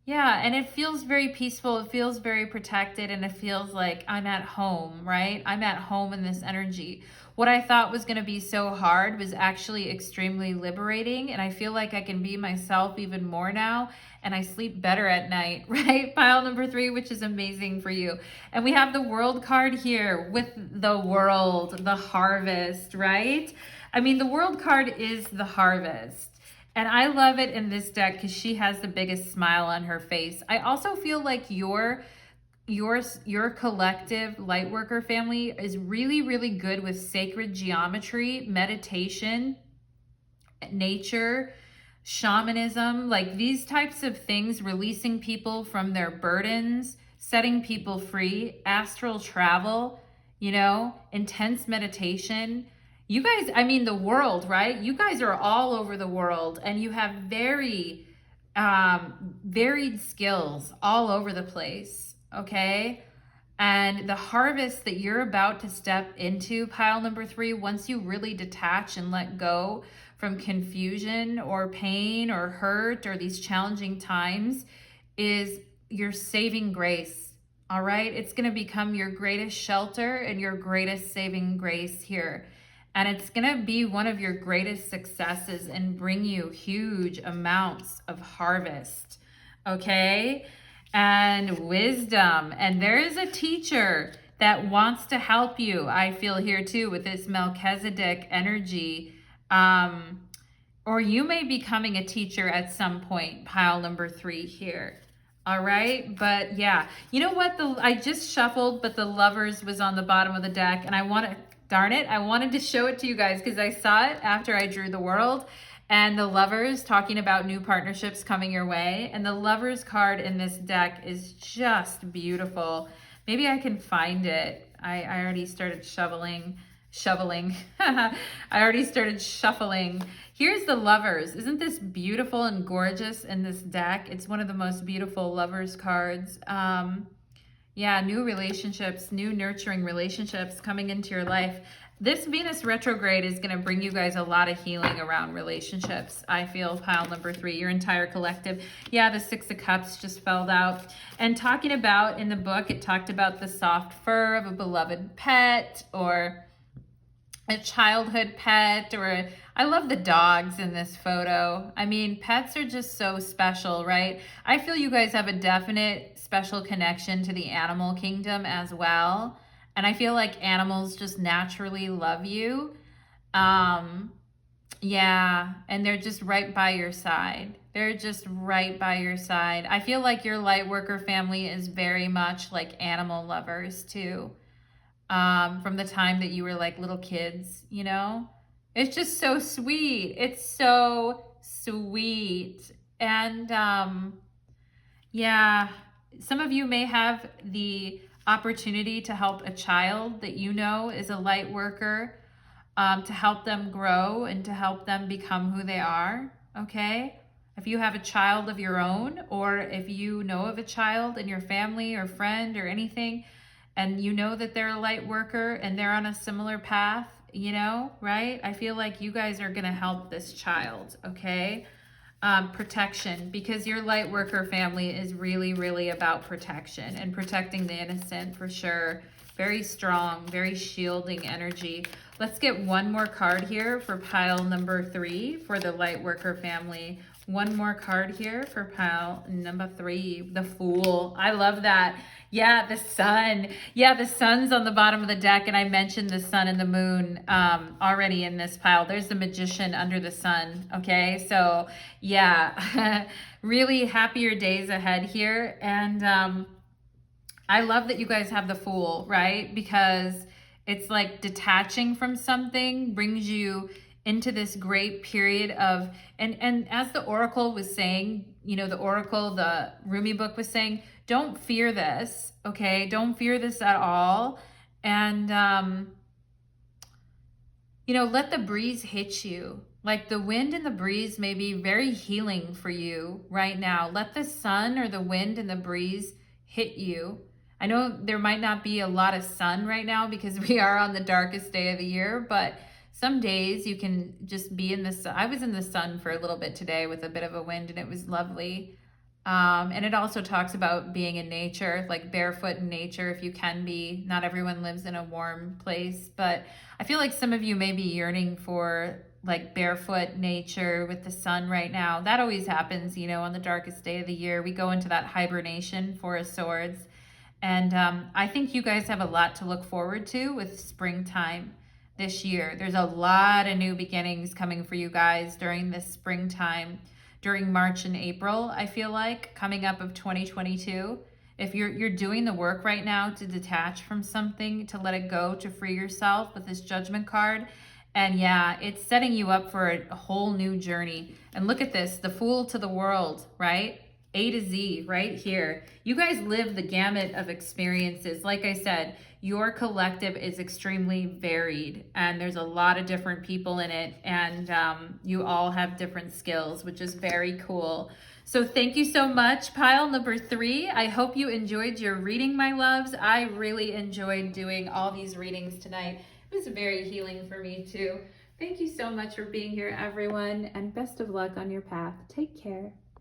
yeah, and it feels very peaceful. It feels very protected, and it feels like I'm at home, right? I'm at home in this energy. What I thought was going to be so hard was actually extremely liberating, and I feel like I can be myself even more now, and I sleep better at night, right? Pile number 3, which is amazing for you. And we have the World card here with the world, the harvest, right? I mean, the World card is the harvest. And I love it in this deck because she has the biggest smile on her face. I also feel like your collective Lightworker family is really, really good with sacred geometry, meditation, nature, shamanism, like these types of things, releasing people from their burdens, setting people free, astral travel, you know, intense meditation. You guys, I mean, the world, right? You guys are all over the world, and you have very varied skills all over the place, okay? And the harvest that you're about to step into, pile number 3, once you really detach and let go from confusion or pain or hurt or these challenging times, is your saving grace, all right? It's going to become your greatest shelter and your greatest saving grace here. And it's going to be one of your greatest successes and bring you huge amounts of harvest, okay? And wisdom. And there is a teacher that wants to help you, I feel here too, with this Melchizedek energy. Or you may be becoming a teacher at some point, pile number 3 here. All right, but yeah, you know what? I just shuffled, but the Lovers was on the bottom of the deck, and I wanted to show it to you guys because I saw it after I drew the World, and the Lovers talking about new partnerships coming your way. And the Lovers card in this deck is just beautiful. Maybe I can find it. I already started shoveling. I already started shuffling. Here's the Lovers. Isn't this beautiful and gorgeous in this deck? It's one of the most beautiful Lovers cards. Yeah, new relationships, new nurturing relationships coming into your life. This Venus retrograde is going to bring you guys a lot of healing around relationships. I feel, pile number 3, your entire collective. Yeah, the 6 of Cups just fell out. And talking about, in the book, it talked about the soft fur of a beloved pet, or a childhood pet, or I love the dogs in this photo. I mean, pets are just so special, right? I feel you guys have a definite special connection to the animal kingdom as well. And I feel like animals just naturally love you. Yeah, and they're just right by your side. They're just right by your side. I feel like your Lightworker family is very much like animal lovers too. From the time that you were like little kids, you know? It's just so sweet. It's so sweet. And yeah, some of you may have the opportunity to help a child that you know is a Lightworker, to help them grow and to help them become who they are, okay? If you have a child of your own, or if you know of a child in your family or friend or anything, and you know that they're a Lightworker and they're on a similar path, you know, right? I feel like you guys are going to help this child, okay? Protection, because your Lightworker family is really, really about protection and protecting the innocent for sure. Very strong, very shielding energy. Let's get one more card here for pile number 3 for the Lightworker family. One more card here for pile number 3, the Fool. I love that. Yeah, the sun. Yeah, the sun's on the bottom of the deck, and I mentioned the sun and the moon already in this pile. There's the magician under the sun, okay? So, yeah, really happier days ahead here. And I love that you guys have the Fool, right? Because it's like detaching from something brings you into this great period of, and as the Oracle was saying, you know, the Oracle, the Rumi book was saying, don't fear this, okay? Don't fear this at all. And, you know, let the breeze hit you. Like the wind and the breeze may be very healing for you right now. Let the sun or the wind and the breeze hit you. I know there might not be a lot of sun right now because we are on the darkest day of the year, but some days you can just be in the sun. I was in the sun for a little bit today with a bit of a wind, and it was lovely. And it also talks about being in nature, like barefoot in nature if you can be. Not everyone lives in a warm place, but I feel like some of you may be yearning for like barefoot nature with the sun right now. That always happens, you know, on the darkest day of the year. We go into that hibernation, Four of Swords. And I think you guys have a lot to look forward to with springtime this year. There's a lot of new beginnings coming for you guys during this springtime, during March and April, I feel like, coming up of 2022. If you're doing the work right now to detach from something, to let it go, to free yourself with this Judgment card. And yeah, it's setting you up for a whole new journey. And look at this, the Fool to the world, right? A to Z right here. You guys live the gamut of experiences. Like I said, your collective is extremely varied and there's a lot of different people in it, and you all have different skills, which is very cool. So thank you so much, pile number 3. I hope you enjoyed your reading, my loves. I really enjoyed doing all these readings tonight. It was very healing for me too. Thank you so much for being here, everyone, and best of luck on your path. Take care.